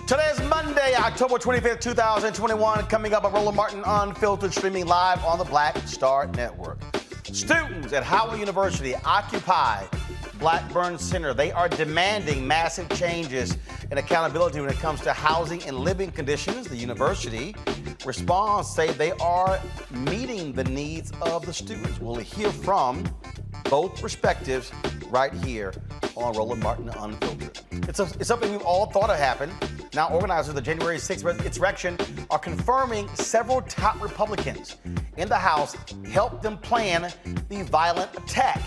Today is Monday, October 25th, 2021. Coming up on Roland Martin Unfiltered, streaming live on the Black Star Network. Students at Howard University occupy Blackburn Center. They are demanding massive changes and accountability when it comes to housing and living conditions. The university responds, say they are meeting the needs of the students. We'll hear from both perspectives right here on Roland Martin Unfiltered. It's something we've all thought had happened. Now, organizers of the January 6th insurrection are confirming several top Republicans in the House helped them plan the violent attack.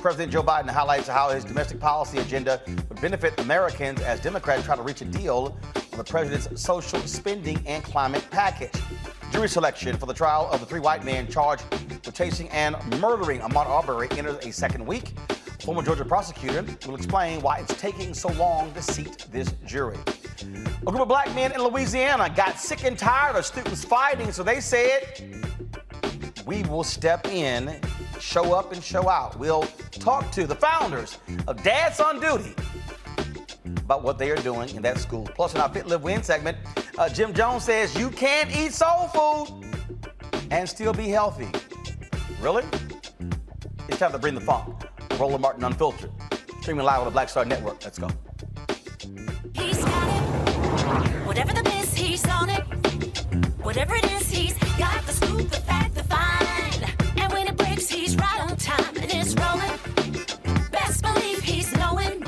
President Joe Biden highlights how his domestic policy agenda would benefit Americans as Democrats try to reach a deal on the president's social spending and climate package. Jury selection for the trial of the three white men charged with chasing and murdering Ahmaud Arbery enters a second week. Former Georgia prosecutor will explain why it's taking so long to seat this jury. A group of black men in Louisiana got sick and tired of students fighting, so they said, we will step in, show up and show out. We'll talk to the founders of Dads on Duty about what they are doing in that school. Plus, in our Fit, Live, Win segment, Jim Jonez says you can't eat soul food and still be healthy. Really? It's time to bring the funk. Roland Martin Unfiltered. Streaming live on the Black Star Network. Let's go. He's got it. Whatever the miss, he's on it. Whatever it is, he's got the scoop, the fact, the find. And when it breaks, he's right on time and it's rolling. Best believe he's knowing.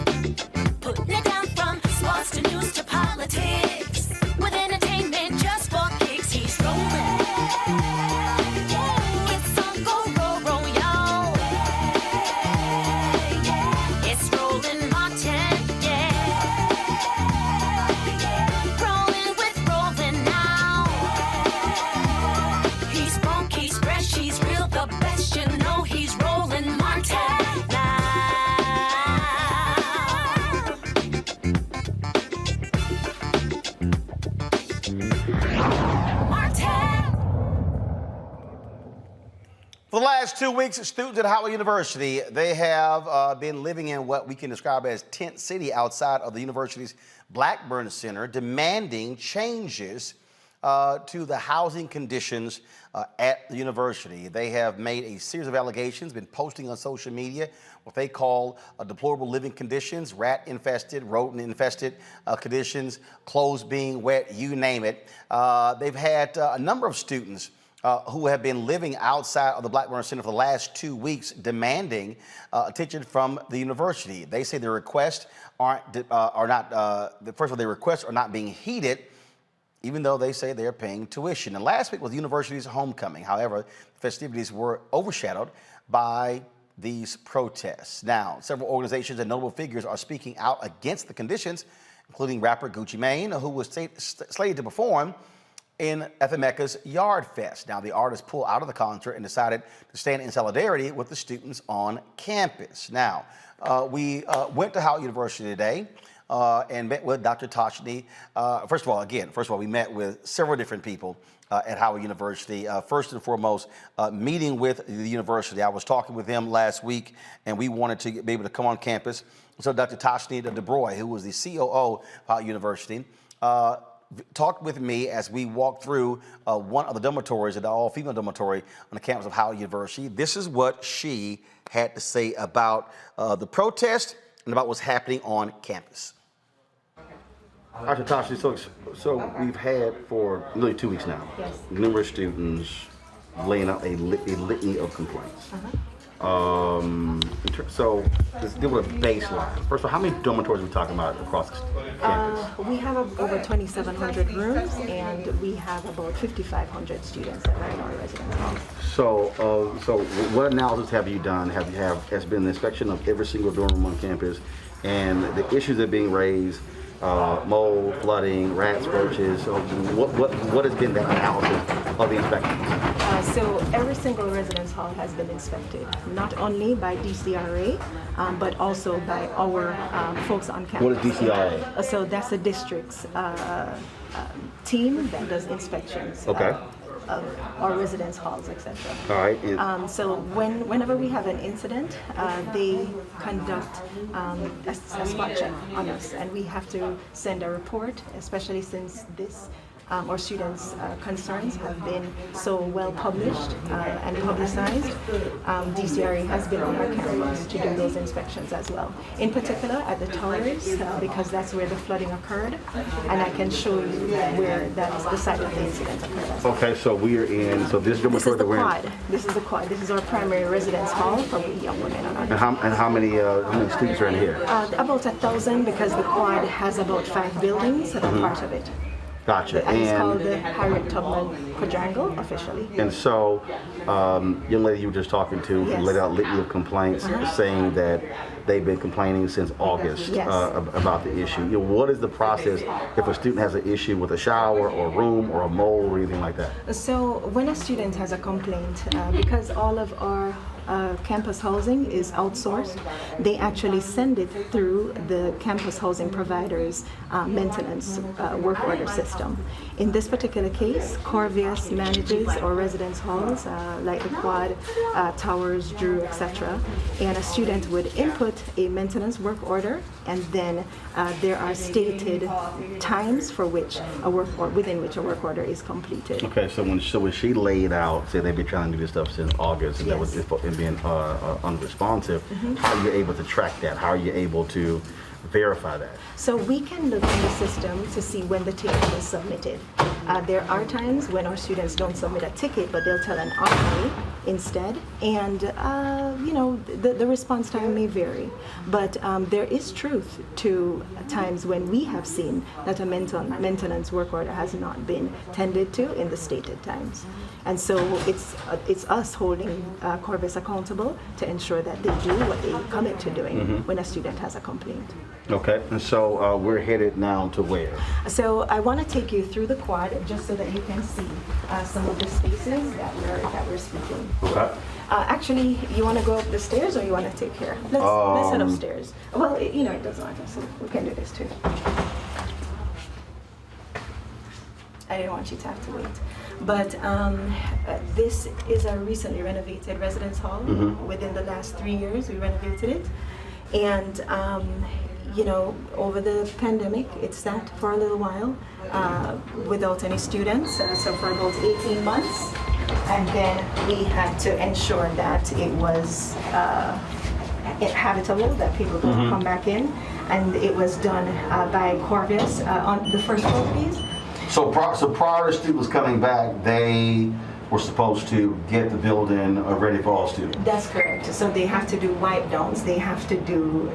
Putting it down from sports to news to politics. With entertainment just for kicks, he's rolling. It's on go, roll, y'all. It's Roland Martin, yeah. Rolling with Roland now. He's funk, he's fresh, he's real, the best. You know he's Roland Martin now. For the last 2 weeks, students at Howard University, they have been living in what we can describe as tent city outside of the university's Blackburn Center, demanding changes to the housing conditions at the university. They have made a series of allegations, been posting on social media what they call deplorable living conditions, rat-infested, rodent-infested conditions, clothes being wet, you name it. They've had a number of students who have been living outside of the Blackburn Center for the last 2 weeks, demanding attention from the university. They say their requests first of all, their requests are not being heeded, even though they say they're paying tuition. And last week was the university's homecoming. However, the festivities were overshadowed by these protests. Now, several organizations and notable figures are speaking out against the conditions, including rapper Gucci Mane, who was slated to perform at the Mecca's Yard Fest. Now, the artist pulled out of the concert and decided to stand in solidarity with the students on campus. Now, we went to Howard University today and met with Dr. Tashni. First of all, we met with several different people at Howard University. First and foremost, meeting with the university. I was talking with them last week, and we wanted to be able to come on campus. So Dr. Tashni DeBroy, who was the COO of Howard University, talked with me as we walked through one of the dormitories, an all-female dormitory on the campus of Howard University. This is what she had to say about the protest and about what's happening on campus. Dr. Tashi, so we've had for nearly 2 weeks now, numerous students laying out a litany of complaints. So let's deal with a baseline. First of all, how many dormitories are we talking about across the campus? We have over 2,700 rooms, and we have about 5,500 students that are in our residence hall. So what analysis have you done? Has been an inspection of every single dorm room on campus, and the issues that are being raised? Mold, flooding, rats, roaches. So what has been the analysis of the inspections? So every single residence hall has been inspected, not only by DCRA, but also by our folks on campus. What is DCRA? So that's the district's team that does inspections. Okay. Of our residence halls, etc. All right. So whenever we have an incident, they conduct a spot check on us, and we have to send a report, especially since this or students' concerns have been so well published and publicized, DCRA has been on our campus to do those inspections as well. In particular at the towers, because that's where the flooding occurred, and I can show you where that's the site of the incident occurred. Okay, so we are in, so this This is dormitory the that we're in. quad. This is the quad. This is our primary residence hall for young women on our And how many students are in here? about 1,000, because the quad has about 5 buildings that are part of it. Gotcha. And it's called the Harriet Tubman Quadrangle officially. And so, young lady you were just talking to, Yes. laid out a litany of complaints, saying that they've been complaining since August Yes. about the issue. You know, what is the process if a student has an issue with a shower or a room or a mold or anything like that? So when a student has a complaint, because all of our campus housing is outsourced, they actually send it through the campus housing provider's maintenance work order system. In this particular case, Corvius manages our residence halls like the Quad, Towers, Drew, etc. And a student would input a maintenance work order, and then there are stated times for which within which a work order is completed. Okay, so when she laid out, say they've been trying to do this stuff since August, and that was Yes. it being unresponsive, how are you able to track that? How are you able to verify that? So we can look in the system to see when the ticket was submitted. There are times when our students don't submit a ticket, but they'll tell an RA instead, and the response time may vary. But there is truth to times when we have seen that a maintenance work order has not been tended to in the stated times. And so it's us holding Corvus accountable to ensure that they do what they commit to doing when a student has a complaint. Okay, and so we're headed now to where? So I want to take you through the quad just so that you can see some of the spaces that we're speaking. Okay. Actually, you want to go up the stairs or you want to take care? Let's head upstairs. Well, it doesn't matter, so we can do this too. I didn't want you to have to wait. But this is a recently renovated residence hall. Within the last 3 years, we renovated it. And over the pandemic, it sat for a little while without any students, so for about 18 months. And then we had to ensure that it was habitable, that people don't come back in. And it was done by Corvus on the first floor, please. So prior to students coming back, they were supposed to get the building ready for all students. That's correct. So they have to do wipe downs. They have to do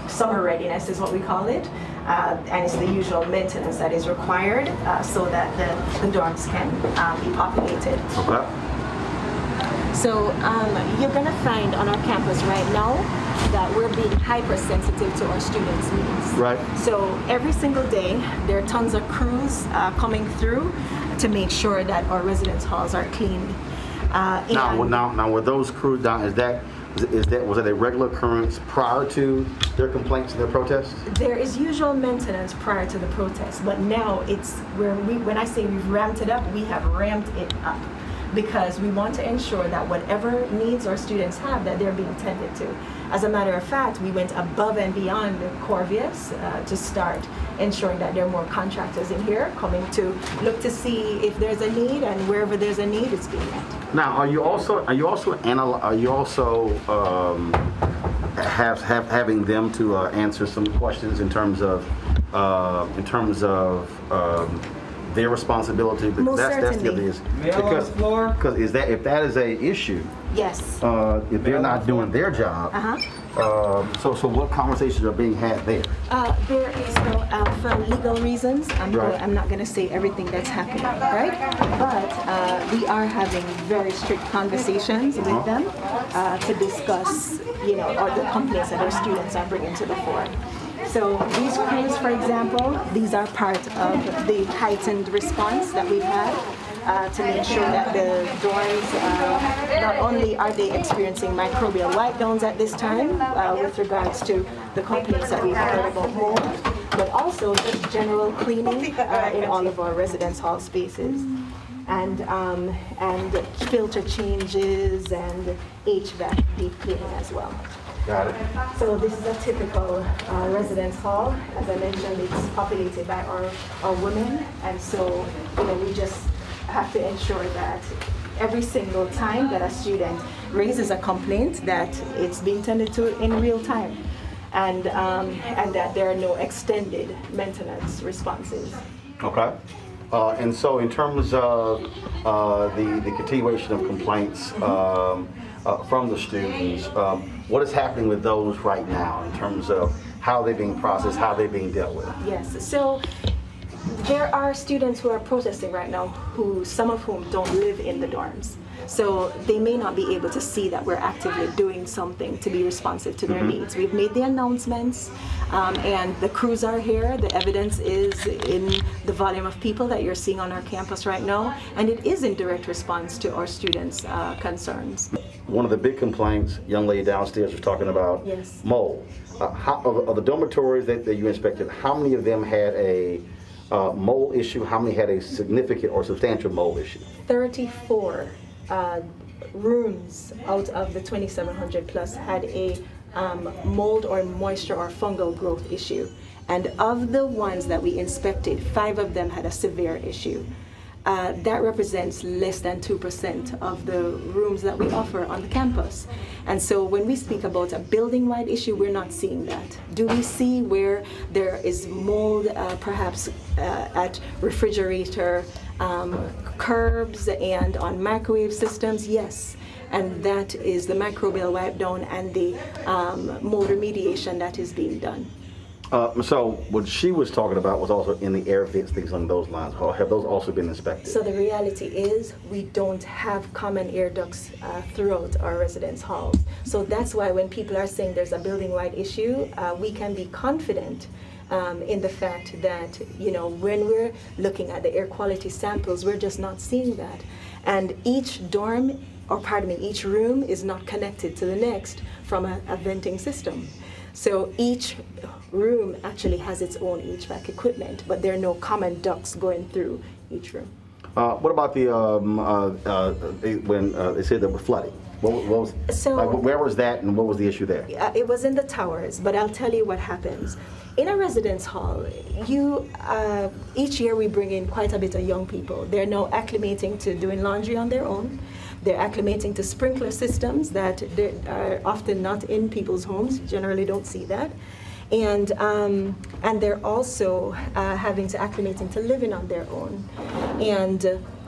summer readiness is what we call it. And it's the usual maintenance that is required so that the dorms can be populated. Okay. So you're going to find on our campus right now that we're being hypersensitive to our students' needs. Right. So every single day, there are tons of crews coming through to make sure that our residence halls are cleaned. Now, were those crews down? Was that a regular occurrence prior to their complaints and their protests? There is usual maintenance prior to the protest, but now it's when I say we've ramped it up, we have ramped it up because we want to ensure that whatever needs our students have, that they're being tended to. As a matter of fact, we went above and beyond Corvius to start ensuring that there are more contractors in here coming to look to see if there's a need, and wherever there's a need, it's being met. Now, are you also having them to answer some questions in terms of their responsibility? Most certainly. Because if that is a issue, yes. if they're not doing their job, so what conversations are being had there? There is for legal reasons. I'm not going to say everything that's happening, right? But we are having very strict conversations with them to discuss, or the complaints that our students are bringing to the fore. So these crews, for example, these are part of the heightened response that we've had to make sure that the dorms, not only are they experiencing microbial wipe downs at this time with regards to the complaints that we've heard about mold, but also just general cleaning in all of our residence hall spaces. And filter changes and HVAC deep cleaning as well. Got it. So this is a typical residence hall. As I mentioned, it's populated by our women, and so we just have to ensure that every single time that a student raises a complaint, that it's being tended to in real time, and that there are no extended maintenance responses. Okay. And so in terms of the continuation of complaints from the students, what is happening with those right now in terms of how they're being processed, how they're being dealt with? Yes, so there are students who are protesting right now, some of whom don't live in the dorms. So they may not be able to see that we're actively doing something to be responsive to their needs. We've made the announcements, and the crews are here. The evidence is in the volume of people that you're seeing on our campus right now, and it is in direct response to our students' concerns. One of the big complaints, young lady downstairs was talking about Yes. mold. Of the dormitories that you inspected, how many of them had a mold issue? How many had a significant or substantial mold issue? 34 rooms out of the 2,700 plus had a mold or moisture or fungal growth issue. And of the ones that we inspected, 5 of them had a severe issue. That represents less than 2% of the rooms that we offer on the campus. And so when we speak about a building-wide issue, we're not seeing that. Do we see where there is mold, perhaps at refrigerator curbs and on microwave systems? Yes. And that is the microbial wipe down and the mold remediation that is being done. So what she was talking about was also in the air vents, things along those lines. Have those also been inspected? So the reality is we don't have common air ducts throughout our residence halls. So that's why when people are saying there's a building-wide issue, we can be confident in the fact that, when we're looking at the air quality samples, we're just not seeing that. And each each room is not connected to the next from a venting system. So each room actually has its own HVAC equipment, but there are no common ducts going through each room. What about when they said there were flooding? Where was that, and what was the issue there? It was in the towers, but I'll tell you what happens. In a residence hall, each year we bring in quite a bit of young people. They're now acclimating to doing laundry on their own. They're acclimating to sprinkler systems that are often not in people's homes. Generally don't see that. And they're also having to acclimating to living on their own. And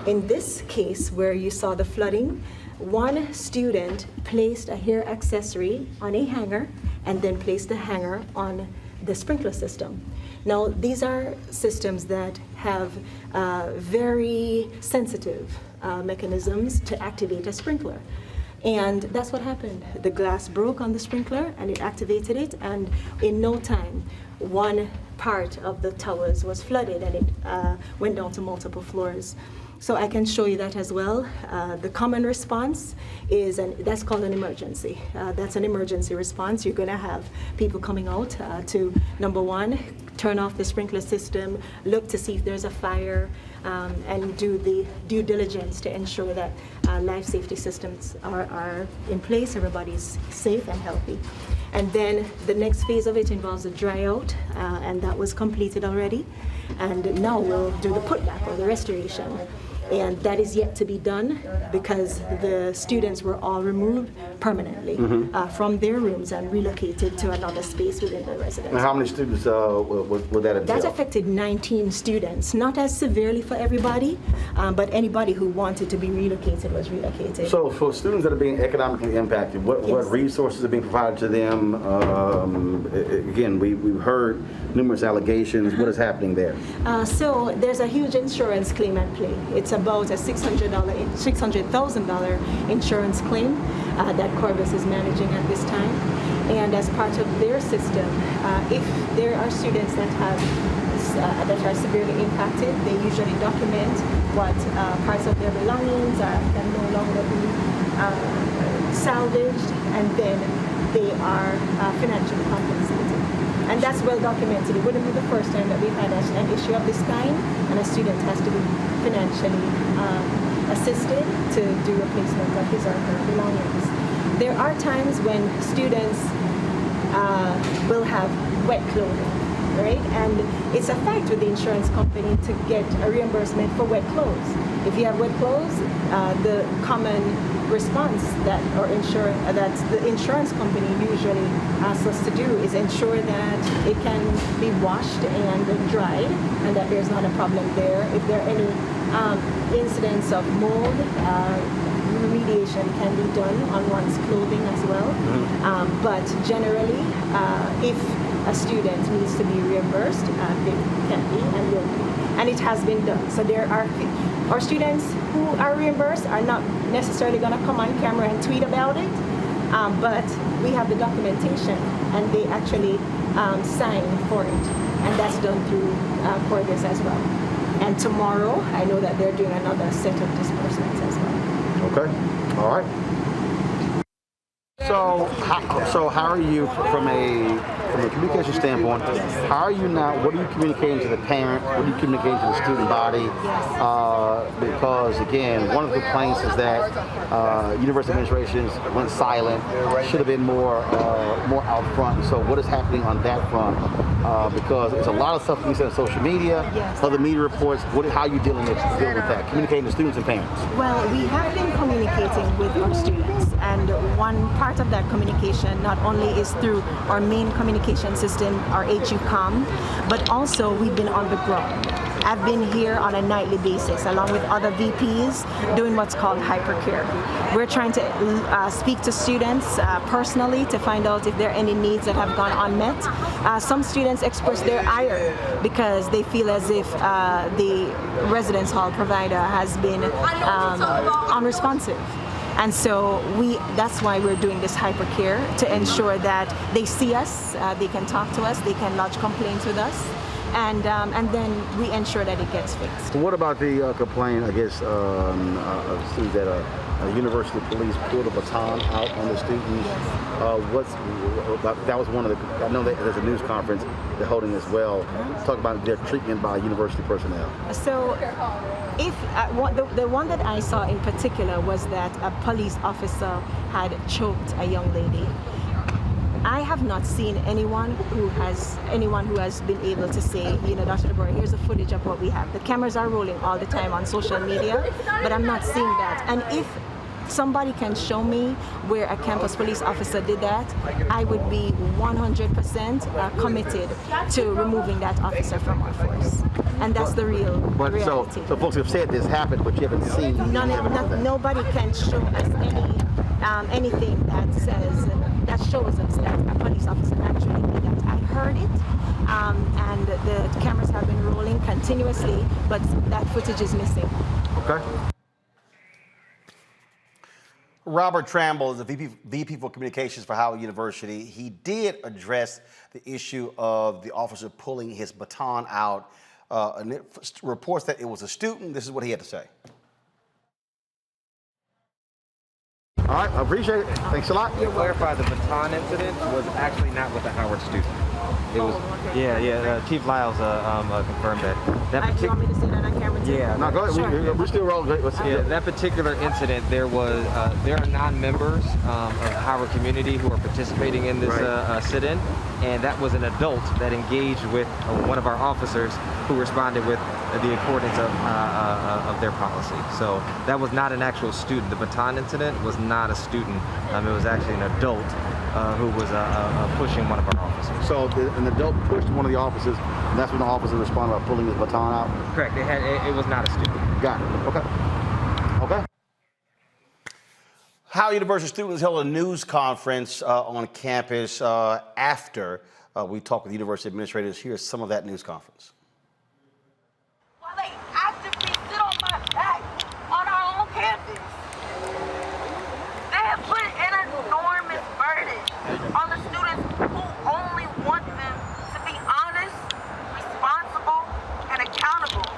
in this case where you saw the flooding, one student placed a hair accessory on a hanger and then placed the hanger on the sprinkler system. Now, these are systems that have very sensitive mechanisms to activate a sprinkler. And that's what happened. The glass broke on the sprinkler and it activated it, and in no time, one part of the towers was flooded and it went down to multiple floors. So I can show you that as well. The common response is, that's called an emergency. That's an emergency response. You're going to have people coming out to, number one, turn off the sprinkler system, look to see if there's a fire, and do the due diligence to ensure that life safety systems are in place, everybody's safe and healthy. And then the next phase of it involves a dry out, and that was completed already. And now we'll do the putback or the restoration. And that is yet to be done because the students were all removed permanently from their rooms and relocated to another space within the residence. And how many students would that entail? That affected 19 students, not as severely for everybody, but anybody who wanted to be relocated was relocated. So for students that are being economically impacted, what resources are being provided to them? Again, we've heard numerous allegations. What is happening there? So there's a huge insurance claim at play. It's about a $600,000 insurance claim that Corvus is managing at this time. And as part of their system, if there are students that are severely impacted, they usually document what parts of their belongings can no longer be salvaged, and then they are financially compensated. And that's well documented. It wouldn't be the first time that we've had an issue of this kind, and a student has to be financially assisted to do replacement of his or her belongings. There are times when students will have wet clothing, right? And it's a fact with the insurance company to get a reimbursement for wet clothes. If you have wet clothes, the common response that the insurance company usually asks us to do is ensure that it can be washed and dried, and that there's not a problem there. If there are any incidents of mold, remediation can be done on one's clothing as well. But generally, if a student needs to be reimbursed, they can be and will be. And it has been done. So there are our students who are reimbursed are not necessarily going to come on camera and tweet about it, but we have the documentation and they actually sign for it. And that's done through Cordes as well. And tomorrow, I know that they're doing another set of disbursements as well. Okay, all right. So how are you from a communication standpoint? How are you now? What are you communicating to the parent? What are you communicating to the student body? Because again, one of the complaints is that university administrations went silent. Should have been more out front. So what is happening on that front? Because there's a lot of stuff being said on social media, other media reports. How are you dealing with that? Communicating to students and parents. Well, we have been communicating with our students, and one part of that communication not only is through our main communication system, our HUCOM, but also we've been on the ground. I've been here on a nightly basis along with other VPs doing what's called hypercare. We're trying to speak to students personally to find out if there are any needs that have gone unmet. Some students express their ire because they feel as if the residence hall provider has been unresponsive. And so that's why we're doing this hypercare, to ensure that they see us, they can talk to us, they can lodge complaints with us, and then we ensure that it gets fixed. What about the complaint, I guess, students that university police pulled a baton out on the students? That was one of the, I know that there's a news conference they're holding as well. Talk about their treatment by university personnel. So if the one that I saw in particular was that a police officer had choked a young lady. I have not seen anyone who has been able to say, Dr. DeBoer, here's the footage of what we have. The cameras are rolling all the time on social media, but I'm not seeing that. And if somebody can show me where a campus police officer did that, I would be 100% committed to removing that officer from our force. And that's the real reality. So folks have said this happened, but you haven't seen nobody can show us anything that shows us that a police officer actually did that. I heard it, and the cameras have been rolling continuously, but that footage is missing. Okay. Robert Tramble is the VP for Communications for Howard University. He did address the issue of the officer pulling his baton out. And it reports that it was a student. This is what he had to say. All right, I appreciate it. Thanks a lot. To clarify, the baton incident was actually not with the Howard student. It was, Chief Lyles confirmed that. Do you want me to say that on camera too? Yeah. No, go ahead. Sure. We're still rolling. That particular incident, there are non-members of Howard community who are participating in this sit-in, and that was an adult that engaged with one of our officers who responded with the accordance of their policy. So that was not an actual student. The baton incident was not a student. It was actually an adult who was pushing one of our officers. So an adult pushed one of the officers, and that's when the officer responded by pulling his baton out? Correct. It was not a student. Got it. Okay. Howard University students held a news conference on campus after we talked with university administrators. Here's some of that news conference. While they actively sit on my back on our own campus, they have put an enormous burden on the students who only want them to be honest, responsible, and accountable.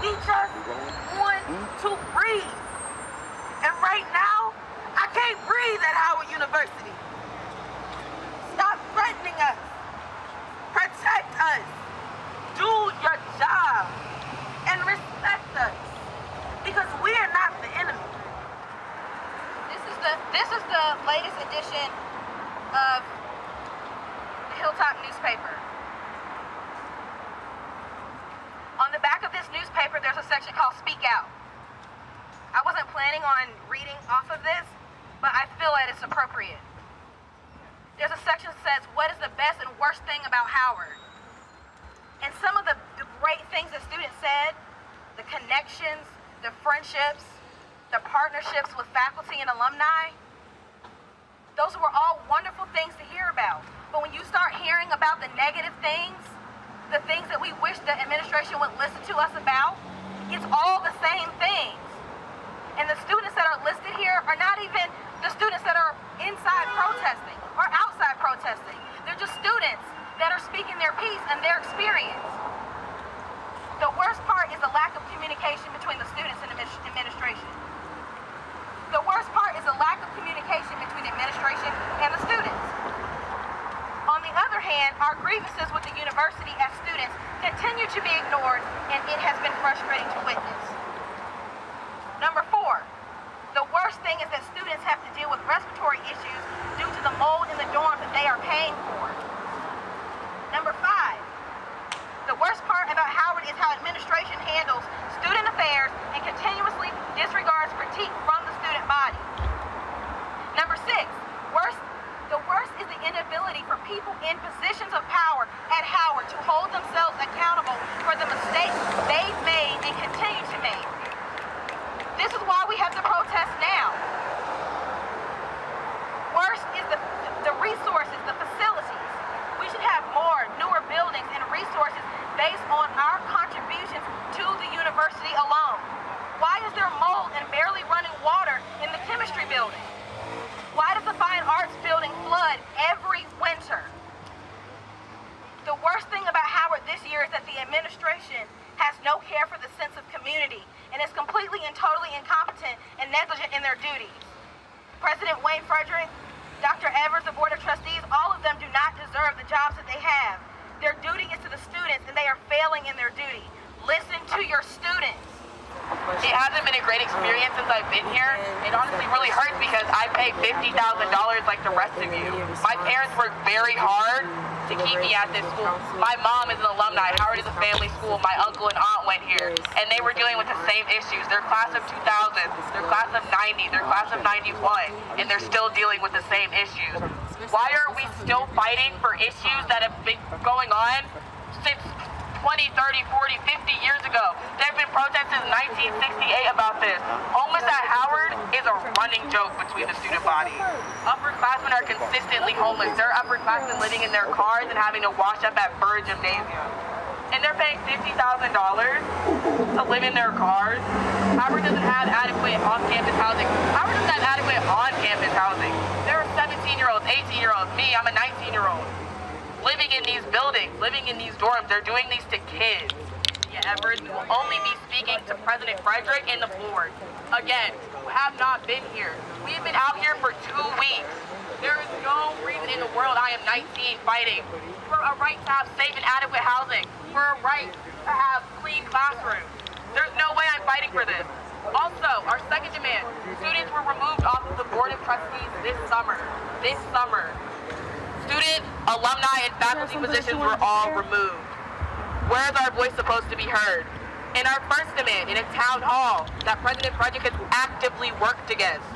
We just want to breathe. And right now, I can't breathe at Howard University. Stop threatening us. Protect us. Do your job. And respect us. Because we are not the enemy. This is the latest edition of paper, there's a section called Speak Out. I wasn't planning on reading off of this, but I feel that it's appropriate. There's a section that says, what is the best and worst thing about Howard? And some of the great things that students said, the connections, the friendships, the partnerships with faculty and alumni, those were all wonderful things to hear about. But when you start hearing about the negative things, the things that we wish the administration would listen to us about, it's all the same things. And the students that are listed here are not even the students that are inside protesting or outside protesting. They're just students that are speaking their piece and their experience. The worst part is the lack of communication between the students and administration. The worst part is the lack of communication between administration and the students. On the other hand, our grievances with the university as students continue to be ignored, and it has been frustrating to witness. Number 4, the worst thing is that students have to deal with respiratory issues due to the mold in the dorms that they are paying for. Number 5, the worst part about Howard is how administration handles student affairs and continuously disregards critique from the student body. Number 6, the worst is the inability for people in positions of power at Howard to hold themselves accountable for the mistakes they've made and continue to make. This is why we have to protest now. Worst is the resources, the facilities. We should have more, newer buildings and resources based on our contributions to the university alone. Why is there mold and barely running water in the chemistry building? Why does the Fine Arts building flood every winter? The worst thing about Howard this year is that the administration has no care for the sense of community and is completely and totally incompetent and negligent in their duties. President Wayne Frederick, Dr. Evers, the Board of Trustees, all of them do not deserve the jobs that they have. Their duty is to the students, and they are failing in their duty. Listen to your students. It hasn't been a great experience since I've been here. It honestly really hurts because I pay $50,000 like the rest of you. My parents worked very hard to keep me at this school. My mom is an alumni. Howard is a family school. My uncle and aunt went here, and they were dealing with the same issues. They're class of 2000, they're class of 90, they're class of 91, and they're still dealing with the same issues. Why are we still fighting for issues that have been going on since 20, 30, 40, 50 years ago? There have been protests since 1968 about this. Homeless at Howard is a running joke between the student body. Upperclassmen are consistently homeless. There are upperclassmen living in their cars and having to wash up at Burr Gymnasium. And they're paying $50,000 to live in their cars. Howard doesn't have adequate off-campus housing. Howard doesn't have adequate on-campus housing. There are 17-year-olds, 18-year-olds, me, I'm a 19-year-old. Living in these buildings, living in these dorms. They're doing these to kids. Yeah, Evers, we will only be speaking to President Frederick and the board. Again, who have not been here. We have been out here for 2 weeks. There is no reason in the world I am 19 fighting for a right to have safe and adequate housing, for a right to have clean classrooms. There's no way I'm fighting for this. Also, our second demand, students were removed off of the Board of Trustees this summer. Student, alumni, and faculty positions were all removed. Where is our voice supposed to be heard? And our first demand in a town hall that President Frederick has actively worked against.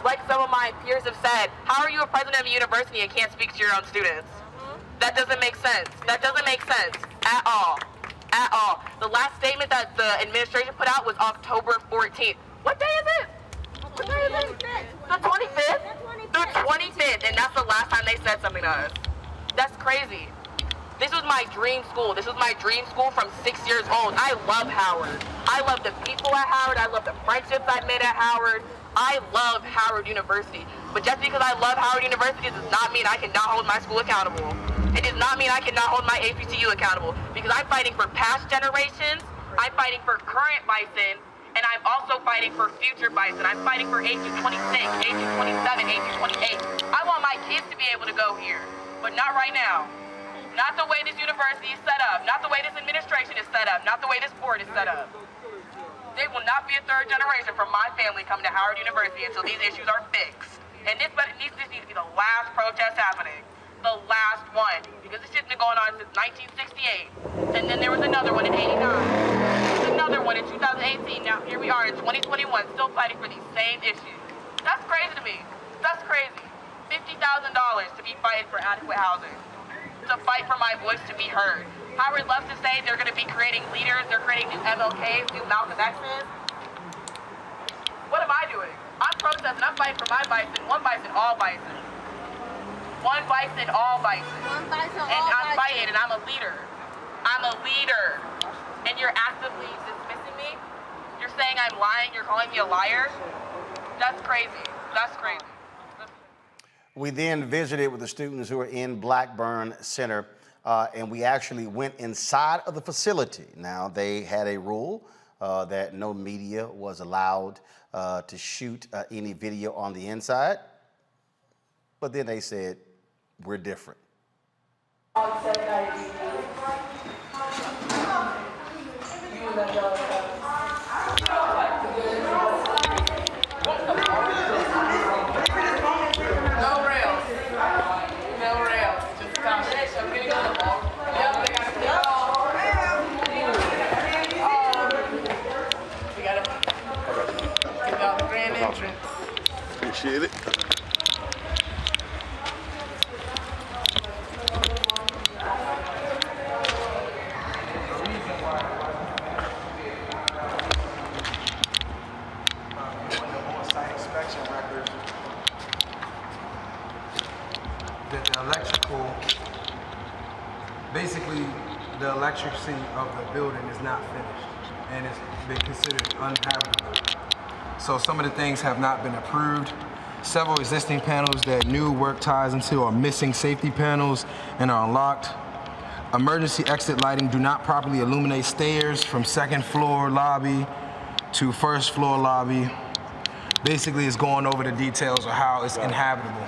Like some of my peers have said, how are you a president of a university and can't speak to your own students? That doesn't make sense. That doesn't make sense at all. At all. The last statement that the administration put out was October 14th. What day is it? What day is it? The 25th? The 25th, and that's the last time they said something to us. That's crazy. This was my dream school. This was my dream school from 6 years old. I love Howard. I love the people at Howard. I love the friendships I've made at Howard. I love Howard University. But just because I love Howard University does not mean I cannot hold my school accountable. It does not mean I cannot hold my HBCU accountable, because I'm fighting for past generations, I'm fighting for current bison, and I'm also fighting for future bison. I'm fighting for 1826, 1827, 1828. I want my kids to be able to go here, but not right now. Not the way this university is set up, not the way this administration is set up, not the way this board is set up. There will not be a third generation from my family coming to Howard University until these issues are fixed. And this needs to be the last protest happening. The last one. Because this shit's been going on since 1968. And then there was another one in 89. another one in 2018. Now here we are in 2021, still fighting for these same issues. That's crazy to me. That's crazy. $50,000 to be fighting for adequate housing, to fight for my voice to be heard. Howard loves to say they're going to be creating leaders, they're creating new MLKs, new Malcolm X's. What am I doing? I'm protesting, I'm fighting for my bison, one bison, all bison. One bison, all bison. One bison, and all I'm bison. fighting, and I'm a leader. I'm a leader. And you're actively dismissing me? You're saying I'm lying, you're calling me a liar? That's crazy. That's crazy. We then visited with the students who are in Blackburn Center, and we actually went inside of the facility. Now, they had a rule that no media was allowed to shoot any video on the inside, but then they said, we're different. Appreciate it. The electrical, basically the electricity of the building is not finished and it's been considered uninhabitable. So some of the things have not been approved. Several existing panels that new work ties into are missing safety panels and are unlocked. Emergency exit lighting do not properly illuminate stairs from second floor lobby to first floor lobby. Basically, it's going over the details of how it's inhabitable.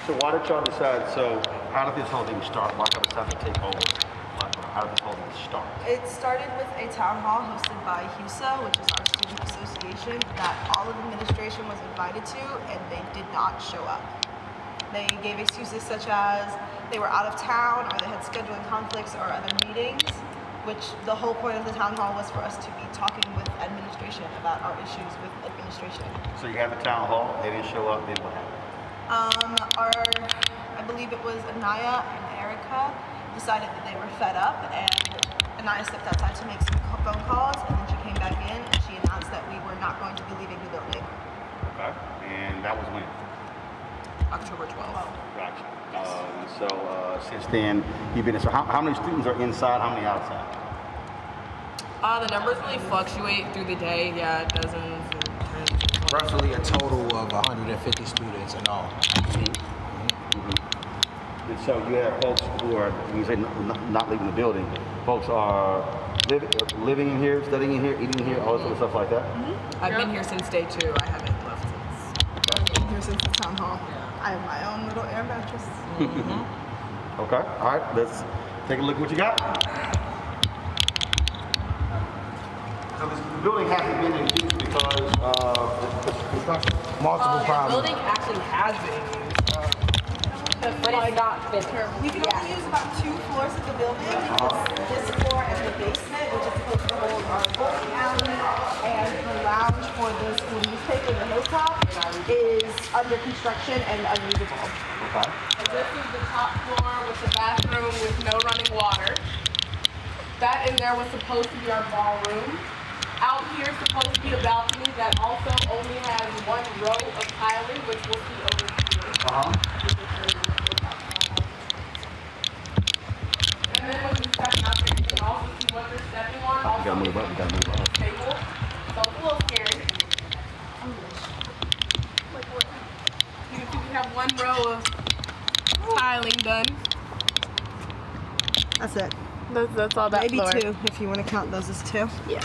So why did y'all decide, so how did this whole thing start? Why did y'all decide to take over? How did this whole thing start? It started with a town hall hosted by HUSA, which is our student association, that all of administration was invited to, and they did not show up. They gave excuses such as they were out of town, or they had scheduling conflicts or other meetings, which the whole point of the town hall was for us to be talking with administration about our issues with administration. So you had the town hall, they didn't show up, then what happened? I believe it was Anaya and Erica decided that they were fed up, and Anaya stepped outside to make some phone calls, and then she came back in and she announced that we were not going to be leaving the building. Okay, and that was when? October 12th. Gotcha. So since then, you've been, so how many students are inside, how many outside? The numbers really fluctuate through the day. Yeah, dozens and tens. Roughly a total of 150 students in all. And so you have folks who are, when you say not leaving the building, folks are living in here, studying in here, eating in here, all this sort of stuff like that? Mm-hmm. I've been here since day 2. I haven't left since. I've been here since the town hall. I have my own little air mattress. Mm-hmm. Okay, all right, let's take a look at what you got. So the building hasn't been in use because of construction? Multiple The problems. building actually has been used. But it's not finished. We can only use about 2 floors of the building because this floor and the basement, which is supposed to hold our bowling alley and the lounge for the school newspaper, the Hilltop, is under construction and unusable. Okay. And this is the top floor with the bathroom with no running water. That in there was supposed to be our ballroom. Out here is supposed to be a balcony that also only has 1 row of tiling, which we'll see over here. And then when you step out there, you can also see what they're stepping on. Also, You gotta move up, you gotta move up. Table. So it's a little scary. You can see we have 1 row of tiling done. That's it. That's all that Maybe floor. 2 if you want to count those as 2. Yeah.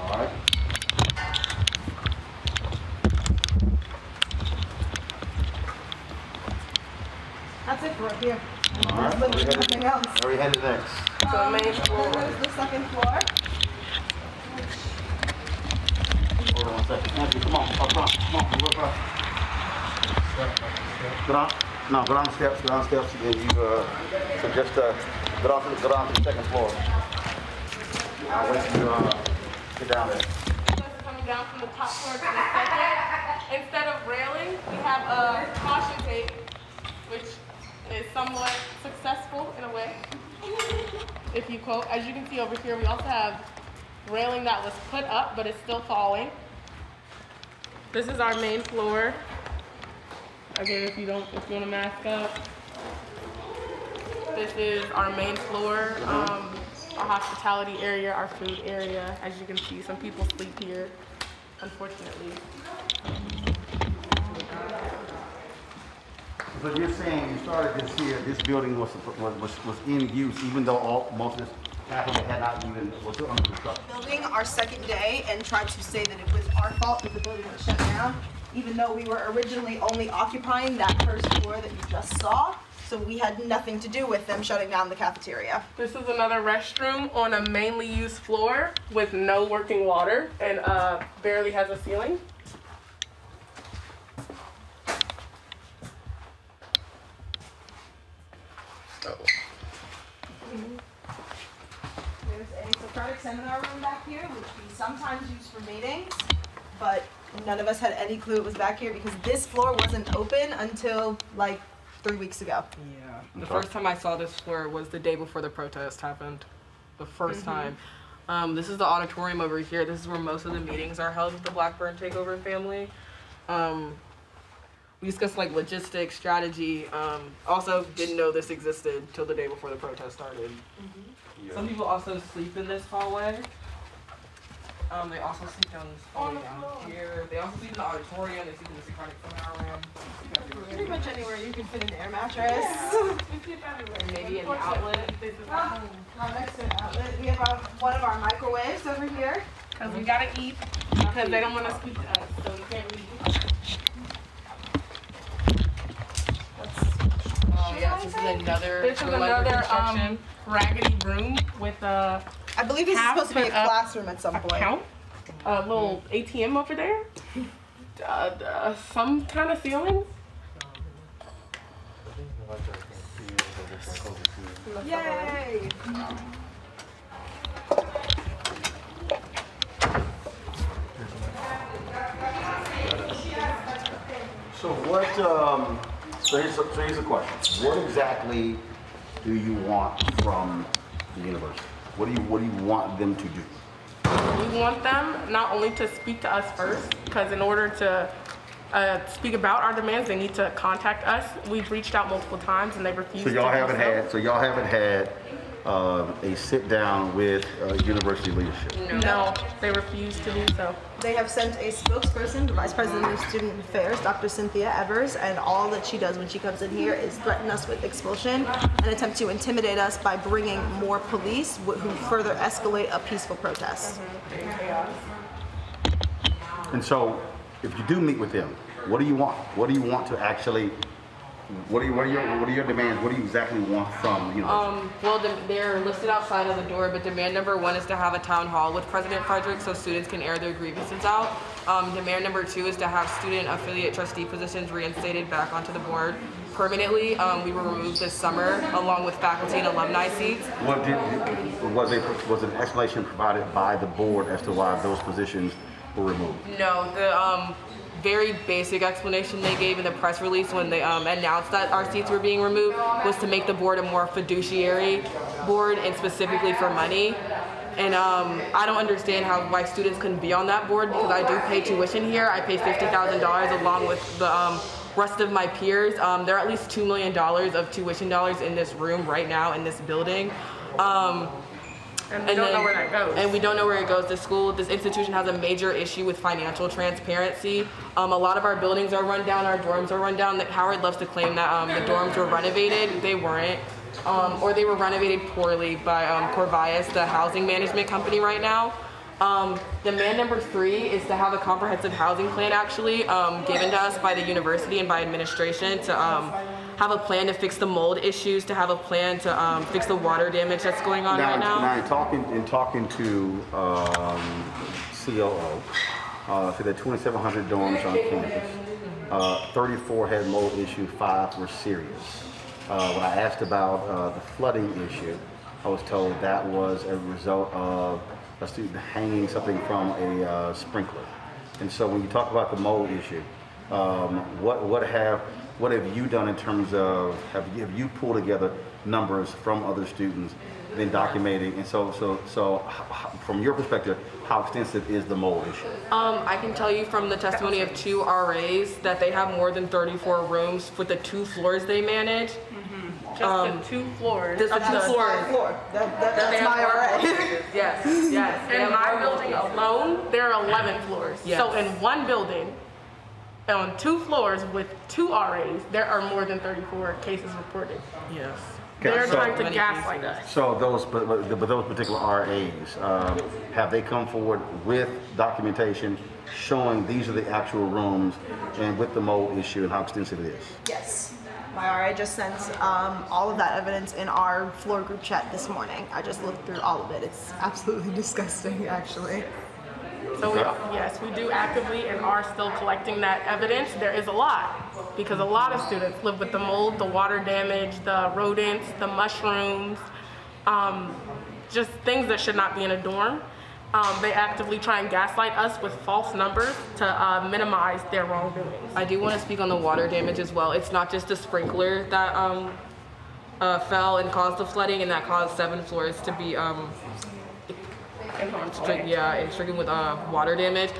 All right. That's it for here. All right. There's literally nothing else. Where are we headed next? So the main floor. There's the second floor. Hold on 1 second. Andrew, come on, come on, go across. Go down. No, go down the steps, and then you, so just go down to the second floor. I'll wait till you get down there. Coming down from the top floor to the second, instead of railing, we have a caution tape, which is somewhat successful in a way. If you quote, as you can see over here, we also have railing that was put up, but it's still falling. This is our main floor. Again, if you want to mask up. This is our main floor, our hospitality area, our food area. As you can see, some people sleep here, unfortunately. So you're saying you started this here, this building was in use, even though most of this, half of it had not even, was still under construction? Building our second day and tried to say that it was our fault that the building was shut down, even though we were originally only occupying that first floor that you just saw. So we had nothing to do with them shutting down the cafeteria. This is another restroom on a mainly used floor with no working water and barely has a ceiling. There's a Socratic seminar room back here, which we sometimes use for meetings, but none of us had any clue it was back here because this floor wasn't open until like 3 weeks ago. Yeah. The first time I saw this floor was the day before the protest happened. The first time. This is the auditorium over here. This is where most of the meetings are held with the Blackburn Takeover family. We discussed like logistics, strategy. Also didn't know this existed till the day before the protest started. Some people also sleep in this hallway. They also sleep down this hallway down here. They also sleep in the auditorium. They sleep in the Socratic seminar room. Pretty much anywhere you can fit an air mattress. Maybe in the outlet. Right next to an outlet. We have one of our microwaves over here. Because we gotta eat. Because they don't want to speak to us, so we can't leave. Yeah, this is another raggedy room with a. I believe this is supposed to be a classroom at some point. Account, a little ATM over there. Some kind of ceilings. Yay! So what, so here's the question. What exactly do you want from the university? What do you want them to do? We want them not only to speak to us first, because in order to speak about our demands, they need to contact us. We've reached out multiple times and they refused. So y'all haven't had a sit down with university leadership? No, they refused to do so. They have sent a spokesperson, the Vice President of Student Affairs, Dr. Cynthia Evers, and all that she does when she comes in here is threaten us with expulsion and attempt to intimidate us by bringing more police who further escalate a peaceful protest. And so, if you do meet with them, what do you want? What do you want to actually? What are your demands? What do you exactly want from the university? Well, they're listed outside of the door, but demand number 1 is to have a town hall with President Frederick so students can air their grievances out. Demand number 2 is to have student affiliate trustee positions reinstated back onto the board permanently. We were removed this summer along with faculty and alumni seats. Was an explanation provided by the board as to why those positions were removed? No, the very basic explanation they gave in the press release when they announced that our seats were being removed was to make the board a more fiduciary board and specifically for money. And I don't understand why students couldn't be on that board because I do pay tuition here. I pay $50,000 along with the rest of my peers. There are at least $2 million of tuition dollars in this room right now in this building. And we don't know where that goes. And we don't know where it goes. This institution has a major issue with financial transparency. A lot of our buildings are run down, our dorms are run down. Howard loves to claim that the dorms were renovated. They weren't. Or they were renovated poorly by Corvias, the housing management company right now. Demand number 3 is to have a comprehensive housing plan actually given to us by the university and by administration to have a plan to fix the mold issues, to have a plan to fix the water damage that's going on right now. Now, in talking to COO, so there are 2,700 dorms on campus. 34 had mold issue, 5 were serious. When I asked about the flooding issue, I was told that was a result of a student hanging something from a sprinkler. And so when you talk about the mold issue, what have you done in terms of, have you pulled together numbers from other students, been documenting, and so from your perspective, how extensive is the mold issue? I can tell you from the testimony of 2 RAs that they have more than 34 rooms with the 2 floors they manage. Just the 2 floors. Just the 2 floors. That's my RA. Yes. In my building alone, there are 11 floors. Yes. So in one building, on 2 floors with 2 RAs, there are more than 34 cases reported. Yes. They're So- trying to gaslight us. So those, but those particular RAs, have they come forward with documentation showing these are the actual rooms and with the mold issue and how extensive it is? Yes. My RA just sent all of that evidence in our floor group chat this morning. I just looked through all of it. It's absolutely disgusting, actually. So yes, we do actively and are still collecting that evidence. There is a lot because a lot of students live with the mold, the water damage, the rodents, the mushrooms, just things that should not be in a dorm. They actively try and gaslight us with false numbers to minimize their wrongdoings. I do want to speak on the water damage as well. It's not just the sprinkler that fell and caused the flooding, and that caused 7 floors to be stricken with water damage.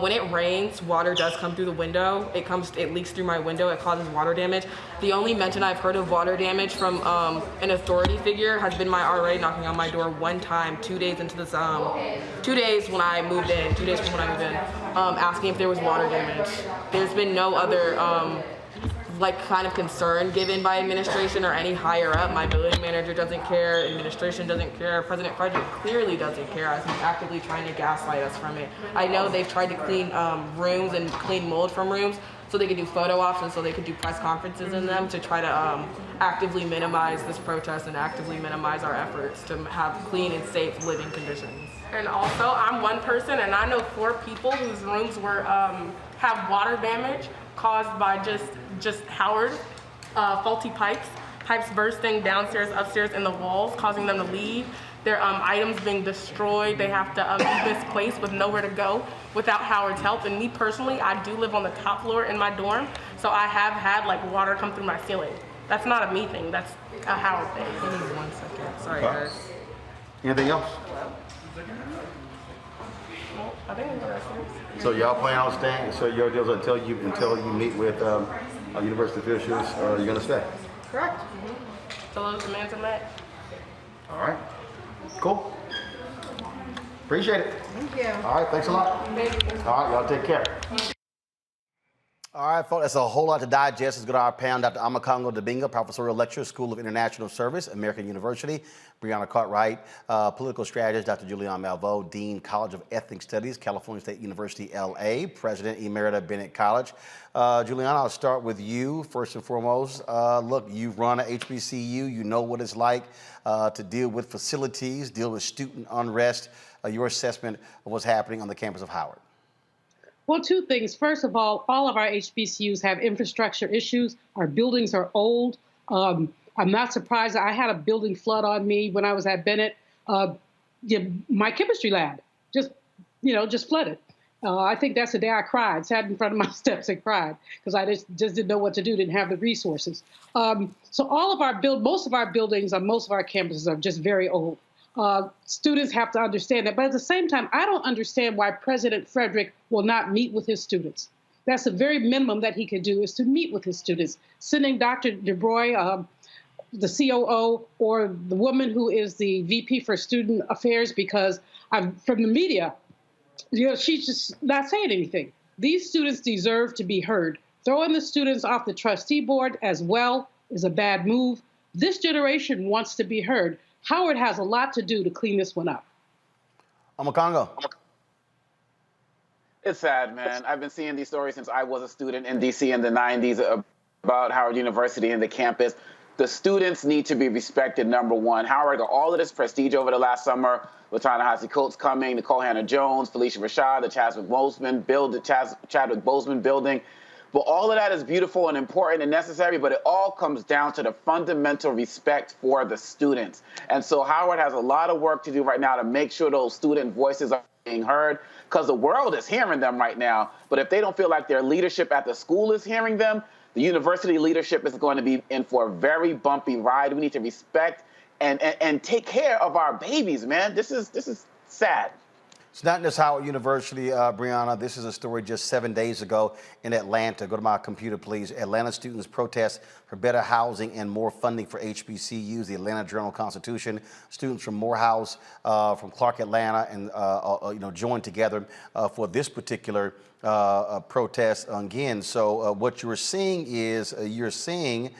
When it rains, water does come through the window. It leaks through my window. It causes water damage. The only mention I've heard of water damage from an authority figure has been my RA knocking on my door one time, 2 days into this, 2 days when I moved in, 2 days from when I moved in, asking if there was water damage. There's been no other kind of concern given by administration or any higher up. My building manager doesn't care, administration doesn't care, President Frederick clearly doesn't care as he's actively trying to gaslight us from it. I know they've tried to clean rooms and clean mold from rooms so they could do photo ops and so they could do press conferences in them to try to actively minimize this protest and actively minimize our efforts to have clean and safe living conditions. And also, I'm one person and I know 4 people whose rooms were have water damage caused by just Howard, faulty pipes bursting downstairs, upstairs in the walls, causing them to leave. Their items being destroyed. They have to leave this place with nowhere to go without Howard's help. And me personally, I do live on the top floor in my dorm, so I have had water come through my ceiling. That's not a me thing, that's a Howard thing. Give me 1 second, sorry guys. Anything else? Well, I think we're gonna So y'all plan on staying? So your deals until you meet with university officials, you're gonna stay? correct. So those demands are met. All right. Cool. Appreciate it. Thank you. All right. Thanks a lot. Thank you. All right. Y'all take care. All right, folks, that's a whole lot to digest. Let's go to our panel. Dr. Ahmaud Arbery, professorial lecturer, School of International Service, American University. Brianna Cartwright, political strategist, Dr. Julian Malveaux, Dean, College of Ethnic Studies, California State University, LA, President Emerita, Bennett College. Julian, I'll start with you first and foremost. Look, you've run a HBCU. You know what it's like to deal with facilities, deal with student unrest. Your assessment of what's happening on the campus of Howard. Well, 2 things. First of all of our HBCUs have infrastructure issues. Our buildings are old. I'm not surprised. I had a building flood on me when I was at Bennett. My chemistry lab just flooded. I think that's the day I cried, sat in front of my steps and cried because I just didn't know what to do, didn't have the resources. So most of our buildings on most of our campuses are just very old. Students have to understand that. But at the same time, I don't understand why President Frederick will not meet with his students. That's the very minimum that he can do is to meet with his students. Sending Dr. DeBroy, the COO, or the woman who is the VP for Student Affairs, because from the media, she's just not saying anything. These students deserve to be heard. Throwing the students off the trustee board as well is a bad move. This generation wants to be heard. Howard has a lot to do to clean this one up. Congo. It's sad, man. I've been seeing these stories since I was a student in D.C. in the 90s about Howard University and the campus. The students need to be respected, number one. Howard got all of this prestige over the last summer. Ta-Nehisi Coates coming, Nicole Hannah-Jones, Felicia Rashad, the Chadwick Boseman building. But all of that is beautiful and important and necessary, but it all comes down to the fundamental respect for the students. And so Howard has a lot of work to do right now to make sure those student voices are being heard, because the world is hearing them right now. But if they don't feel like their leadership at the school is hearing them, the university leadership is going to be in for a very bumpy ride. We need to respect and take care of our babies, man. This is sad. It's not just Howard University, Brianna. This is a story just 7 days ago in Atlanta. Go to my computer, please. Atlanta students protest for better housing and more funding for HBCUs. The Atlanta Journal-Constitution. Students from Morehouse, from Clark, Atlanta, and joined together for this particular protest again. So what you're seeing is students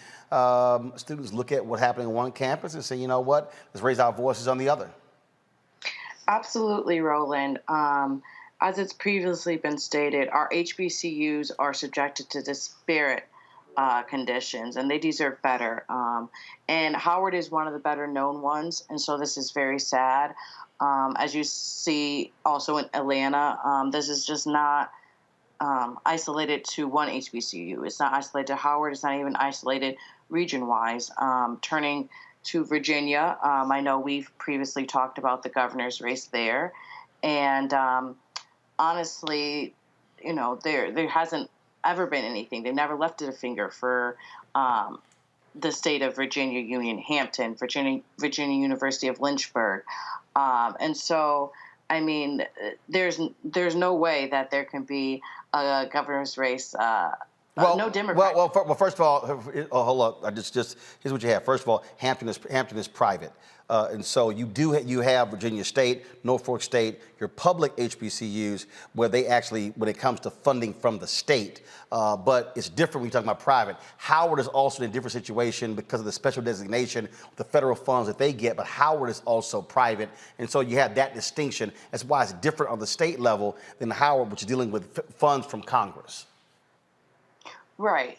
look at what happened on one campus and say, you know what, let's raise our voices on the other. Absolutely, Roland. As it's previously been stated, our HBCUs are subjected to disparate conditions, and they deserve better. And Howard is one of the better known ones, and so this is very sad. As you see also in Atlanta, this is just not isolated to one HBCU. It's not isolated to Howard. It's not even isolated region-wise. Turning to Virginia, I know we've previously talked about the governor's race there, and honestly, there hasn't ever been anything. They never lifted a finger for the state of Virginia Union Hampton, Virginia University of Lynchburg, and so I mean, there's no way that there can be a governor's race. No Democrat. Well, first of all, hold up. Just here's what you have. First of all, Hampton is private, and so you have Virginia State, Norfolk State, your public HBCUs, where they actually, when it comes to funding from the state, but it's different when you're talking about private. Howard is also in a different situation because of the special designation, the federal funds that they get, but Howard is also private, and so you have that distinction. That's why it's different on the state level than Howard, which is dealing with funds from Congress. Right.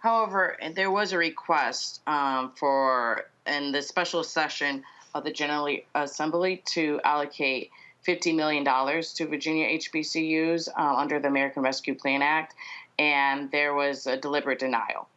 However, there was a request in the special session of the General Assembly to allocate $50 million to Virginia HBCUs under the American Rescue Plan Act, and there was a deliberate denial.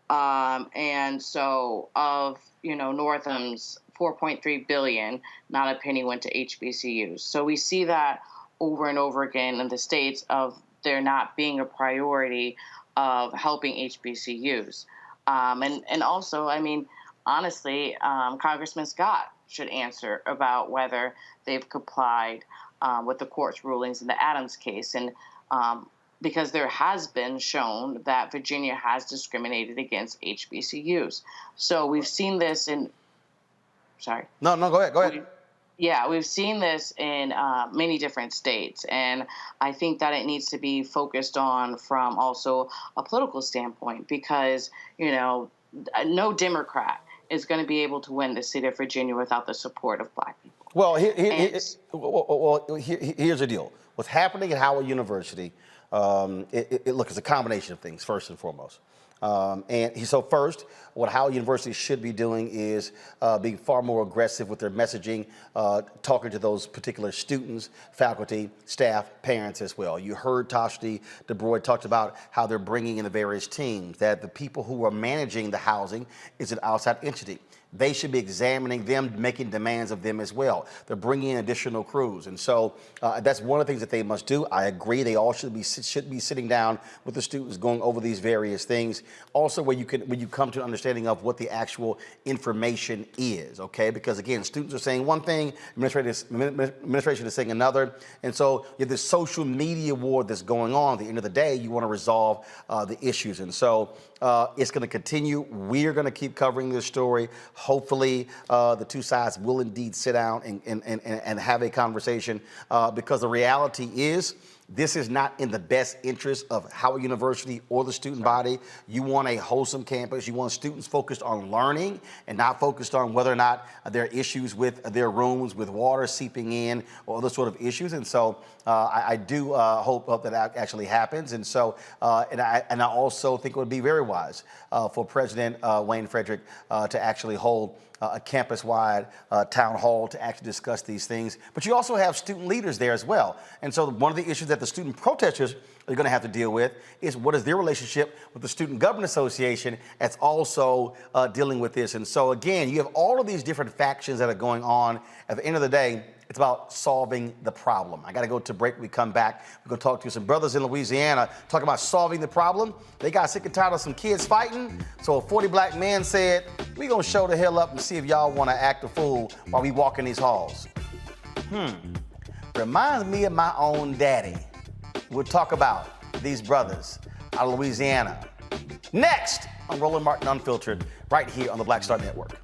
And so of, Northam's $4.3 billion, not a penny went to HBCUs. So we see that over and over again in the states of there not being a priority of helping HBCUs. And also, I mean, honestly, Congressman Scott should answer about whether they've complied with the court's rulings in the Adams case. And because there has been shown that Virginia has discriminated against HBCUs. So we've seen this in, sorry. No, go ahead. Yeah, we've seen this in many different states, and I think that it needs to be focused on from also a political standpoint because, no Democrat is going to be able to win the state of Virginia without the support of Black people. Well, here's the deal. What's happening at Howard University, it's a combination of things, first and foremost. So first, what Howard University should be doing is being far more aggressive with their messaging, talking to those particular students, faculty, staff, parents as well. You heard Tashti DeBroy talked about how they're bringing in the various teams, that the people who are managing the housing is an outside entity. They should be examining them, making demands of them as well. They're bringing in additional crews. And so that's one of the things that they must do. I agree. They all should be sitting down with the students going over these various things. Also, when you come to an understanding of what the actual information is, okay? Because again, students are saying one thing, administration is saying another. And so you have this social media war that's going on. At the end of the day, you want to resolve the issues. And so it's going to continue. We're going to keep covering this story. Hopefully, the two sides will indeed sit down and have a conversation because the reality is this is not in the best interest of Howard University or the student body. You want a wholesome campus. You want students focused on learning and not focused on whether or not there are issues with their rooms, with water seeping in, or other sort of issues. And so I do hope that actually happens. And so, and I also think it would be very wise for President Wayne Frederick to actually hold a campus-wide town hall to actually discuss these things. But you also have student leaders there as well. And so one of the issues that that the student protesters are going to have to deal with is what is their relationship with the Student Government Association that's also dealing with this. And so, again, you have all of these different factions that are going on. At the end of the day, it's about solving the problem. I got to go to break. We come back. We're going to talk to some brothers in Louisiana talking about solving the problem. They got sick and tired of some kids fighting. So a 40 black men said, we're going to show the hell up and see if y'all want to act a fool while we walk in these halls. Reminds me of my own daddy. We'll talk about these brothers out of Louisiana. Next on Roland Martin Unfiltered, right here on the Black Star Network.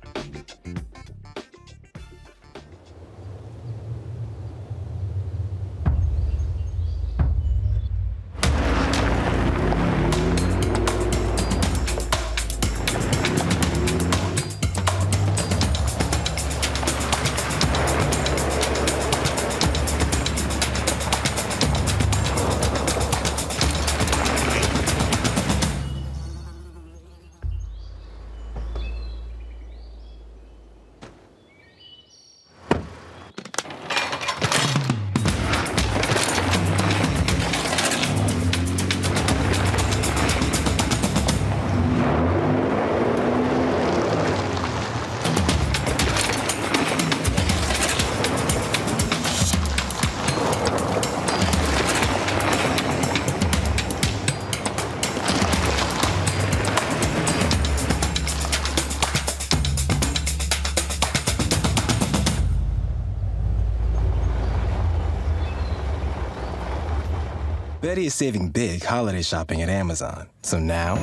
Betty is saving big holiday shopping at Amazon. So now,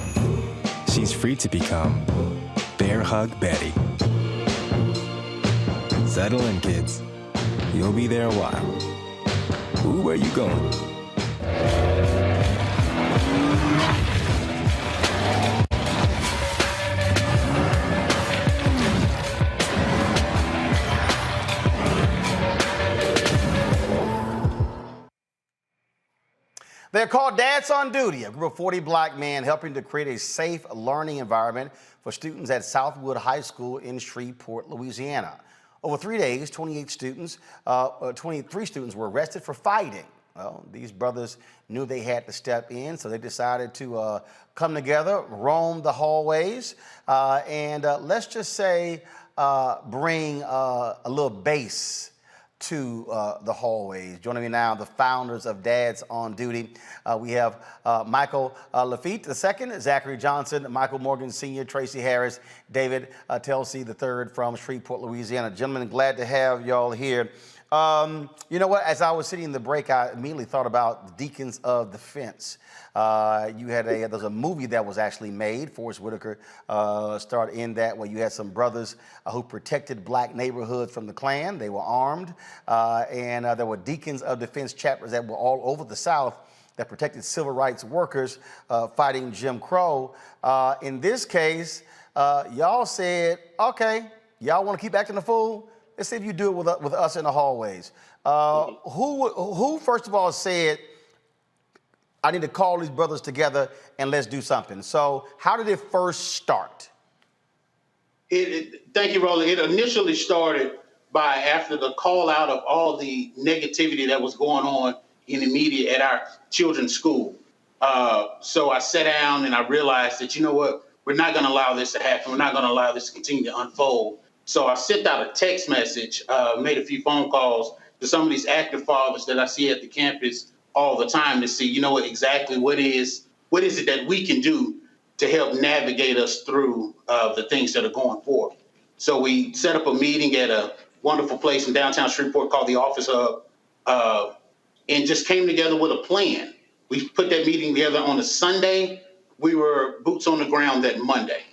she's free to become Bear Hug Betty. Settle in, kids. You'll be there a while. Ooh, where you going? They're called Dads on Duty, a group of 40 black men helping to create a safe learning environment for students at Southwood High School in Shreveport, Louisiana. Over 3 days, 23 students were arrested for fighting. Well, these brothers knew they had to step in, so they decided to come together, roam the hallways, and let's just say bring a little bass to the hallways. Joining me now, the founders of Dads on Duty. We have Michael Lafitte II, Zachary Johnson, Michael Morgan Sr., Tracy Harris, David Telsey III from Shreveport, Louisiana. Gentlemen, glad to have y'all here. You know what? As I was sitting in the break, I immediately thought about the Deacons of Defense. There's a movie that was actually made. Forrest Whitaker starred in that, where you had some brothers who protected black neighborhoods from the Klan. They were armed, and there were Deacons of Defense chapters that were all over the South that protected civil rights workers fighting Jim Crow. In this case, y'all said, okay, y'all want to keep acting a fool? Let's see if you do it with us in the hallways. Who first of all said, I need to call these brothers together and let's do something? So how did it first start? Thank you, Roland. It initially started by after the call out of all the negativity that was going on in the media at our children's school. So I sat down and I realized that, you know what, we're not going to allow this to happen. We're not going to allow this to continue to unfold. So I sent out a text message, made a few phone calls to some of these active fathers that I see at the campus all the time to see, you know, exactly what is it that we can do to help navigate us through the things that are going forward. So we set up a meeting at a wonderful place in downtown Shreveport called the Office Hub, and just came together with a plan. We put that meeting together on a Sunday. We were boots on the ground that Monday.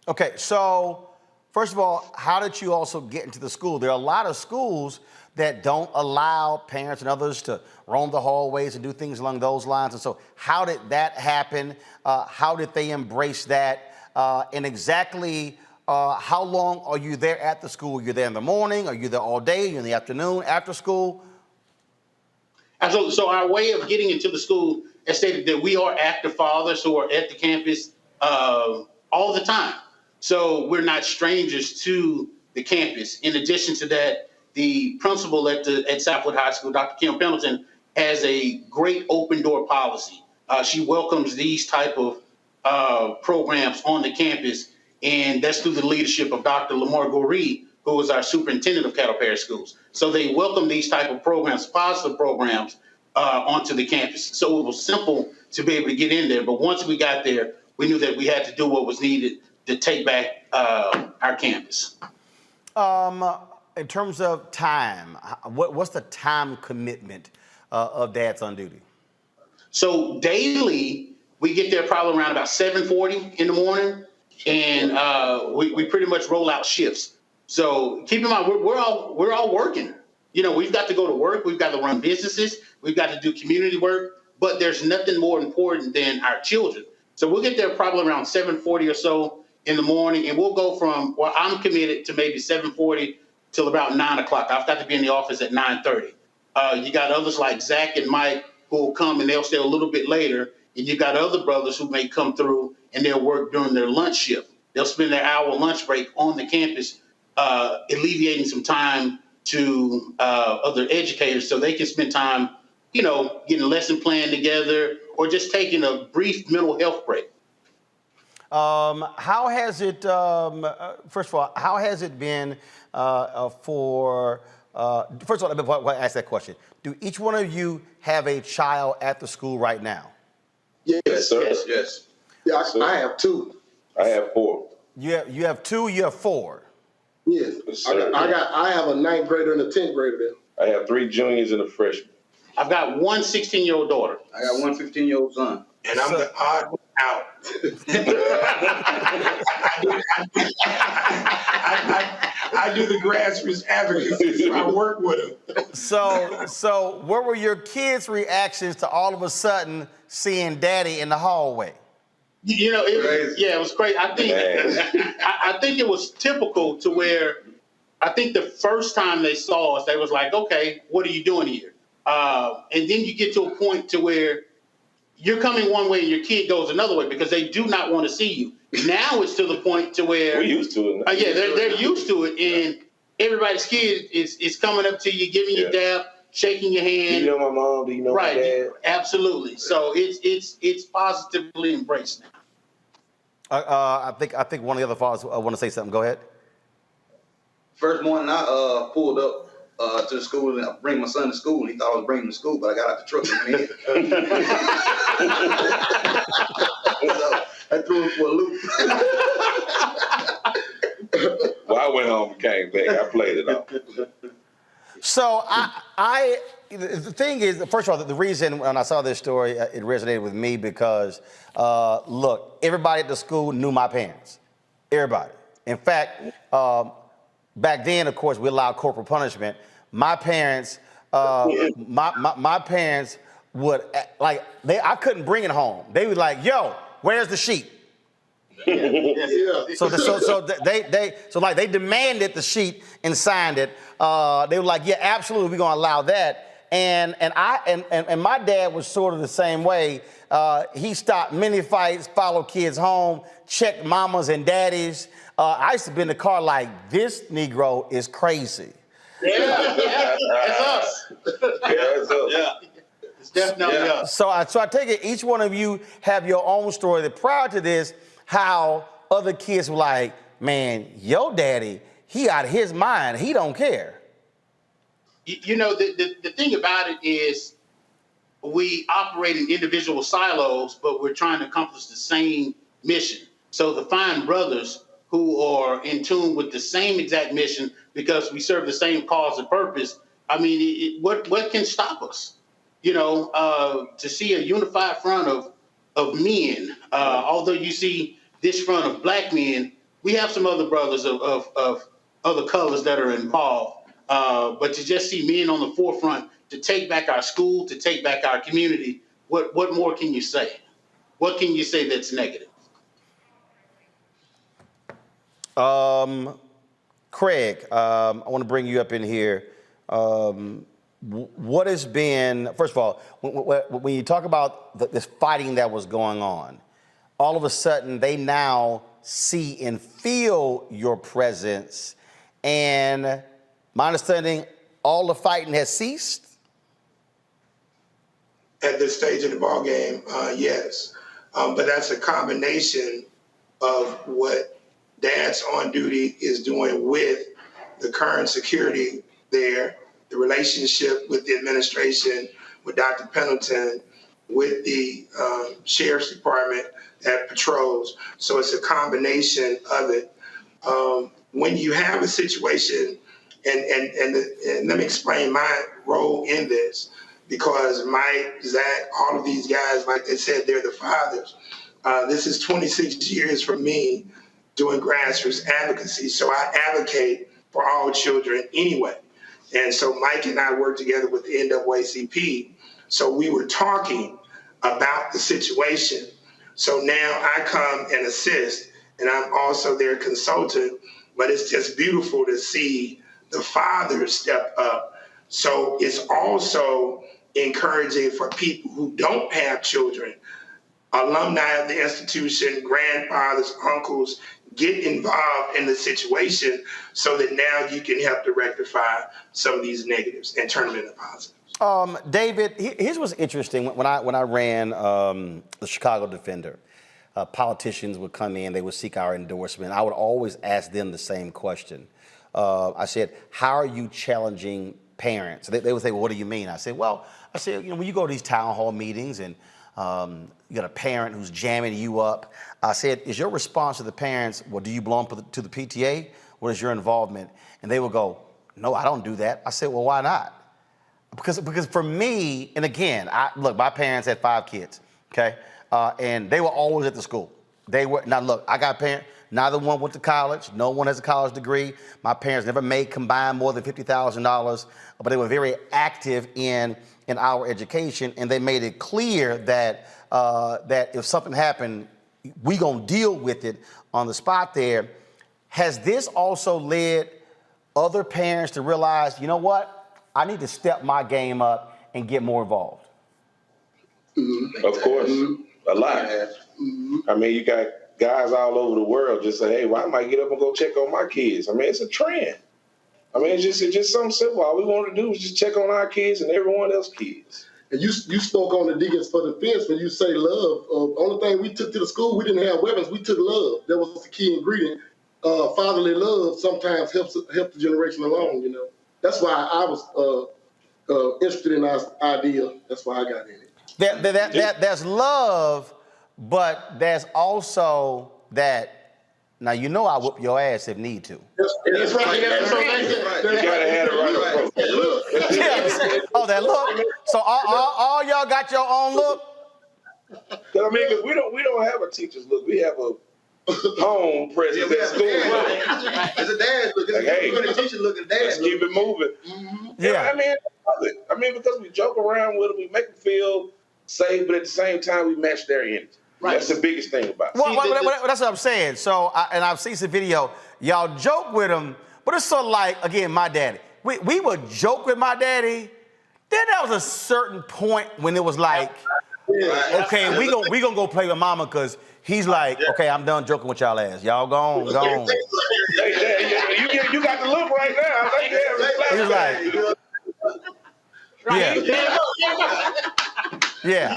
Okay, so first of all, how did you also get into the school? There are a lot of schools that don't allow parents and others to roam the hallways and do things along those lines. And so how did that happen? How did they embrace that? And exactly how long are you there at the school? You're there in the morning? Are you there all day? You're in the afternoon, after school? Absolutely. So our way of getting into the school has stated that we are active fathers who are at the campus all the time. So we're not strangers to the campus. In addition to that, the principal at Southwood High School, Dr. Kim Pendleton, has a great open door policy. She welcomes these type of programs on the campus, and that's through the leadership of Dr. Ahmaud Arbery, who is our superintendent of Cattle Parish Schools. So they welcome these type of programs, positive programs, onto the campus. So it was simple to be able to get in there. But once we got there, we knew that we had to do what was needed to take back our campus. In terms of time, what's the time commitment of dads on duty? So daily, we get there probably around about 7:40 in the morning, and we pretty much roll out shifts. So keep in mind, we're all working. You know, we've got to go to work, we've got to run businesses, we've got to do community work, but there's nothing more important than our children. So we'll get there probably around 7:40 or so in the morning, and we'll go from, well, I'm committed to maybe 7:40 till about 9 o'clock. I've got to be in the office at 9:30. You got others like Zach and Mike who will come and they'll stay a little bit later, and you got other brothers who may come through and they'll work during their lunch shift. They'll spend their hour lunch break on the campus, alleviating some time to other educators so they can spend time, you know, getting a lesson plan together or just taking a brief mental health break. How has it, first of all, how has it been for, first of all, before I ask that question, do each one of you have a child at the school right now? Yes, sir. Yes. Yeah, I have two. I have 4. You have 2, you have 4. Yes. I have a 9th grader and a 10th grader there. I have 3 juniors and a freshman. I've got one 16-year-old daughter. I got one 15-year-old son. And I'm the odd one out. I do the grassroots advocacy, so I work with them. So what were your kids' reactions to all of a sudden seeing Daddy in the hallway? You know, it was crazy. I think it was typical to where I think the first time they saw us, they was like, okay, what are you doing here? And then you get to a point to where you're coming one way and your kid goes another way because they do not want to see you. Now it's to the point to where we're used to it. Yeah, they're used to it, and everybody's kid is coming up to you, giving you a dap, shaking your hand. Do you know my mom? Do you know my dad? Absolutely. So it's positively embraced now. I think one of the other fathers want to say something. Go ahead. First morning, I pulled up to the school and I bring my son to school. And he thought I was bringing him to school, but I got out the truck and went in. So I threw him for a loop. Well, I went home and came back. I played it off. So the thing is, first of all, the reason when I saw this story, it resonated with me because, look, everybody at the school knew my parents. Everybody. In fact, back then, of course, we allowed corporal punishment. My parents, my parents would I couldn't bring it home. They would like, yo, where's the sheet? So they demanded the sheet and signed it. They were like, yeah, absolutely, we're gonna allow that. And my dad was sort of the same way. He stopped many fights, followed kids home, checked mamas and daddies. I used to be in the car like, this Negro is crazy. Yeah, that's us. That's us. Yeah. It's definitely us. So I take it each one of you have your own story that prior to this, how other kids were like, man, your daddy, he out of his mind. He don't care. You know, the thing about it is we operate in individual silos, but we're trying to accomplish the same mission. So to find brothers who are in tune with the same exact mission because we serve the same cause and purpose, I mean, what can stop us? You know, to see a unified front of men, although you see this front of black men, we have some other brothers of other colors that are involved. But to just see men on the forefront, to take back our school, to take back our community, what more can you say? What can you say that's negative? Craig, I want to bring you up in here. What has been, first of all, when you talk about this fighting that was going on, all of a sudden they now see and feel your presence, and my understanding, all the fighting has ceased? at this stage of the ball game, yes. But that's a combination of what Dad's on duty is doing with the current security there, the relationship with the administration, with Dr. Pendleton, with the Sheriff's Department that patrols. So it's a combination of it. When you have a situation, and let me explain my role in this, because Mike, Zach, all of these guys, like they said, they're the fathers. This is 26 years for me doing grassroots advocacy. So I advocate for all children anyway. And so Mike and I work together with the NAACP. So we were talking about the situation. So now I come and assist, and I'm also their consultant, but it's just beautiful to see the fathers step up. So it's also encouraging for people who don't have children, alumni of the institution, grandfathers, uncles, get involved in the situation so that now you can help to rectify some of these negatives and turn them into positives. David, here's what's interesting. When I ran the Chicago Defender, politicians would come in, they would seek our endorsement. I would always ask them the same question. I said, how are you challenging parents? They would say, well, what do you mean? I said, when you go to these town hall meetings and you got a parent who's jamming you up, I said, is your response to the parents, well, do you belong to the PTA? What is your involvement? And they would go, no, I don't do that. I said, well, why not? Because for me, and again, look, my parents had 5 kids, okay? And they were always at the school. Now look, I got parents, neither one went to college, no one has a college degree. My parents never made combined more than $50,000, but they were very active in our education, and they made it clear that if something happened, we gonna deal with it on the spot there. Has this also led other parents to realize, you know what, I need to step my game up and get more involved? Of course, a lot. I mean, you got guys all over the world just say, hey, well, I might get up and go check on my kids. I mean, it's a trend. I mean, it's just something simple. All we want to do is just check on our kids and everyone else's kids. And you spoke on the Deacons for Defense when you say love. Only thing we took to the school, we didn't have weapons. We took love. That was the key ingredient. Fatherly love sometimes helps the generation along. You know, that's why I was interested in our idea. That's why I got in it. There's love, but there's also that. Now, you know I whoop your ass if need to. That's right. You gotta have the right approach. Yes. Oh, that look. So all y'all got your own look? I mean, because we don't have a teacher's look. We have a home presence at school. It's a dad's look. Like, hey, a teacher look at dad's let's keep it moving. Mm-hmm. Yeah. I mean, because we joke around with them, we make them feel safe, but at the same time, we match their energy. Right. That's the biggest thing about it. Well, that's what I'm saying. So, and I've seen some video. Y'all joke with him, but it's sort of like, again, my daddy. We would joke with my daddy. Then there was a certain point when it was like, okay, we gonna go play with mama because he's like, okay, I'm done joking with y'all ass. Y'all go on. You got the look right now. He's like, yeah.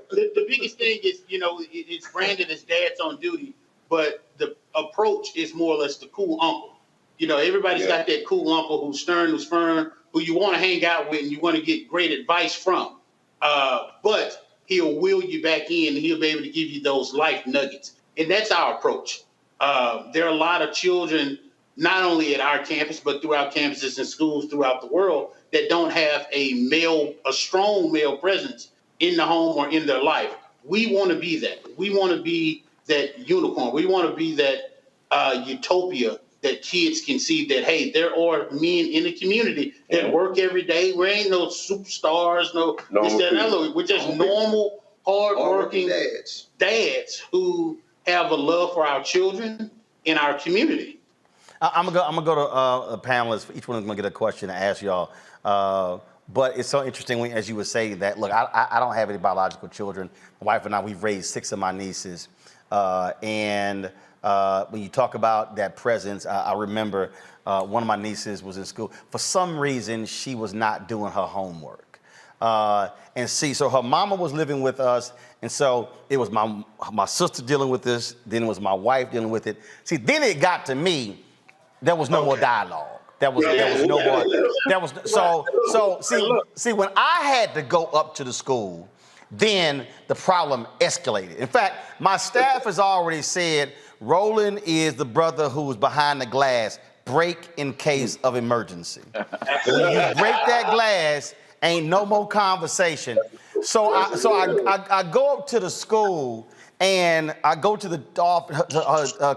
The biggest thing is, it's branded as dad's on duty, but the approach is more or less the cool uncle. Everybody's got that cool uncle who's stern, who's firm, who you want to hang out with and you want to get great advice from. But he'll wheel you back in and he'll be able to give you those life nuggets. And that's our approach. There are a lot of children, not only at our campus, but throughout campuses and schools throughout the world that don't have a strong male presence in the home or in their life. We want to be that. We want to be that unicorn. We want to be that utopia that kids can see that, hey, there are men in the community that work every day. We ain't no superstars, no this, that, and other. We're just normal, hardworking dads who have a love for our children in our community. I'm gonna go to the panelists. Each one is gonna get a question to ask y'all. But it's so interesting as you would say that. Look, I don't have any biological children. My wife and I, we've raised 6 of my nieces, and when you talk about that presence, I remember one of my nieces was in school. For some reason, she was not doing her homework. And see, so her mama was living with us, and so it was my sister dealing with this, then it was my wife dealing with it. See, then it got to me, there was no more dialogue. There was no more, see, when I had to go up to the school, then the problem escalated. In fact, my staff has already said, Roland is the brother who was behind the glass, break in case of emergency. When you break that glass, ain't no more conversation. So I go up to the school and I go to the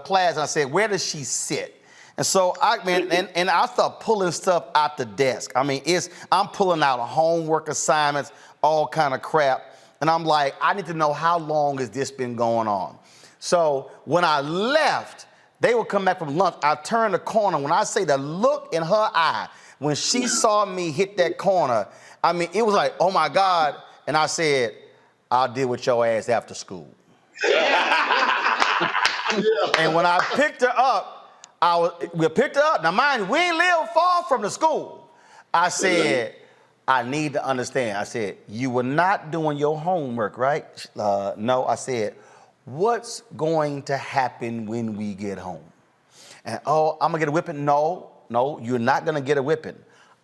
class and I said, where does she sit? And so I start pulling stuff out the desk. I mean, I'm pulling out homework assignments, all kind of crap. And I'm like, I need to know how long has this been going on? So when I left, they would come back from lunch. I turned the corner. When I say the look in her eye, when she saw me hit that corner, I mean, it was like, oh my God. And I said, I'll deal with your ass after school. And when I picked her up, we picked her up. Now mind you, we ain't live far from the school. I said, I need to understand. I said, you were not doing your homework, right? No, I said, what's going to happen when we get home? And, oh, I'm gonna get a whipping? No, you're not gonna get a whipping.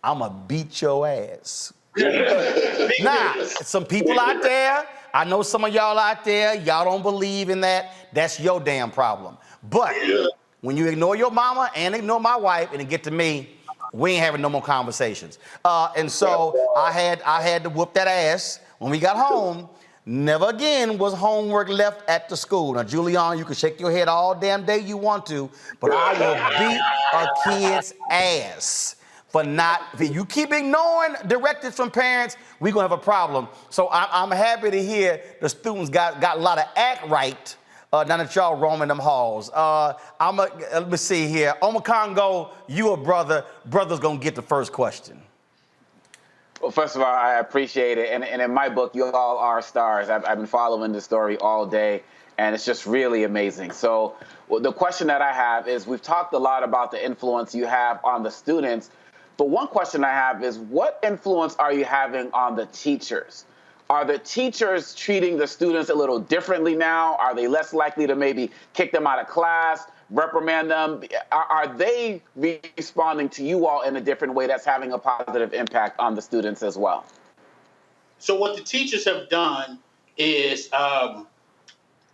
I'm gonna beat your ass. Now, some people out there, I know some of y'all out there, y'all don't believe in that. That's your damn problem. But when you ignore your mama and ignore my wife and it get to me, we ain't having no more conversations. And so I had to whoop that ass when we got home. Never again was homework left at the school. Now, Julian, you can shake your head all damn day you want to, but I will beat a kid's ass for not, if you keep ignoring directives from parents, we're gonna have a problem. So I'm happy to hear the students got a lot of act right now that y'all roaming them halls. Let me see here. Omakongo, you a brother. Brother's gonna get the first question. Well, first of all, I appreciate it. And in my book, you all are stars. I've been following this story all day, and it's just really amazing. So the question that I have is, we've talked a lot about the influence you have on the students, but one question I have is, what influence are you having on the teachers? Are the teachers treating the students a little differently now? Are they less likely to maybe kick them out of class, reprimand them? Are they responding to you all in a different way that's having a positive impact on the students as well? So what the teachers have done is,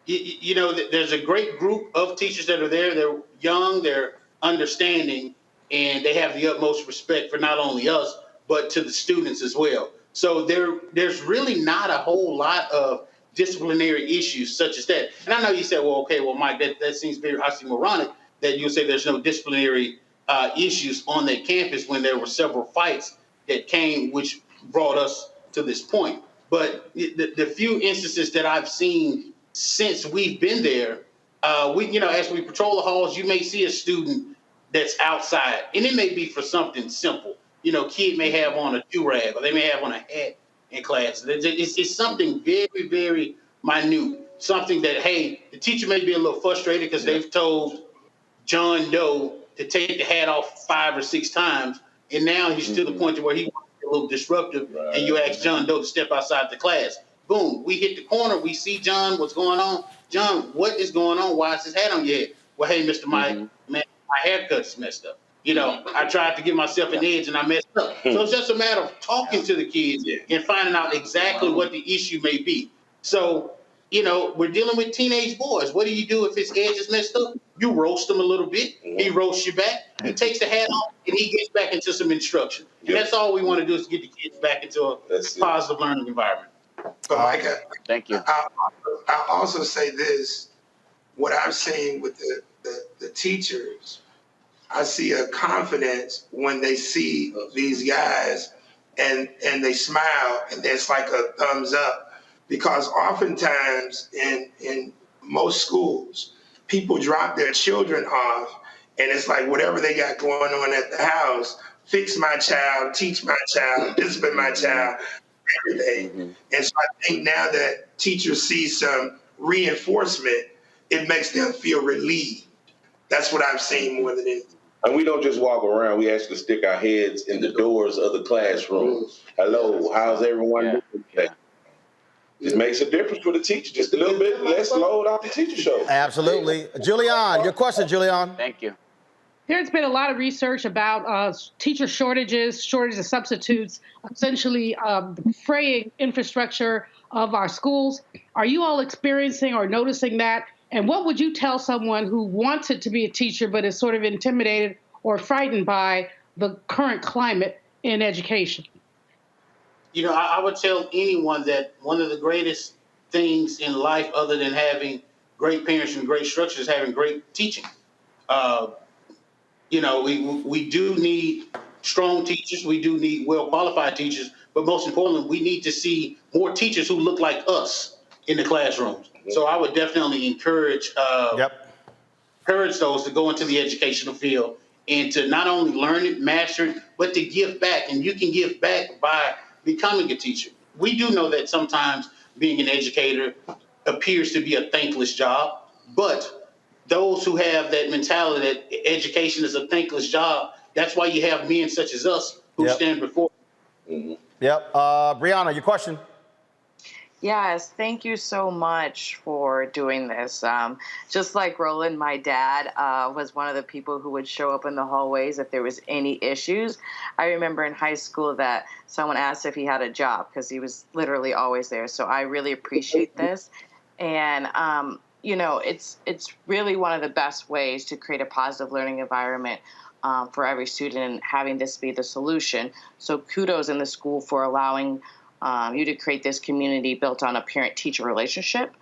there's a great group of teachers that are there. They're young, they're understanding, and they have the utmost respect for not only us, but to the students as well. So there's really not a whole lot of disciplinary issues such as that. And I know you said, Mike, that seems very oxymoronic that you say there's no disciplinary issues on that campus when there were several fights that came, which brought us to this point. But the few instances that I've seen since we've been there, as we patrol the halls, you may see a student that's outside, and it may be for something simple. Kid may have on a do-rag, or they may have on a hat in class. It's something very, very minute. Something that, hey, the teacher may be a little frustrated because they've told John Doe to take the hat off 5 or 6 times, and now he's to the point to where he wants to be a little disruptive, and you ask John Doe to step outside the class. Boom, we hit the corner, we see John, what's going on? John, what is going on? Why is his hat on your head? Well, hey, Mr. Mike, man, my haircut's messed up. I tried to give myself an edge and I messed up. So it's just a matter of talking to the kids and finding out exactly what the issue may be. So, we're dealing with teenage boys. What do you do if his edge is messed up? You roast him a little bit. He roasts you back. He takes the hat off and he gets back into some instruction. And that's all we want to do is get the kids back into a positive learning environment. But Micah, thank you. I'll also say this, what I'm seeing with the teachers, I see a confidence when they see these guys and they smile and it's like a thumbs up, because oftentimes in most schools, people drop their children off and it's like whatever they got going on at the house, fix my child, teach my child, discipline my child, everything. And so I think now that teachers see some reinforcement, it makes them feel relieved. That's what I've seen more than anything. And we don't just walk around. We actually stick our heads in the doors of the classroom. Hello, how's everyone doing today? It makes a difference for the teacher. Just a little bit less load off the teacher show. Absolutely. Julian, your question, Julian. Thank you. There's been a lot of research about teacher shortages of substitutes, essentially fraying infrastructure of our schools. Are you all experiencing or noticing that? And what would you tell someone who wanted to be a teacher but is sort of intimidated or frightened by the current climate in education? You know, I would tell anyone that one of the greatest things in life, other than having great parents and great structure, is having great teaching. You know, we do need strong teachers. We do need well-qualified teachers. But most importantly, we need to see more teachers who look like us in the classrooms. So I would definitely encourage those to go into the educational field and to not only learn it, master it, but to give back. And you can give back by becoming a teacher. We do know that sometimes being an educator appears to be a thankless job, but those who have that mentality that education is a thankless job, that's why you have men such as us who stand before. Yep. Brianna, your question. Yes, thank you so much for doing this. Just like Roland, my dad was one of the people who would show up in the hallways if there was any issues. I remember in high school that someone asked if he had a job because he was literally always there. So I really appreciate this. And, you know, it's really one of the best ways to create a positive learning environment for every student and having this be the solution. So kudos in the school for allowing you to create this community built on a parent-teacher relationship.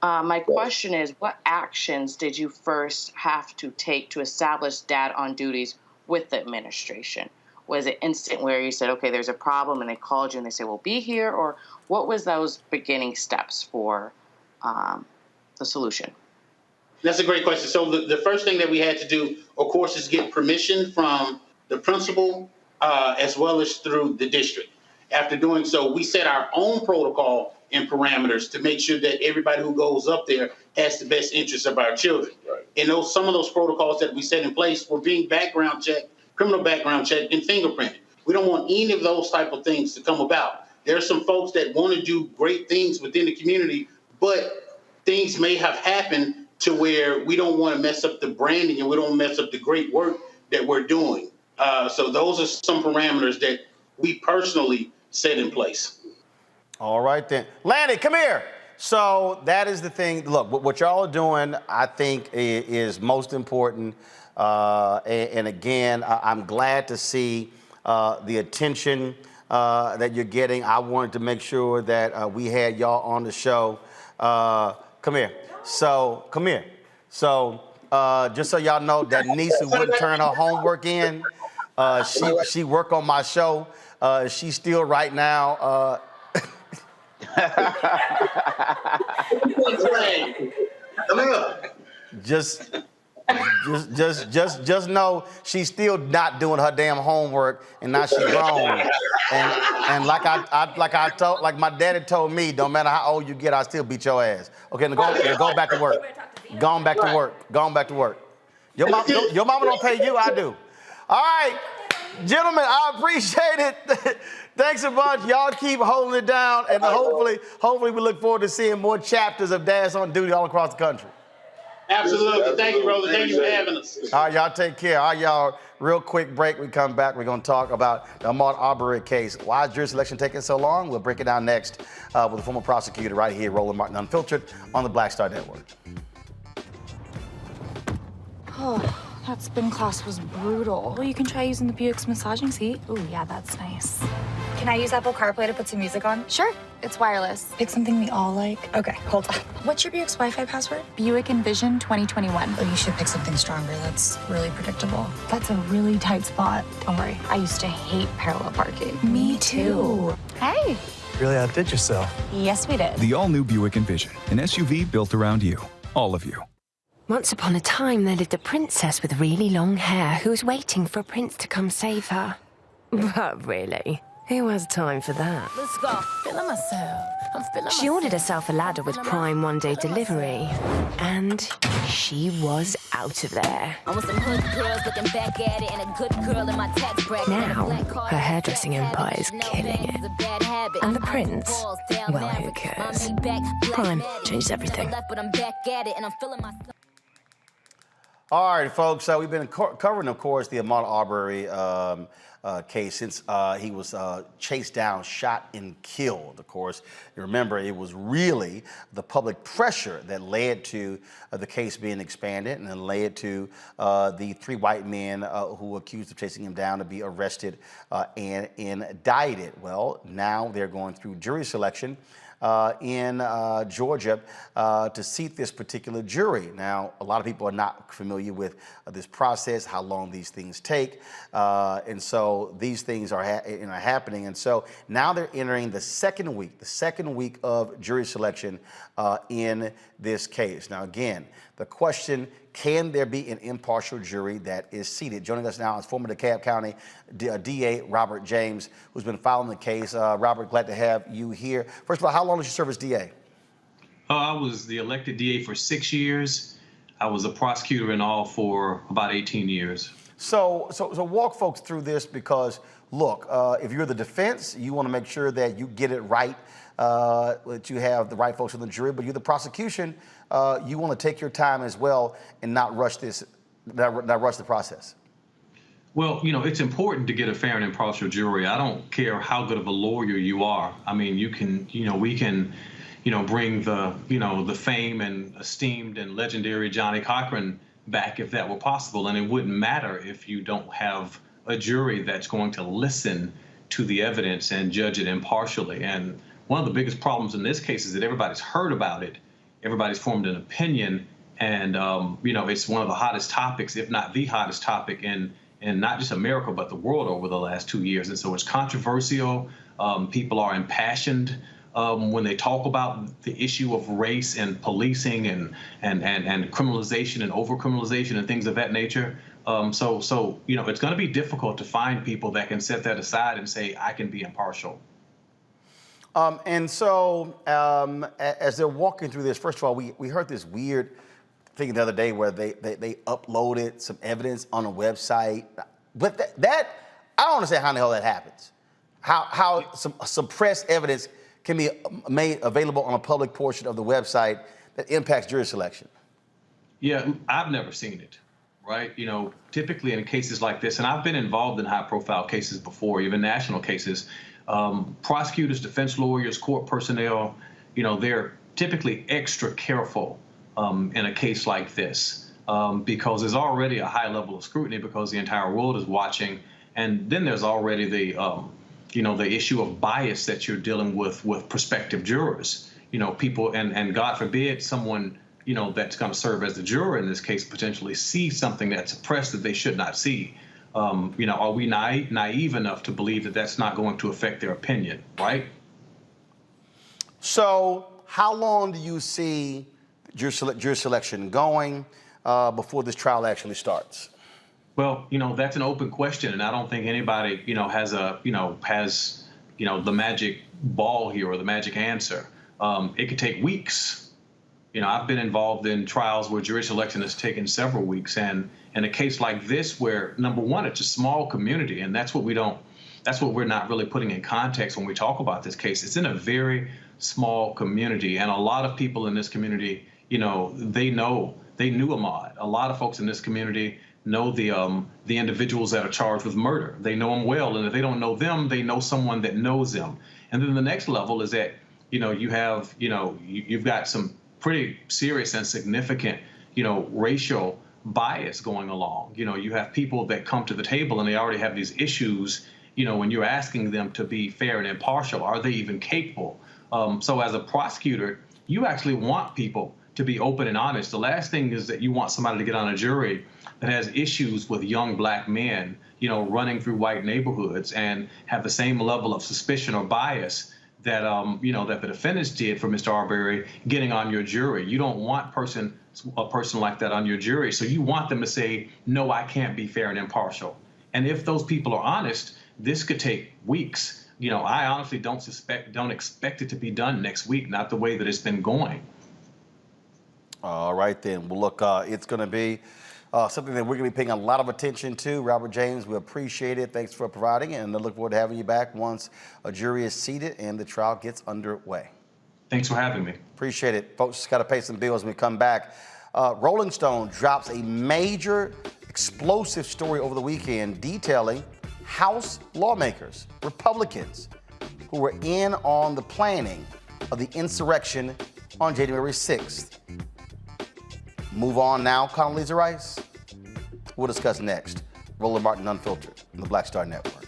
My question is, what actions did you first have to take to establish dad on duties with the administration? Was it instant where you said, okay, there's a problem, and they called you and they say, well, be here? Or what was those beginning steps for the solution? That's a great question. So the first thing that we had to do, of course, is get permission from the principal as well as through the district. After doing so, we set our own protocol and parameters to make sure that everybody who goes up there has the best interests of our children. Right. And some of those protocols that we set in place were being background checked, criminal background checked, and fingerprinted. We don't want any of those type of things to come about. There are some folks that want to do great things within the community, but things may have happened to where we don't want to mess up the branding and we don't mess up the great work that we're doing. So those are some parameters that we personally set in place. All right, then. Lanny, come here. So that is the thing. Look, what y'all are doing, I think, is most important. And again, I'm glad to see the attention that you're getting. I wanted to make sure that we had y'all on the show. Come here. So, come here. So, just so y'all know, that niece who wouldn't turn her homework in, she worked on my show. She's still right now. Just know she's still not doing her damn homework, and now she's grown. And like my daddy told me, don't matter how old you get, I still beat your ass. Okay, now go back to work. Go back to work. Go back to work. Your mama don't pay you, I do. All right, gentlemen, I appreciate it. Thanks a bunch. Y'all keep holding it down, and hopefully we look forward to seeing more chapters of Dads on Duty all across the country. Absolutely. Thank you, Roland. Thank you for having us. All right, y'all take care. All right, y'all, real quick break. We come back. We're going to talk about the Ahmaud Arbery case. Why is jury selection taking so long? We'll break it down next with the former prosecutor right here, Roland Martin Unfiltered, on the Black Star Network. Oh, that spin class was brutal. Well, you can try using the Buick's massaging seat. Ooh, yeah, that's nice. Can I use Apple CarPlay to put some music on? Sure, it's wireless. Pick something we all like. Okay, hold on. What's your Buick's Wi-Fi password? Buick Envision 2021. Oh, you should pick something stronger. That's really predictable. That's a really tight spot. Don't worry, I used to hate parallel parking. Me too. Hey. Really outdid yourself. Yes, we did. The all-new Buick Envision, an SUV built around you, all of you. Once upon a time, there lived a princess with really long hair who was waiting for a prince to come save her. But really, Who has time for that? Let's go. Feeling myself. I'm feeling She ordered herself a ladder with Prime one-day delivery, and she was out of there. I want some hood girls looking back at it and a good girl in my tax bracket. Now, her hairdressing empire is killing it. And the prince? Well, who cares? Prime changes everything. But I'm back at it and I'm feeling myself. All right, folks, we've been covering, of course, the Ahmaud Arbery case since he was chased down, shot, and killed, of course. You remember, it was really the public pressure that led to the case being expanded and then led to the 3 white men who were accused of chasing him down to be arrested and indicted. Well, now they're going through jury selection in Georgia to seat this particular jury. Now, a lot of people are not familiar with this process, how long these things take, and so these things are happening. And so now they're entering the second week of jury selection in this case. Now, again, the question: can there be an impartial jury that is seated? Joining us now is former DeKalb County DA Robert James, who's been following the case. Robert, glad to have you here. First of all, how long did you serve as DA? I was the elected DA for 6 years. I was a prosecutor in all for about 18 years. So walk folks through this, because look, if you're the defense, you want to make sure that you get it right, that you have the right folks on the jury. But you're the prosecution, you want to take your time as well and not rush the process. Well, you know, it's important to get a fair and impartial jury. I don't care how good of a lawyer you are. I mean, we can, bring the fame and esteemed and legendary Johnny Cochran back if that were possible. And it wouldn't matter if you don't have a jury that's going to listen to the evidence and judge it impartially. And one of the biggest problems in this case is that everybody's heard about it. Everybody's formed an opinion. And, it's one of the hottest topics, if not the hottest topic in not just America, but the world over the last 2 years. And so it's controversial. People are impassioned when they talk about the issue of race and policing and criminalization and over-criminalization and things of that nature. So it's going to be difficult to find people that can set that aside and say, I can be impartial. As they're walking through this, first of all, we heard this weird thing the other day where they uploaded some evidence on a website. But that I don't understand how in the hell that happens. How some suppressed evidence can be made available on a public portion of the website that impacts jury selection. Yeah, I've never seen it, right? Typically in cases like this, and I've been involved in high-profile cases before, even national cases, prosecutors, defense lawyers, court personnel, they're typically extra careful in a case like this because there's already a high level of scrutiny because the entire world is watching. And then there's already the issue of bias that you're dealing with prospective jurors. People, and God forbid someone, that's going to serve as the juror in this case potentially see something that's suppressed that they should not see. Are we naive enough to believe that that's not going to affect their opinion, right? So how long do you see jury selection going before this trial actually starts? Well, that's an open question, and I don't think anybody, has the magic ball here or the magic answer. It could take weeks. I've been involved in trials where jury selection has taken several weeks, and in a case like this, where number one, it's a small community, and that's what we're not really putting in context when we talk about this case. It's in a very small community, and a lot of people in this community, they knew Ahmaud. A lot of folks in this community know the individuals that are charged with murder. They know them well, and if they don't know them, they know someone that knows them. And then the next level is that you've got some pretty serious and significant racial bias going along. You have people that come to the table and they already have these issues. When you're asking them to be fair and impartial, are they even capable? So as a prosecutor, you actually want people to be open and honest. The last thing is that you want somebody to get on a jury that has issues with young black men, running through white neighborhoods and have the same level of suspicion or bias that, that the defendants did for Mr. Arbery getting on your jury. You don't want a person like that on your jury. So you want them to say, no, I can't be fair and impartial. And if those people are honest, this could take weeks. I honestly don't expect it to be done next week, not the way that it's been going. All right, then. Well, look, it's going to be something that we're going to be paying a lot of attention to. Robert James, we appreciate it. Thanks for providing it, and I look forward to having you back once a jury is seated and the trial gets underway. Thanks for having me. Appreciate it. Folks, just got to pay some bills when we come back. Rolling Stone drops a major explosive story over the weekend detailing House lawmakers, Republicans, who were in on the planning of the insurrection on January 6th. Move on now, Condoleezza Rice. We'll discuss next. Roland Martin Unfiltered on the Black Star Network.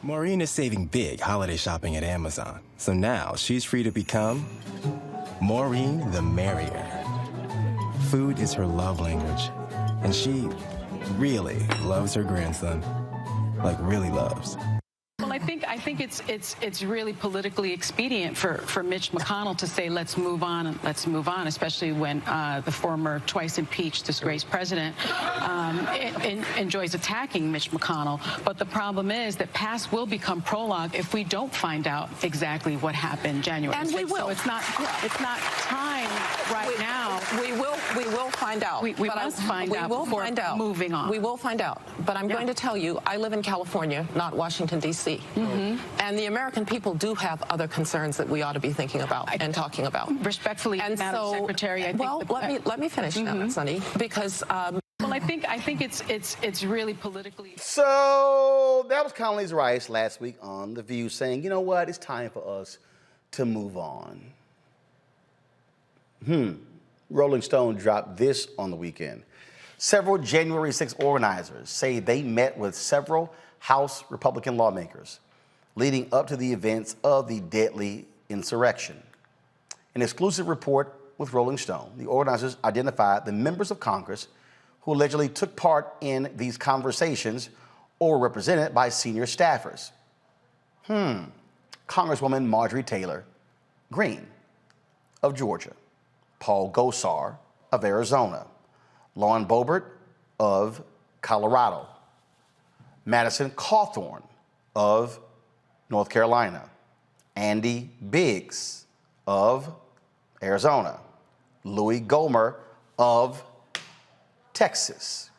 Maureen is saving big holiday shopping at Amazon, so now she's free to become Maureen the Merrier. Food is her love language, and she really loves her grandson. Like, really loves. Well, I think it's really politically expedient for Mitch McConnell to say let's move on, especially when the former twice impeached disgraced president enjoys attacking Mitch McConnell. But the problem is that past will become prologue if we don't find out exactly what happened January 6th. And we will. So it's not time right now. We will find out. We must find out before moving on. We will find out. But I'm going to tell you, I live in California, not Washington, D.C. Mm-hmm. And the American people do have other concerns that we ought to be thinking about and talking about. Respectfully, and Madam Secretary, I think let me finish, Sunny, because. Well, I think it's really politically. So that was Condoleezza Rice last week on The View saying, you know what, it's time for us to move on. Rolling Stone dropped this on the weekend. Several January 6 organizers say they met with several House Republican lawmakers leading up to the events of the deadly insurrection. An exclusive report with Rolling Stone, the organizers identified the members of Congress who allegedly took part in these conversations or were represented by senior staffers. Congresswoman Marjorie Taylor Greene of Georgia, Paul Gosar of Arizona, Lauren Boebert of Colorado, Madison Cawthorn of North Carolina, Andy Biggs of Arizona, Louis Gohmert of Texas.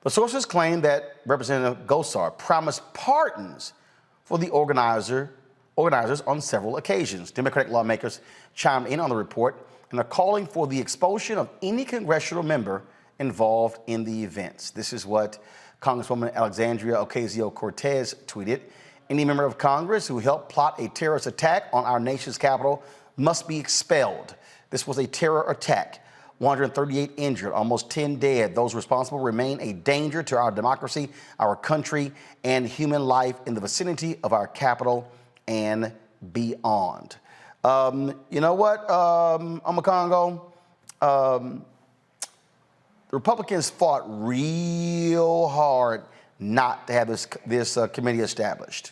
The sources claim that Representative Gosar promised pardons for the organizers on several occasions. Democratic lawmakers chimed in on the report and are calling for the expulsion of any congressional member involved in the events. This is what Congresswoman Alexandria Ocasio-Cortez tweeted. Any member of Congress who helped plot a terrorist attack on our nation's capital must be expelled. This was a terror attack. 138 injured, almost 10 dead. Those responsible remain a danger to our democracy, our country, and human life in the vicinity of our capital and beyond. You know what, Omakongo? The Republicans fought real hard not to have this committee established.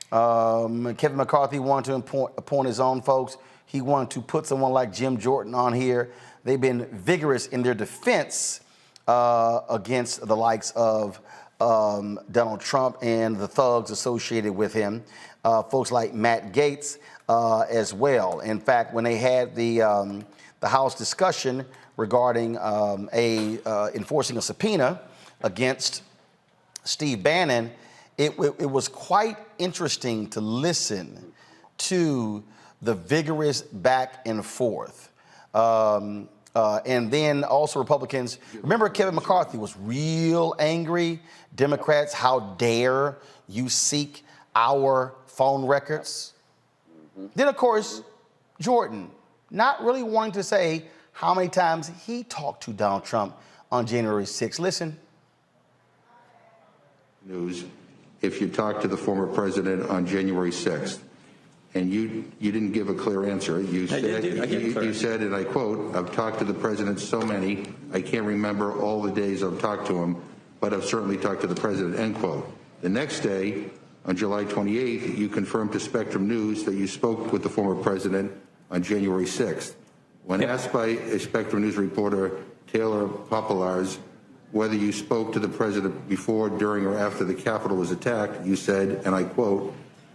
Kevin McCarthy wanted to appoint his own folks. He wanted to put someone like Jim Jordan on here. They've been vigorous in their defense against the likes of Donald Trump and the thugs associated with him. Folks like Matt Gaetz as well. In fact, when they had the House discussion regarding enforcing a subpoena against Steve Bannon, it was quite interesting to listen to the vigorous back and forth. And then also Republicans, remember Kevin McCarthy was real angry. Democrats, how dare you seek our phone records? Then, of course, Jordan, not really wanting to say how many times he talked to Donald Trump on January 6th. Listen. News, if you talked to the former president on January 6th, and you didn't give a clear answer. You said, and I quote, "I've talked to the president so many, I can't remember all the days I've talked to him, but I've certainly talked to the president," end quote. The next day, on July 28th, you confirmed to Spectrum News that you spoke with the former president on January 6th. When asked by a Spectrum News reporter, Taylor Popolars, whether you spoke to the president before, during, or after the Capitol was attacked, you said, and I quote,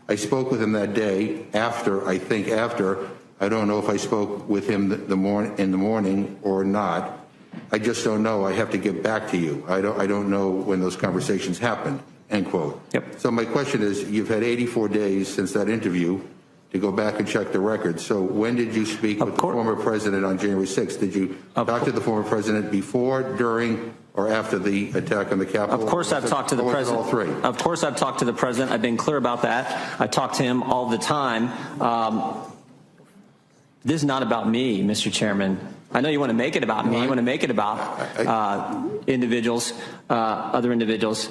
"I spoke with him that day, after, I think after. I don't know if I spoke with him in the morning or not. I just don't know. I have to get back to you. I don't know when those conversations happened," end quote. So my question is, you've had 84 days since that interview to go back and check the records. So when did you speak with the former president on January 6th? Did you talk to the former president before, during, or after the attack on the Capitol? Of course I've talked to the president. All three? Of course I've talked to the president. I've been clear about that. I talk to him all the time. This is not about me, Mr. Chairman. I know you want to make it about me. You want to make it about individuals, other individuals.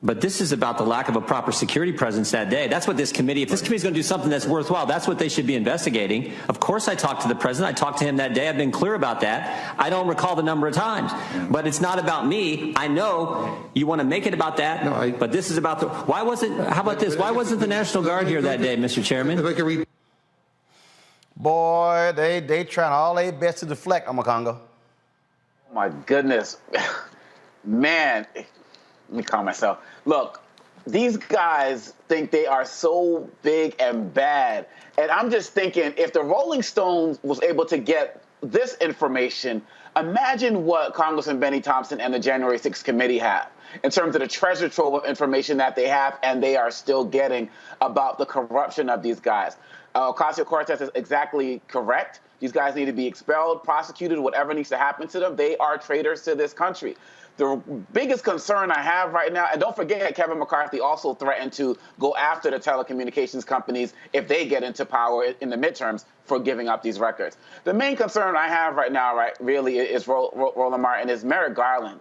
But this is about the lack of a proper security presence that day. That's what this committee, if this committee is going to do something that's worthwhile, that's what they should be investigating. Of course I talked to the president. I talked to him that day. I've been clear about that. I don't recall the number of times. But it's not about me. I know you want to make it about that, but this is about the, why wasn't, how about this? Why wasn't the National Guard here that day, Mr. Chairman? Boy, they trying all their best to deflect, Amakongo. Oh my goodness. Man, let me calm myself. Look, these guys think they are so big and bad. And I'm just thinking, if the Rolling Stones was able to get this information, imagine what Congressman Benny Thompson and the January 6th committee have in terms of the treasure trove of information that they have and they are still getting about the corruption of these guys. Ocasio-Cortez is exactly correct. These guys need to be expelled, prosecuted, whatever needs to happen to them. They are traitors to this country. The biggest concern I have right now, and don't forget, Kevin McCarthy also threatened to go after the telecommunications companies if they get into power in the midterms for giving up these records. The main concern I have right now, really is Roland Martin, is Merrick Garland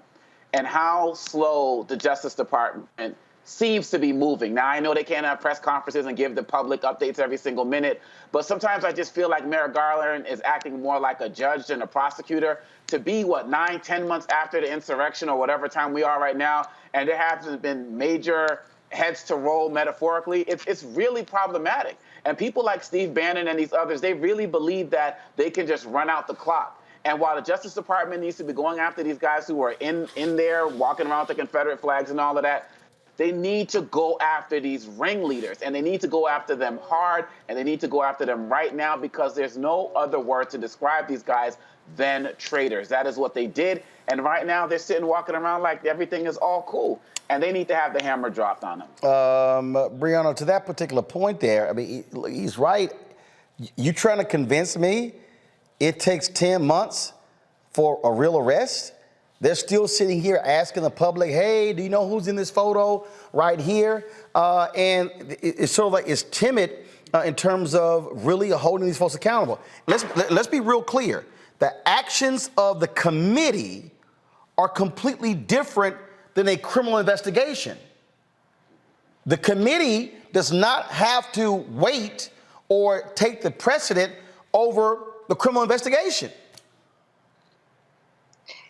and how slow the Justice Department seems to be moving. Now, I know they can't have press conferences and give the public updates every single minute, but sometimes I just feel like Merrick Garland is acting more like a judge than a prosecutor. To be, 9-10 months after the insurrection or whatever time we are right now, and there hasn't been major heads to roll metaphorically, it's really problematic. And people like Steve Bannon and these others, they really believe that they can just run out the clock. And while the Justice Department needs to be going after these guys who are in there walking around with the Confederate flags and all of that, they need to go after these ringleaders, and they need to go after them hard, and they need to go after them right now, because there's no other word to describe these guys than traitors. That is what they did, and right now they're sitting walking around like everything is all cool, and they need to have the hammer dropped on them. Brianna, to that particular point there, I mean, he's right. You trying to convince me it takes 10 months for a real arrest? They're still sitting here asking the public, hey, do you know who's in this photo right here? And it's sort of like it's timid in terms of really holding these folks accountable. Let's be real clear. The actions of the committee are completely different than a criminal investigation. The committee does not have to wait or take the precedent over the criminal investigation.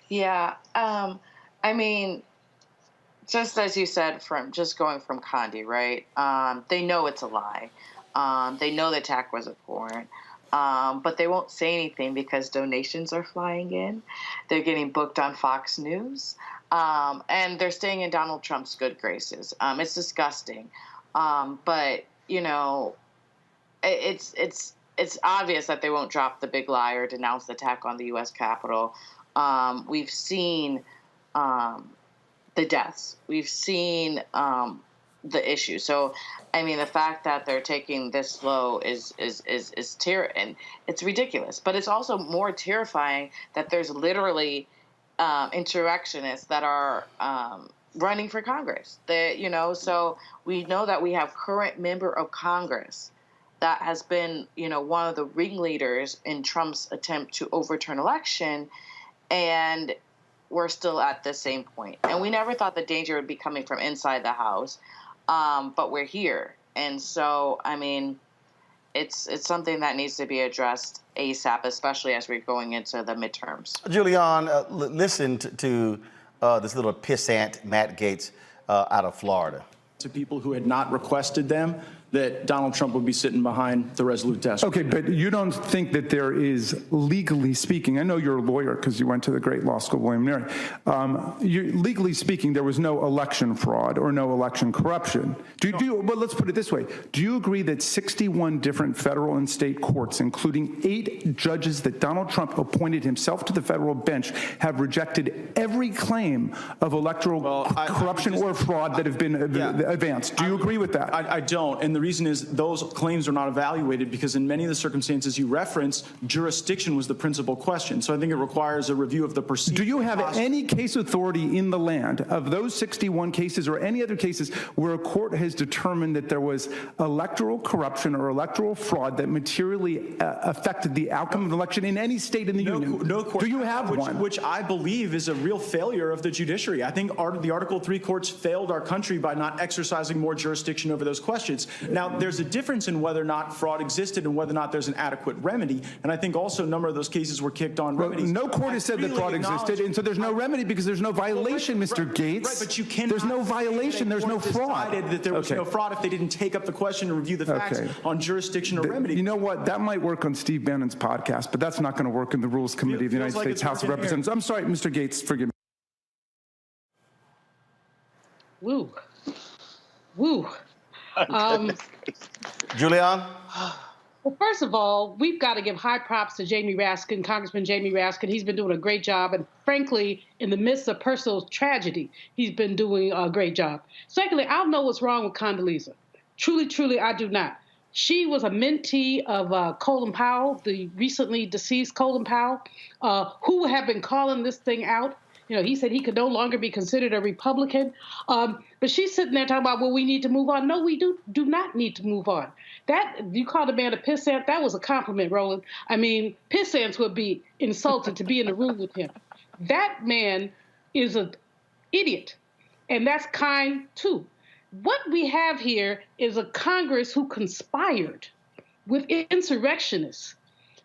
Yeah, I mean, just as you said, from just going from Condi, right? They know it's a lie. They know the attack was abhorrent, but they won't say anything because donations are flying in. They're getting booked on Fox News, and they're staying in Donald Trump's good graces. It's disgusting, but you know, it's obvious that they won't drop the big lie or denounce the attack on the U.S. Capitol. We've seen the deaths. We've seen the issue. So, I mean, the fact that they're taking this slow is and it's ridiculous. But it's also more terrifying that there's literally insurrectionists that are running for Congress. So we know that we have current member of Congress that has been, one of the ringleaders in Trump's attempt to overturn election, and we're still at the same point. And we never thought the danger would be coming from inside the House, but we're here. And so, I mean, it's something that needs to be addressed ASAP, especially as we're going into the midterms. Julian, listen to this little pissant Matt Gaetz out of Florida. To people who had not requested them, that Donald Trump would be sitting behind the Resolute desk. Okay, but you don't think that there is, legally speaking, I know you're a lawyer because you went to the great law school, William & Mary. Legally speaking, there was no election fraud or no election corruption. Well, let's put it this way. Do you agree that 61 different federal and state courts, including 8 judges that Donald Trump appointed himself to the federal bench, have rejected every claim of electoral corruption or fraud that have been advanced? Do you agree with that? I don't. And the reason is those claims are not evaluated because in many of the circumstances you reference, jurisdiction was the principal question. So I think it requires a review of the procedure. Do you have any case authority in the land of those 61 cases or any other cases where a court has determined that there was electoral corruption or electoral fraud that materially affected the outcome of an election in any state in the union? No court. Do you have one? Which I believe is a real failure of the judiciary. I think the Article 3 courts failed our country by not exercising more jurisdiction over those questions. Now, there's a difference in whether or not fraud existed and whether or not there's an adequate remedy. And I think also a number of those cases were kicked on remedies. No court has said that fraud existed, and so there's no remedy because there's no violation, Mr. Gaetz. Right, but you cannot. There's no violation. There's no fraud. Decided that there was no fraud if they didn't take up the question and review the facts on jurisdiction or remedy. You know what? That might work on Steve Bannon's podcast, but that's not going to work in the Rules Committee of the United States House of Representatives. I'm sorry, Mr. Gaetz, forgive me. Woo. Woo. Julian? Well, first of all, we've got to give high props to Jamie Raskin, Congressman Jamie Raskin. He's been doing a great job. And frankly, in the midst of personal tragedy, he's been doing a great job. Secondly, I don't know what's wrong with Condoleezza. Truly, I do not. She was a mentee of Colin Powell, the recently deceased Colin Powell, who have been calling this thing out. He said he could no longer be considered a Republican. But she's sitting there talking about, well, we need to move on. No, we do not need to move on. That, you called a man a pissant, that was a compliment, Roland. I mean, pissants would be insulted to be in the room with him. That man is an idiot, and that's kind, too. What we have here is a Congress who conspired with insurrectionists.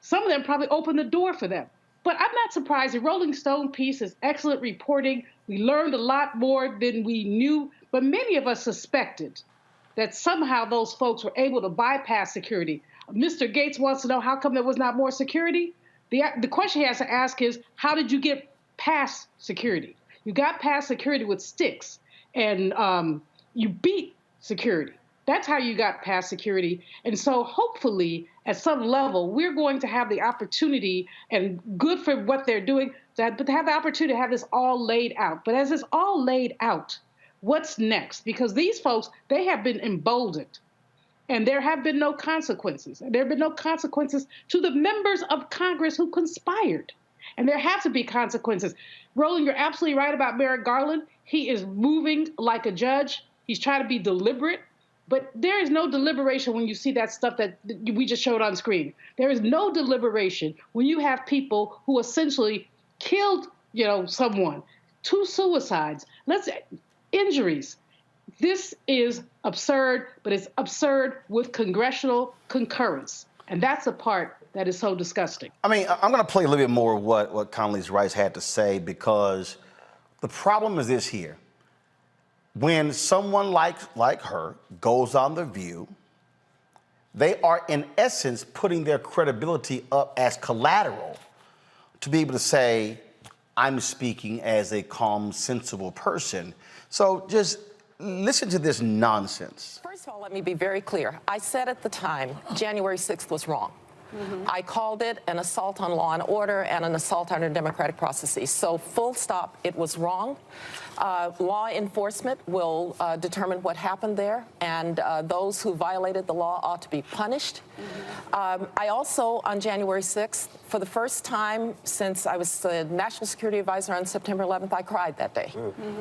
Some of them probably opened the door for them. But I'm not surprised. The Rolling Stone piece is excellent reporting. We learned a lot more than we knew, but many of us suspected that somehow those folks were able to bypass security. Mr. Gaetz wants to know how come there was not more security. The question he has to ask is, how did you get past security? You got past security with sticks, and you beat security. That's how you got past security. And so hopefully, at some level, we're going to have the opportunity, and good for what they're doing, but to have the opportunity to have this all laid out. But as it's all laid out, what's next? Because these folks, they have been emboldened, and there have been no consequences. And there have been no consequences to the members of Congress who conspired. And there have to be consequences. Roland, you're absolutely right about Merrick Garland. He is moving like a judge. He's trying to be deliberate. But there is no deliberation when you see that stuff that we just showed on screen. There is no deliberation when you have people who essentially killed, someone, 2 suicides, injuries. This is absurd, but it's absurd with congressional concurrence. And that's the part that is so disgusting. I mean, I'm going to play a little bit more of what Condoleezza Rice had to say, because the problem is this here. When someone like her goes on The View, they are in essence putting their credibility up as collateral to be able to say, I'm speaking as a calm, sensible person. So just Listen to this nonsense. First of all, let me be very clear. I said at the time, January 6th was wrong. I called it an assault on law and order and an assault on our democratic processes. So full stop, it was wrong. Law enforcement will determine what happened there, and those who violated the law ought to be punished. I also, on January 6th, for the first time since I was the National Security Advisor on September 11th, I cried that day,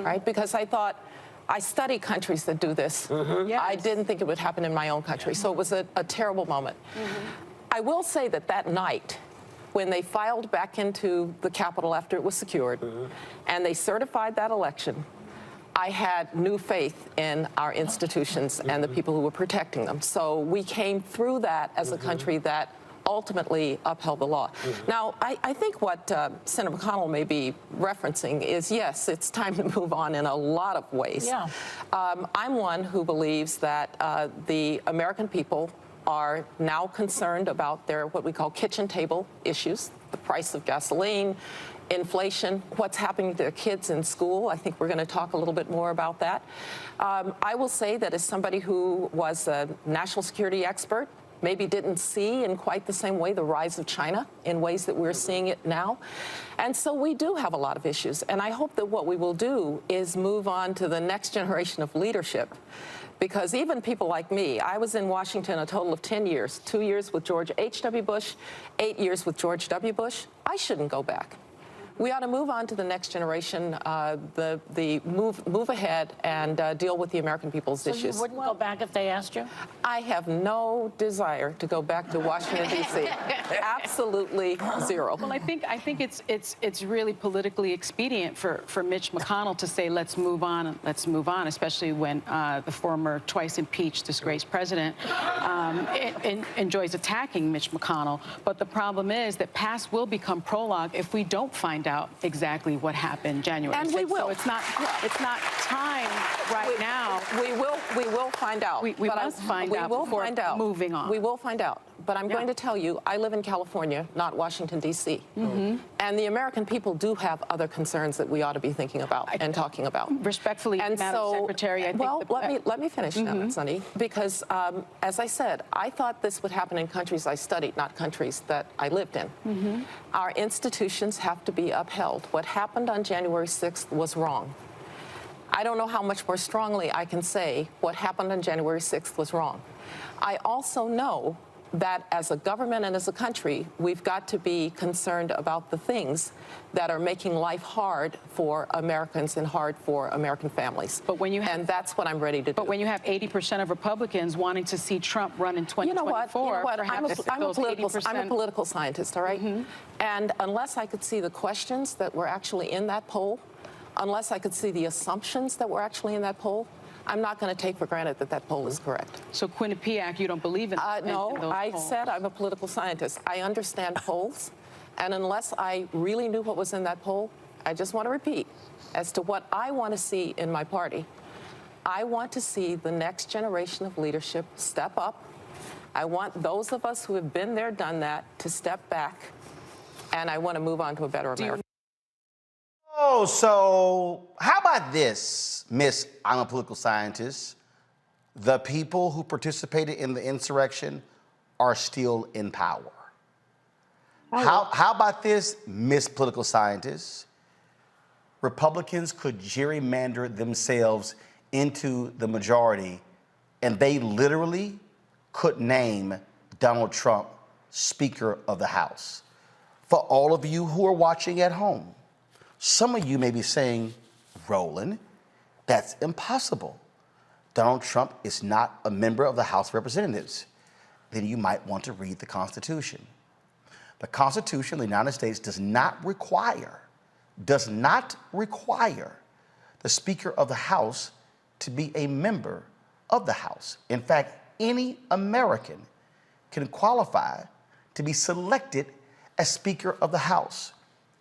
right? Because I thought, I study countries that do this. Yes. I didn't think it would happen in my own country, so it was a terrible moment. I will say that that night, when they filed back into the Capitol after it was secured, and they certified that election, I had new faith in our institutions and the people who were protecting them. So we came through that as a country that ultimately upheld the law. Now, I think what Senator McConnell may be referencing is, yes, it's time to move on in a lot of ways. Yeah. I'm one who believes that the American people are now concerned about their what we call kitchen table issues, the price of gasoline, inflation, what's happening to their kids in school. I think we're going to talk a little bit more about that. I will say that as somebody who was a national security expert, maybe didn't see in quite the same way the rise of China in ways that we're seeing it now. And so we do have a lot of issues. And I hope that what we will do is move on to the next generation of leadership. Because even people like me, I was in Washington a total of 10 years, 2 years with George H.W. Bush, 8 years with George W. Bush. I shouldn't go back. We ought to move on to the next generation, move ahead and deal with the American people's issues. So you wouldn't go back if they asked you? I have no desire to go back to Washington, D.C. Absolutely zero. Well, I think it's really politically expedient for Mitch McConnell to say let's move on, especially when the former twice impeached disgraced president enjoys attacking Mitch McConnell. But the problem is that past will become prologue if we don't find out exactly what happened January 6th. And we will. So it's not time right now. We will find out. We must find out before moving on. We will find out. But I'm going to tell you, I live in California, not Washington, D.C. And the American people do have other concerns that we ought to be thinking about and talking about. Respectfully, and Madam so, Secretary, I think... Well, let me finish now, Sonny, because as I said, I thought this would happen in countries I studied, not countries that I lived in. Our institutions have to be upheld. What happened on January 6th was wrong. I don't know how much more strongly I can say what happened on January 6th was wrong. I also know that as a government and as a country, we've got to be concerned about the things that are making life hard for Americans and hard for American families. But when you have, and that's what I'm ready to do. But when you have 80% of Republicans wanting to see Trump run in 2024, I'm a political scientist, all right? And unless I could see the questions that were actually in that poll, unless I could see the assumptions that were actually in that poll, I'm not going to take for granted that that poll is correct. So Quinnipiac, you don't believe in no, I polls. said I'm a political scientist. I understand polls, and unless I really knew what was in that poll, I just want to repeat, as to what I want to see in my party, I want to see the next generation of leadership step up. I want those of us who have been there, done that, to step back, and I want to move on to a better America. Oh, so how about this, Miss I'm a political scientist? The people who participated in the insurrection are still in power. How about this, Miss Political Scientist? Republicans could gerrymander themselves into the majority, and they literally could name Donald Trump Speaker of the House. For all of you who are watching at home, some of you may be saying, Roland, that's impossible. Donald Trump is not a member of the House of Representatives. Then you might want to read the Constitution. The Constitution of the United States does not require the Speaker of the House to be a member of the House. In fact, any American can qualify to be selected as Speaker of the House.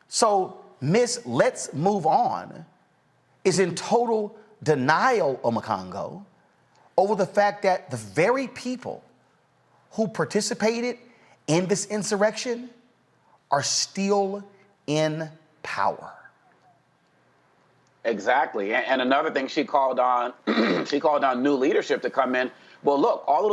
So Miss Let's Move On is in total denial, Omakongo, over the fact that the very people who participated in this insurrection are still in power. Exactly. And another thing, she called on she called on new leadership to come in. Well, look, most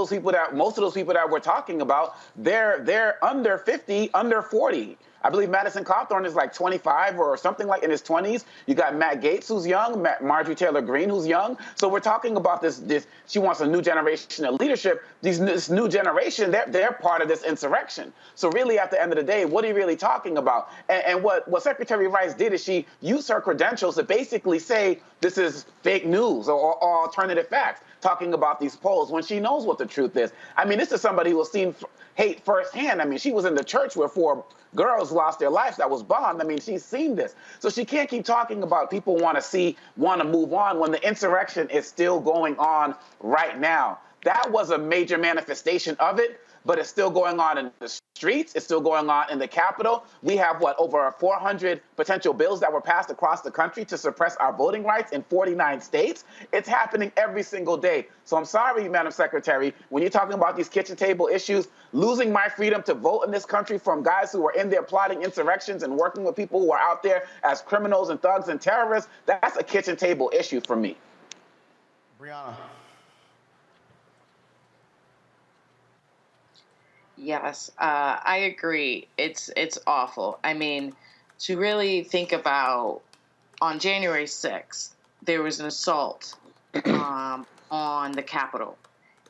of those people that we're talking about, they're under 50, under 40. I believe Madison Cawthorn is like 25 or something like in his 20s. You got Matt Gaetz, who's young, Marjorie Taylor Greene, who's young. So we're talking about this. She wants a new generation of leadership. This new generation, they're part of this insurrection. So really, at the end of the day, what are you really talking about? And what Secretary Rice did is she used her credentials to basically say this is fake news or alternative facts, talking about these polls when she knows what the truth is. I mean, this is somebody who has seen hate firsthand. I mean, she was in the church where 4 girls lost their lives that was bombed. I mean, she's seen this. So she can't keep talking about people want to move on when the insurrection is still going on right now. That was a major manifestation of it, but it's still going on in the streets. It's still going on in the Capitol. We have, over 400 potential bills that were passed across the country to suppress our voting rights in 49 states. It's happening every single day. So I'm sorry, Madam Secretary, when you're talking about these kitchen table issues, losing my freedom to vote in this country from guys who are in there plotting insurrections and working with people who are out there as criminals and thugs and terrorists, that's a kitchen table issue for me. Brianna. Yes, I agree. It's awful. I mean, to really think about, on January 6th, there was an assault on the Capitol,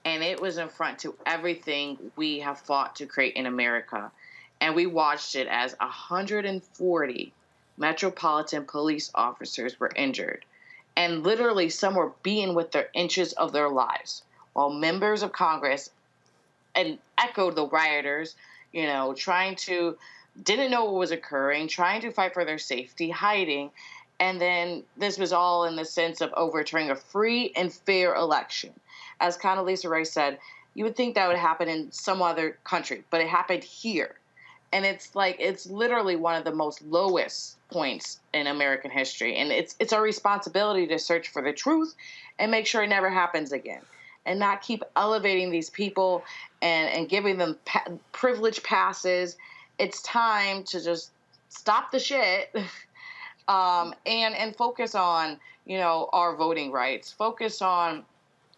and it was in front to everything we have fought to create in America. And we watched it as 140 Metropolitan Police officers were injured, and literally some were beaten with their inches of their lives, while members of Congress and echoed the rioters, didn't know what was occurring, trying to fight for their safety, hiding. And then this was all in the sense of overturning a free and fair election. As Condoleezza Rice said, you would think that would happen in some other country, but it happened here. And it's literally one of the most lowest points in American history. And it's our responsibility to search for the truth and make sure it never happens again, and not keep elevating these people and giving them privilege passes. It's time to just stop the shit and focus on, our voting rights, focus on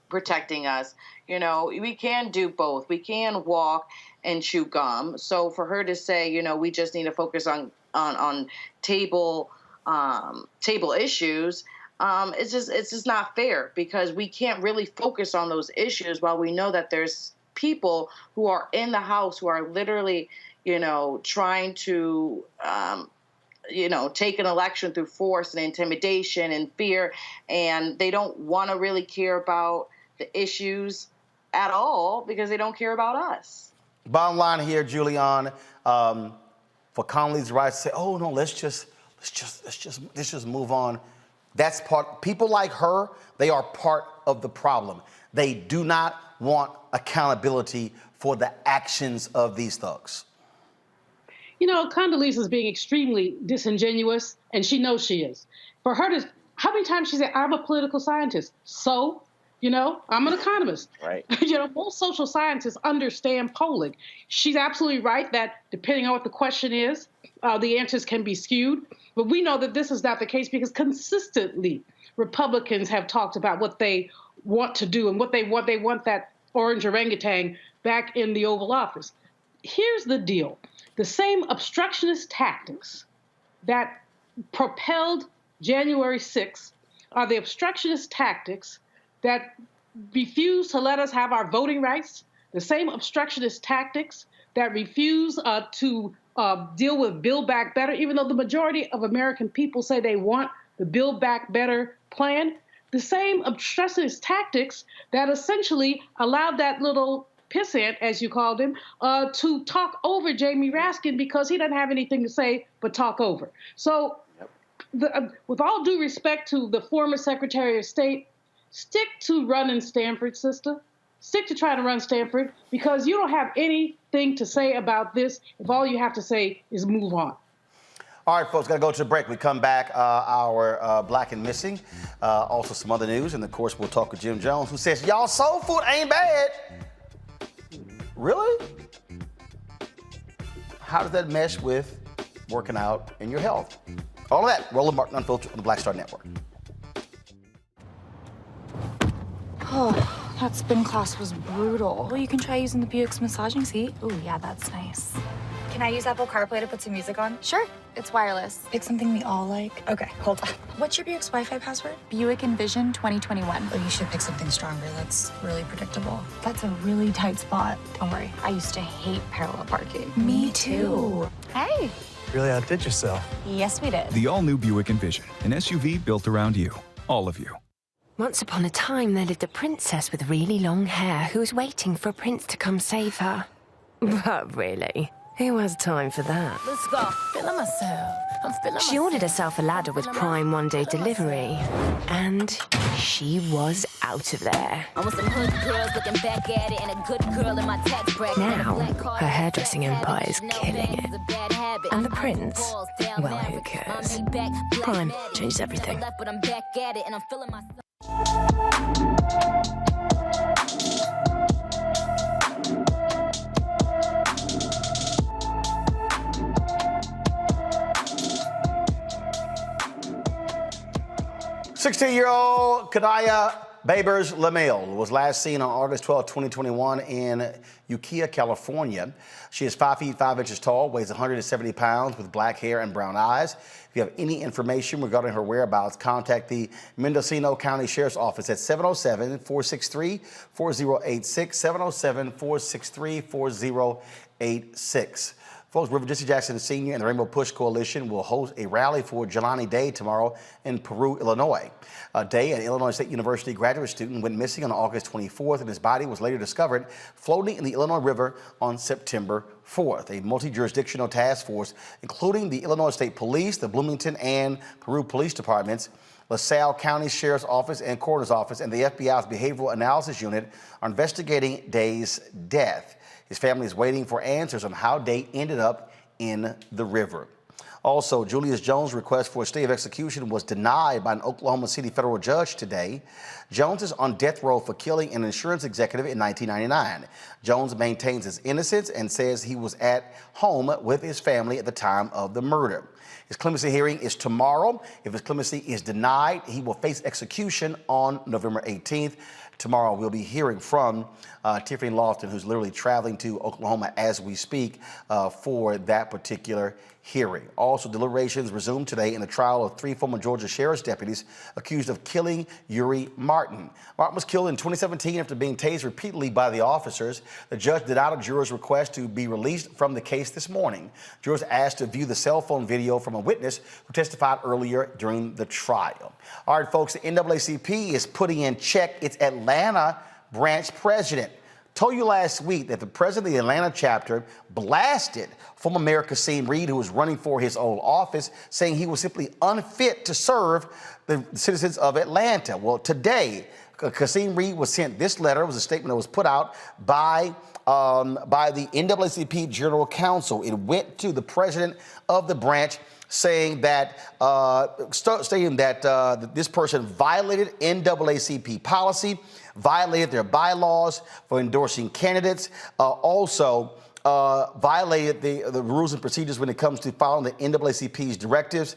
protecting us. We can do both. We can walk and chew gum. So for her to say, we just need to focus on table issues, it's just not fair, because we can't really focus on those issues while we know that there's people who are in the House who are literally, trying to, take an election through force and intimidation and fear, and they don't want to really care about the issues at all because they don't care about us. Bottom line here, Julianne, for Condoleezza Rice to say, "Oh no, let's just move on." That's people like her, they are part of the problem. They do not want accountability for the actions of these thugs. Condoleezza is being extremely disingenuous, and she knows she is. For her to, how many times she said, "I'm a political scientist." So, I'm an economist. Right. Most social scientists understand polling. She's absolutely right that depending on what the question is, the answers can be skewed. But we know that this is not the case, because consistently Republicans have talked about what they want to do and what they want. They want that orange orangutan back in the Oval Office. Here's the deal. The same obstructionist tactics that propelled January 6th are the obstructionist tactics that refuse to let us have our voting rights, the same obstructionist tactics that refuse to deal with Build Back Better, even though the majority of American people say they want the Build Back Better plan. The same obstructionist tactics that essentially allowed that little pissant, as you called him, to talk over Jamie Raskin because he doesn't have anything to say but talk over. So with all due respect to the former Secretary of State, stick to running Stanford, sister. Stick to trying to run Stanford, because you don't have anything to say about this if all you have to say is move on. All right, folks, got to go to the break. We come back, our Black and Missing, also some other news, and of course we'll talk with Jim Jonez, who says, y'all soul food ain't bad. Really? How does that mesh with working out and your health? All of that, Roland Martin Unfiltered on the Black Star Network. Oh, that spin class was brutal. Well, you can try using the Buick's massaging seat. Ooh, yeah, that's nice. Can I use Apple CarPlay to put some music on? Sure. It's wireless. Pick something we all like. Okay, hold on. What's your Buick's Wi-Fi password? Buick Envision 2021. Oh, you should pick something stronger. That's really predictable. That's a really tight spot. Don't worry. I used to hate parallel parking. Me too. Hey. Really outdid yourself. Yes, we did. The all-new Buick Envision, an SUV built around you, all of you. Once upon a time, there lived a princess with really long hair who was waiting for a prince to come save her. But really, who has time for that? Let's go. Feeling myself. I'm feeling She ordered herself a ladder with Prime one-day delivery, and she was out of there. I want some hood girls looking back at it and a good girl in my tax bracket. Now, her hairdressing empire is killing it. And the prince, well, who cares? Prime changes everything. But I'm back at it and I'm feeling myself. 16-year-old Kanaya Babers LaMille was last seen on August 12, 2021 in Ukiah, California. She is 5 feet 5 inches tall, weighs 170 pounds, with black hair and brown eyes. If you have any information regarding her whereabouts, contact the Mendocino County Sheriff's Office at 707-463-4086, 707-463-4086. Folks, River Jesse Jackson Sr. and the Rainbow Push Coalition will host a rally for Jelani Day tomorrow in Peru, Illinois. Day, an Illinois State University graduate student, went missing on August 24th, and his body was later discovered floating in the Illinois River on September 4th. A multi-jurisdictional task force, including the Illinois State Police, the Bloomington and Peru Police Departments, LaSalle County Sheriff's Office and Coroner's Office, and the FBI's Behavioral Analysis Unit are investigating Day's death. His family is waiting for answers on how Day ended up in the river. Also, Julius Jones' request for a stay of execution was denied by an Oklahoma City federal judge today. Jones is on death row for killing an insurance executive in 1999. Jones maintains his innocence and says he was at home with his family at the time of the murder. His clemency hearing is tomorrow. If his clemency is denied, he will face execution on November 18th. Tomorrow, we'll be hearing from Tiffany Lofton, who's literally traveling to Oklahoma as we speak for that particular hearing. Also, deliberations resumed today in the trial of 3 former Georgia sheriff's deputies accused of killing Uri Martin. Martin was killed in 2017 after being tased repeatedly by the officers. The judge denied a juror's request to be released from the case this morning. Jurors asked to view the cell phone video from a witness who testified earlier during the trial. All right, folks, the NAACP is putting in check its Atlanta branch president. Told you last week that the president of the Atlanta chapter blasted former Mayor Kasim Reed, who was running for his old office, saying he was simply unfit to serve the citizens of Atlanta. Well, today, Kasim Reed was sent this letter. It was a statement that was put out by the NAACP General Counsel. It went to the president of the branch, saying that this person violated NAACP policy, violated their bylaws for endorsing candidates, also violated the rules and procedures when it comes to following the NAACP's directives.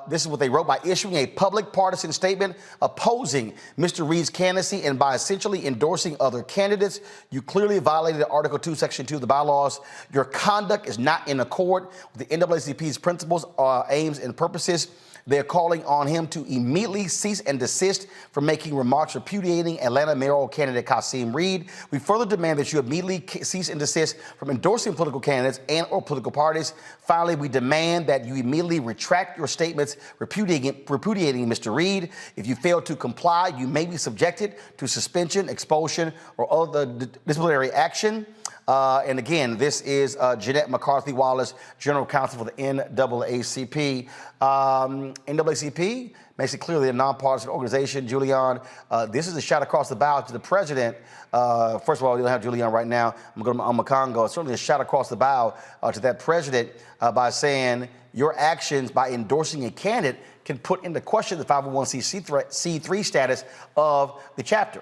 This is what they wrote: by issuing a public partisan statement opposing Mr. Reed's candidacy and by essentially endorsing other candidates, you clearly violated Article 2, Section 2 of the bylaws. Your conduct is not in accord with the NAACP's principles, aims, and purposes. They're calling on him to immediately cease and desist from making remarks repudiating Atlanta mayoral candidate Kasim Reed. We further demand that you immediately cease and desist from endorsing political candidates and or political parties. Finally, we demand that you immediately retract your statements repudiating Mr. Reed. If you fail to comply, you may be subjected to suspension, expulsion, or other disciplinary action. And again, this is Jeanette McCarthy Wallace, General Counsel for the NAACP. NAACP makes it clearly a nonpartisan organization. Julian, this is a shot across the bow to the president. First of all, we don't have Julian right now. I'm going to Congo. It's certainly a shot across the bow to that president by saying your actions by endorsing a candidate can put into question the 501c3 status of the chapter.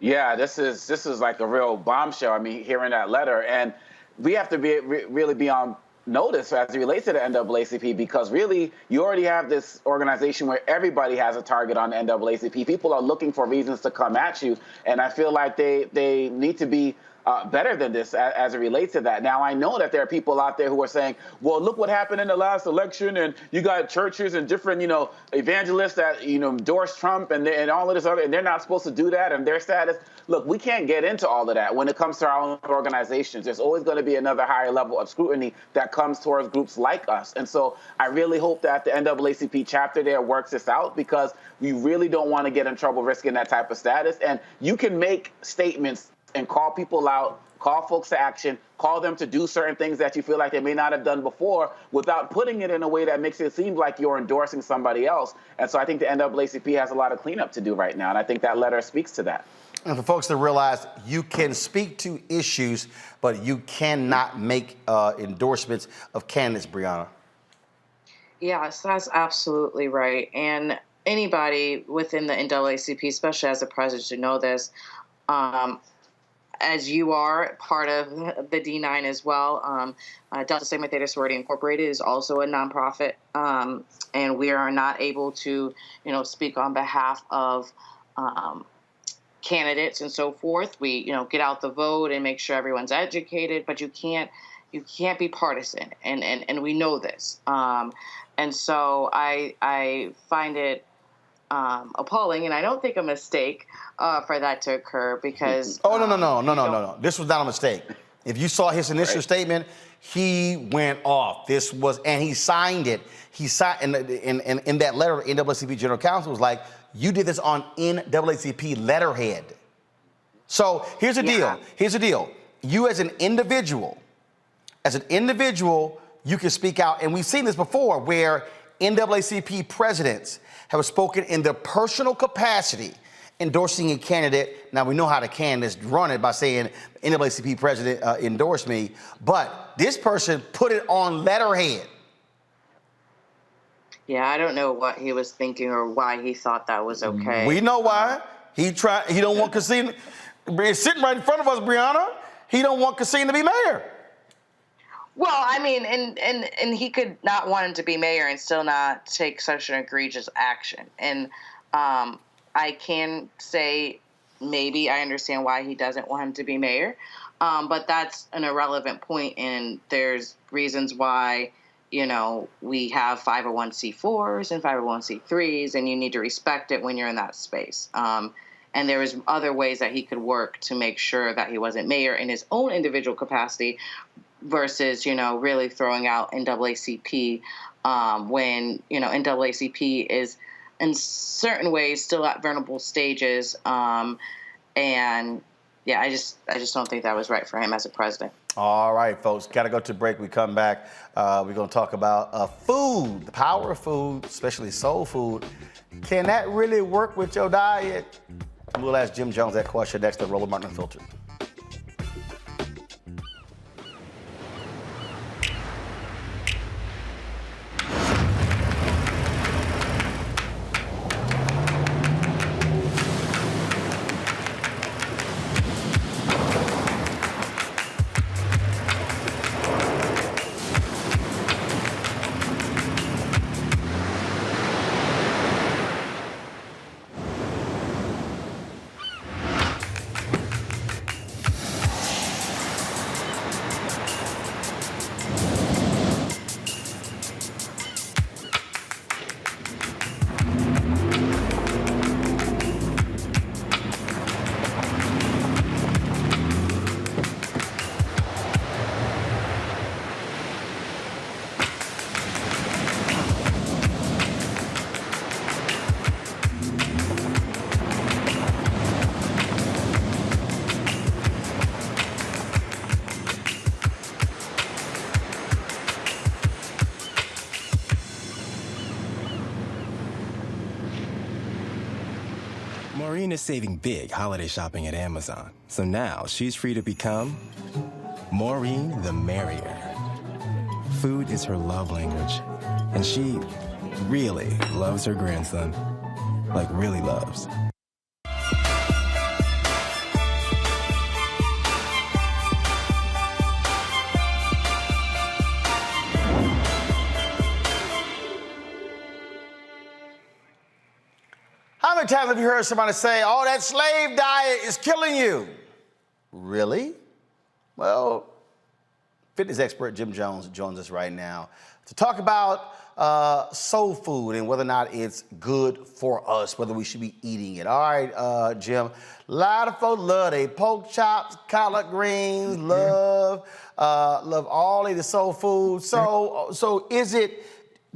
Yeah, this is like a real bombshell. I mean, hearing that letter, and we have to really be on notice as it relates to the NAACP, because really you already have this organization where everybody has a target on the NAACP. People are looking for reasons to come at you, and I feel like they need to be better than this as it relates to that. Now, I know that there are people out there who are saying, well, look what happened in the last election, and you got churches and different, evangelists that, endorse Trump and all of this other, and they're not supposed to do that, and their status. Look, we can't get into all of that when it comes to our own organizations. There's always going to be another higher level of scrutiny that comes towards groups like us. And so I really hope that the NAACP chapter there works this out, because we really don't want to get in trouble risking that type of status. And you can make statements and call people out, call folks to action, call them to do certain things that you feel like they may not have done before, without putting it in a way that makes it seem like you're endorsing somebody else. And so I think the NAACP has a lot of cleanup to do right now, and I think that letter speaks to that. And for folks to realize, you can speak to issues, but you cannot make endorsements of candidates, Brianna. Yes, that's absolutely right. And anybody within the NAACP, especially as a president, should know this. As you are part of the D9 as well, Delta Sigma Theta Sorority Incorporated is also a nonprofit, and we are not able to, speak on behalf of candidates and so forth. We, get out the vote and make sure everyone's educated, but you can't be partisan, and we know this. And so I find it appalling, and I don't think a mistake for that to occur, because no. This was not a mistake. If you saw his initial statement, he went off. And he signed it. He signed in that letter, NAACP General Counsel was like, you did this on NAACP letterhead. So here's the deal. Here's the deal. You as an individual, you can speak out, and we've seen this before, where NAACP presidents have spoken in their personal capacity, endorsing a candidate. Now, we know how the candidates run it by saying, NAACP president endorsed me, but this person put it on letterhead. Yeah, I don't know what he was thinking or why he thought that was okay. We know why. He don't want Casino. It's sitting right in front of us, Brianna. He don't want Casino to be mayor. Well, I mean, and he could not want him to be mayor and still not take such an egregious action. And I can say maybe I understand why he doesn't want him to be mayor, but that's an irrelevant point, and there's reasons why, we have 501c4s and 501c3s, and you need to respect it when you're in that space. And there was other ways that he could work to make sure that he wasn't mayor in his own individual capacity, versus, really throwing out NAACP when, NAACP is in certain ways still at vulnerable stages. And yeah, I just don't think that was right for him as a president. All right, folks, got to go to break. We come back. We're going to talk about food, the power of food, especially soul food. Can that really work with your diet? We'll ask Jim Jones that question next to Roland Martin Unfiltered. Maureen is saving big holiday shopping at Amazon. So now she's free to become Maureen the Merrier. Food is her love language, and she really loves her grandson. Like, really loves. How many times have you heard somebody say, oh, that slave diet is killing you? Really? Well, fitness expert Jim Jonez joins us right now to talk about soul food and whether or not it's good for us, whether we should be eating it. All right, Jim, a lot of folks love they pork chops, collard greens, love all of the soul food. So is it,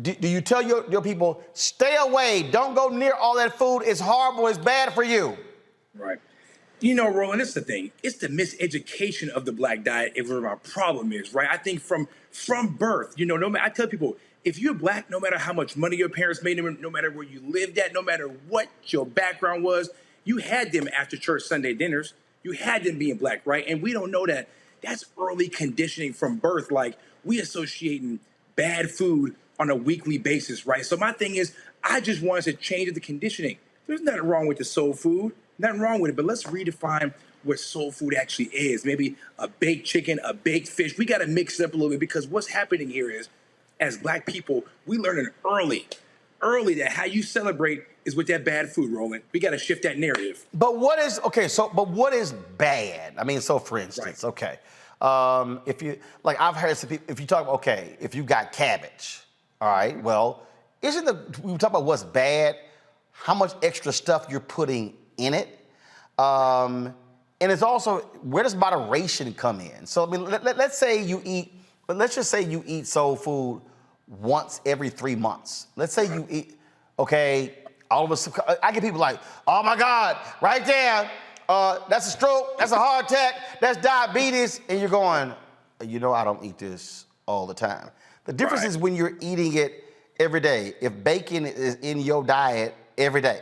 do you tell your people, stay away, don't go near all that food, it's horrible, it's bad for you? Right. You know, Roland, this is the thing. It's the miseducation of the black diet is where our problem is, right? I think from birth, you know, I tell people, if you're black, no matter how much money your parents made, no matter where you lived at, no matter what your background was, you had them after church Sunday dinners. You had them being black, right? And we don't know that. That's early conditioning from birth. Like, we associating bad food on a weekly basis, right? So my thing is, I just want us to change the conditioning. There's nothing wrong with the soul food. Nothing wrong with it, but let's redefine what soul food actually is. Maybe a baked chicken, a baked fish. We got to mix it up a little bit because what's happening here is, as black people, we learning early that how you celebrate is with that bad food, Roland. We got to shift that narrative. But what is, but what is bad? I mean, so for instance, right. If you, like I've heard some people, if you talk, if you got cabbage, all right, well, we talk about what's bad, how much extra stuff you're putting in it. And it's also, where does moderation come in? So, I mean, let's just say you eat soul food once every 3 months. Let's say you eat, all of a sudden, I get people like, oh my God, right there, that's a stroke, that's a heart attack, that's diabetes. And you're going, you know, I don't eat this all the time. The difference is when you're eating it every day. If bacon is in your diet every day.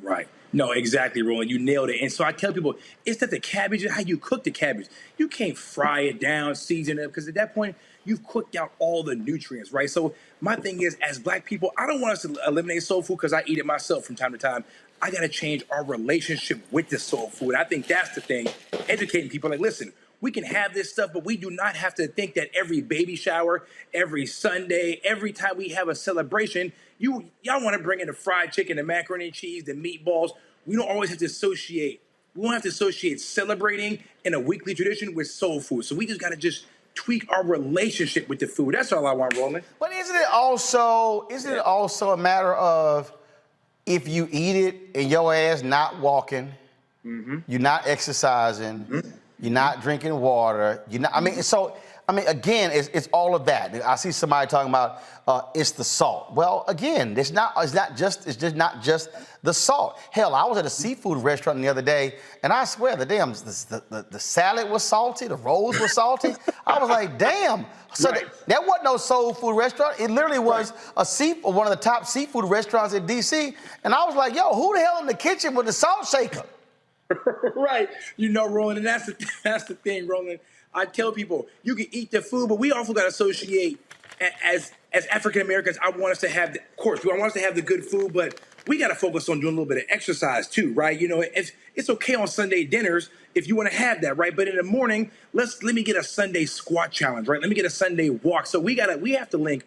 Right. No, exactly, Roland. You nailed it. And so I tell people, it's that the cabbage is how you cook the cabbage. You can't fry it down, season it, because at that point, you've cooked out all the nutrients, right? So my thing is, as black people, I don't want us to eliminate soul food because I eat it myself from time to time. I got to change our relationship with the soul food. I think that's the thing. Educating people like, listen, we can have this stuff, but we do not have to think that every baby shower, every Sunday, every time we have a celebration, y'all want to bring in the fried chicken, the macaroni and cheese, the meatballs. We don't always have to associate. We don't have to associate celebrating in a weekly tradition with soul food. So we just got to just tweak our relationship with the food. That's all I want, Roland. But isn't it also a matter of if you eat it and your ass not walking, you're not exercising, you're not drinking water, again, it's all of that. I see somebody talking about it's the salt. Well, again, it's just not just the salt. Hell, I was at a seafood restaurant the other day, and I swear the salad was salty, the rolls were salty. I was like, damn. So that wasn't no soul food restaurant. It literally was one of the top seafood restaurants in D.C. And I was like, yo, who the hell in the kitchen with the salt shaker? Right. You know, Roland, and that's the thing, Roland. I tell people, you can eat the food, but we also got to associate, as African Americans, I want us to have, of course, we want us to have the good food, but we got to focus on doing a little bit of exercise too, right? You know, it's okay on Sunday dinners if you want to have that, right? But in the morning, let me get a Sunday squat challenge, right? Let me get a Sunday walk. So we have to link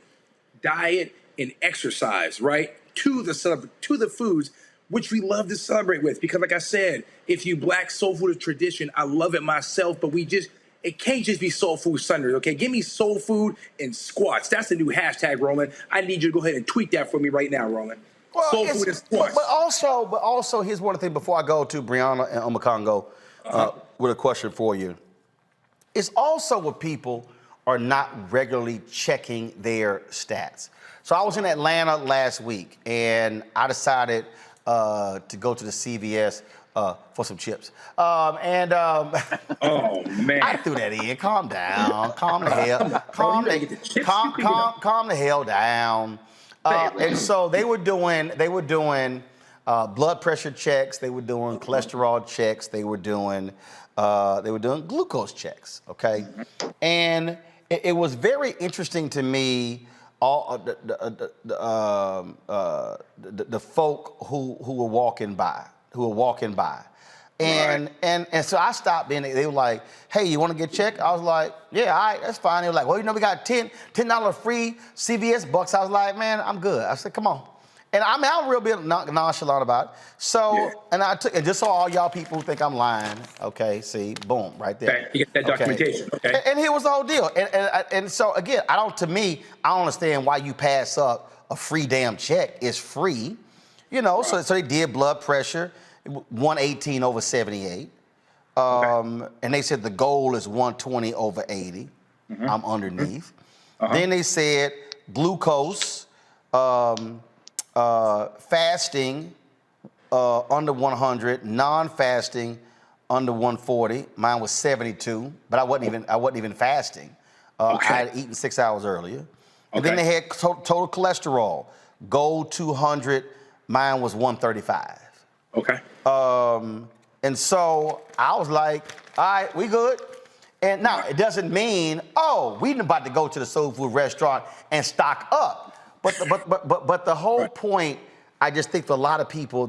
diet and exercise, right, to the foods which we love to celebrate with. Because like I said, if you black soul food is tradition, I love it myself, but it can't just be soul food Sundays, okay? Give me soul food and squats. That's the new hashtag, Roland. I need you to go ahead and tweet that for me right now, Roland. Well, soul food and squats. But also, here's one thing before I go to Brianna and Omakongo with a question for you. It's also where people are not regularly checking their stats. So I was in Atlanta last week, and I decided to go to the CVS for some chips. Oh, man. I threw that in. Calm down. Calm the hell down. And so they were doing blood pressure checks. They were doing cholesterol checks. They were doing glucose checks. Okay, and it was very interesting to me. All the folk who were walking by, and so I stopped in. They were like, "Hey, you want to get checked?" I was like, "Yeah, all right, that's fine." They were like, "Well, you know, we got $10 free CVS bucks." I was like, "Man, I'm good." I said, "Come on," And I mean, I'm real bit nonchalant about it. So, and I took, and just so all y'all people who think I'm lying, okay, see, boom, right there. Okay, you get that documentation, okay. And here was the whole deal. And so, again, to me, I don't understand why you pass up a free damn check. It's free, you know, so they did blood pressure, 118 over 78. And they said the goal is 120 over 80. I'm underneath. Then they said glucose, fasting under 100, non-fasting under 140. Mine was 72, but I wasn't even fasting. I had eaten 6 hours earlier. And then they had total cholesterol. Gold 200, mine was 135. Okay. And so I was like, all right, we good. And now it doesn't mean, we about to go to the soul food restaurant and stock up. But the whole point, I just think for a lot of people,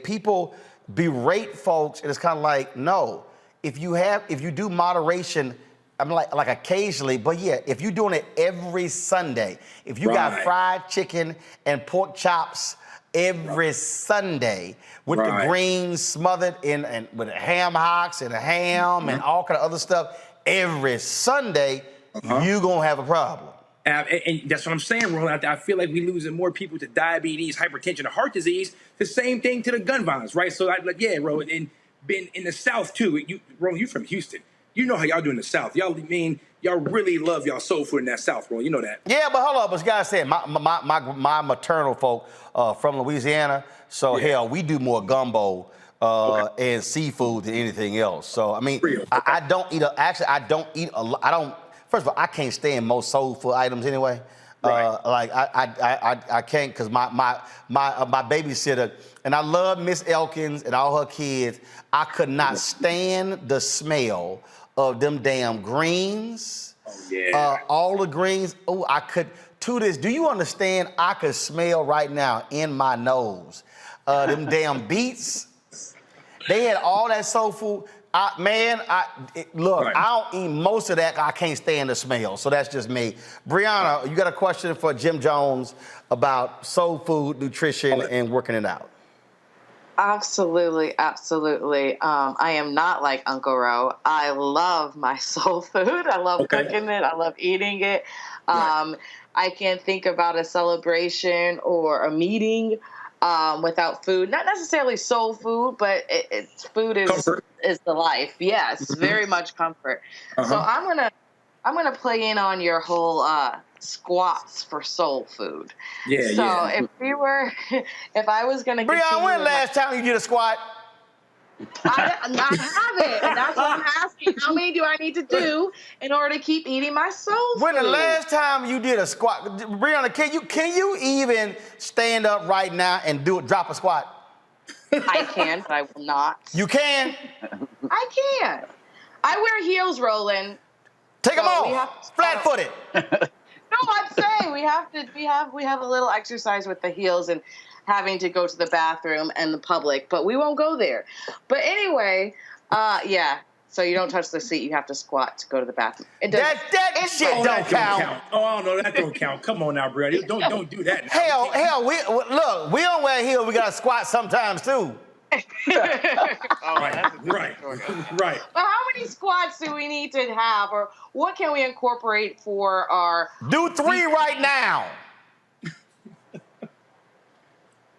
people berate folks, and it's kind of like, no, if you do moderation, I'm like occasionally, but yeah, if you're doing it every Sunday, if you got fried chicken and pork chops every Sunday with the greens smothered in with ham hocks and a ham and all kind of other stuff every Sunday, you're gonna have a problem. And that's what I'm saying, Roland. I feel like we're losing more people to diabetes, hypertension, and heart disease. The same thing to the gun violence, right? So, Roland, and been in the South too. Roland, you from Houston. You know how y'all do in the South. Y'all really love y'all soul food in that South, Roland. You know that. Yeah, but hold on. But you gotta say, my maternal folk from Louisiana. So hell, we do more gumbo and seafood than anything else. So I mean, I don't eat. I don't eat a lot. I don't. First of all, I can't stand most soul food items anyway. Like I can't, because my babysitter, and I love Miss Elkins and all her kids. I could not stand the smell of them damn greens. All the greens. Oh, I could. To this, do you understand? I could smell right now in my nose them damn beets. They had all that soul food. Look, I don't eat most of that. I can't stand the smell, so that's just me. Brianna, you got a question for Jim Jones about soul food, nutrition, and working it out? Absolutely. I am not like Uncle Ro. I love my soul food. I love cooking it. I love eating it. I can't think about a celebration or a meeting without food. Not necessarily soul food, but food is the life. Yes, very much comfort. So I'm gonna play in on your whole squats for soul food. If I was gonna, Brianna, when last time you did a squat? I haven't, and that's what I'm asking. How many do I need to do in order to keep eating my soul food? When the last time you did a squat, Brianna, can you even stand up right now and drop a squat? I can, but I will not. You can? I can. I wear heels, Roland. Take them off. Flat-footed. No, I'm saying we have a little exercise with the heels and having to go to the bathroom and the public, but we won't go there. But anyway, so you don't touch the seat. You have to squat to go to the bathroom. That shit don't count. Oh no, that don't count. Come on now, bro. Don't do that. Now. Hell, we don't wear heels. We got to squat sometimes too. Right. But how many squats do we need to have, or what can we incorporate for our? Do 3 right now.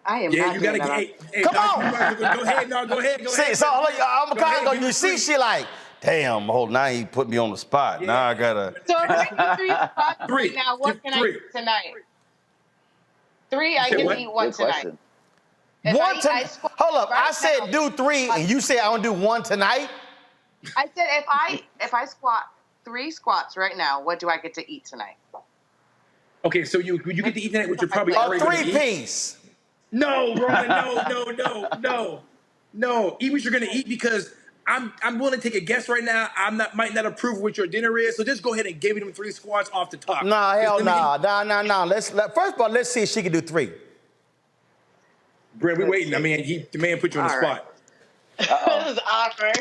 I am not. You gotta get. Come on. Go ahead. See, so I'm kind of go. You see, she like, damn, now he put me on the spot. Yeah. Now I gotta. So if I do 3 squats right now, what can I eat tonight? 3, I can eat 1 tonight. Hold up, I said do 3, and you said I want to do 1 tonight? I said if I squat 3 squats right now, what do I get to eat tonight? Okay, so you get to eat tonight, which you're probably already going to eat? 3-piece. No, Roland, no. Eat what you're going to eat, because I'm willing to take a guess right now. Might not approve of what your dinner is, so just go ahead and give me them 3 squats off the top. Nah, hell no. First of all, let's see if she can do 3. Brent, we're waiting. I mean, the man put you on the spot. This is awkward.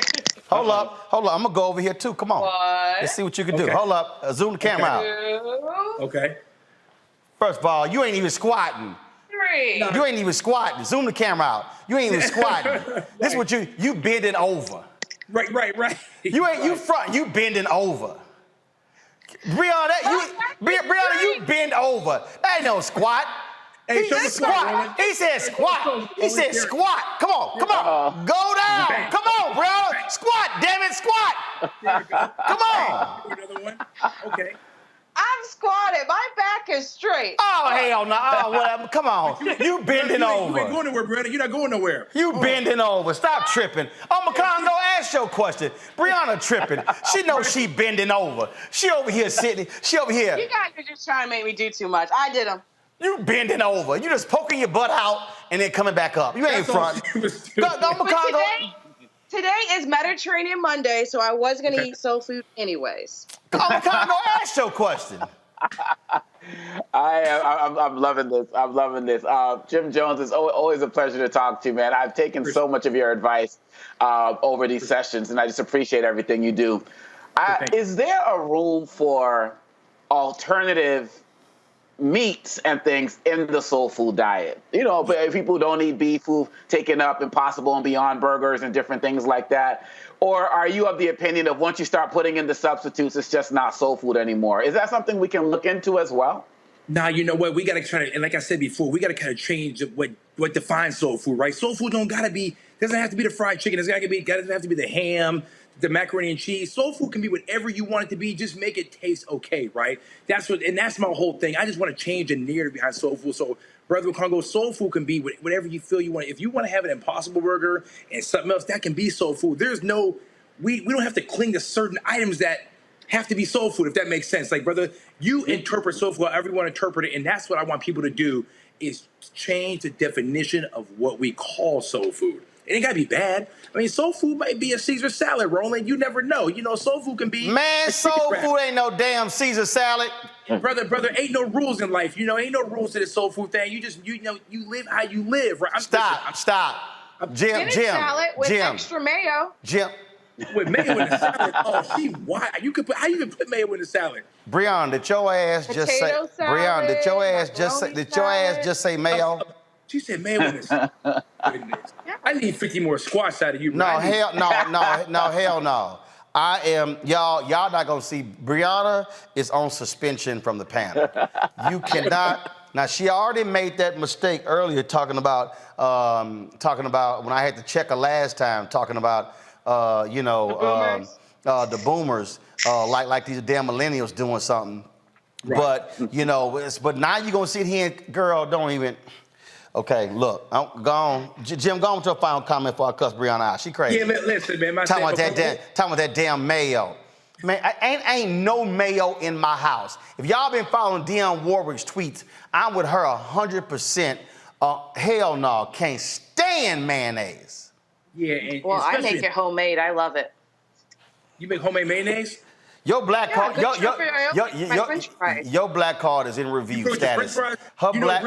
Hold up. I'm going to go over here, too. Come on. Let's see what you can do. Hold up. Zoom the camera out. Okay. First of all, you ain't even squatting. Arbery. You ain't even squatting. Zoom the camera out. You ain't even squatting. This is what you bending over. Right. You front. You bending over. Brianna, you bend over. That ain't no squat. Hey, He show said the squat. He said squat. He said squat. Come on. Go down. Come on, Brianna. Squat, damn it, squat. Come on. Another one. Okay. I'm squatted. My back is straight. Oh, hell no. Oh, whatever. Come on. You bending over. You ain't going nowhere, Brianna. You're not going nowhere. You bending over. Stop tripping. Oh, McConaughey, ask your question. Brianna tripping. She knows she bending over. She over here sitting. She over here. You guys are just trying to make me do too much. I did them. You bending over. You just poking your butt out and then coming back up. You ain't front. Go, McConaughey. Today is Mediterranean Monday, so I was going to eat soul food anyways. McConaughey, ask your question. I'm loving this. I'm loving this. Jim Jonez, is always a pleasure to talk to you, man. I've taken so much of your advice over these sessions, and I just appreciate everything you do. Is there a room for alternative meats and things in the soul food diet? You know, but people who don't eat beef, who've taken up Impossible and Beyond burgers and different things like that. Or are you of the opinion of once you start putting in the substitutes, it's just not soul food anymore? Is that something we can look into as well? Nah, you know what? We got to try to, and like I said before, we got to kind of change what defines soul food, right? Soul food doesn't have to be the fried chicken. It doesn't have to be the ham, the macaroni and cheese. Soul food can be whatever you want it to be. Just make it taste okay, right? That's my whole thing. I just want to change the narrative behind soul food. So, Brother Congo, soul food can be whatever you feel you want. If you want to have an Impossible burger and something else, that can be soul food. There's no, we don't have to cling to certain items that have to be soul food, if that makes sense. Like, brother, you interpret soul food however you want to interpret it, and that's what I want people to do, is change the definition of what we call soul food. It ain't got to be bad. I mean, soul food might be a Caesar salad, Roland. You never know. You know, soul food can be... Man, soul food ain't no damn Caesar salad. Brother, ain't no rules in life. You know, ain't no rules to this soul food thing. You just, you live how you live, right? Stop. Jim. Salad with extra mayo. Jim. With mayo in the salad? Oh, why? How you can put mayo in the salad? Brianna, did your ass just say... Brianna, did your ass just say mayo? She said mayo in the salad. I need 50 more squats out of you. No, hell no. I am, y'all not gonna see, Brianna is on suspension from the panel. You cannot, now she already made that mistake earlier talking about when I had to check her last time, talking about, the boomers, like these damn millennials doing something. Right. But, but now you're gonna sit here and, girl, don't even, okay, look, I'm gone. Jim, go on to a final comment before I cuss Brianna out. She crazy. Yeah, listen, man. Talking about that damn mayo. Man, ain't no mayo in my house. If y'all been following Dionne Warwick's tweets, I'm with her 100%. Hell no, can't stand mayonnaise. Yeah, and well, I make it homemade. I love it. You make homemade mayonnaise? Your black card, your black card is in review status. Her black.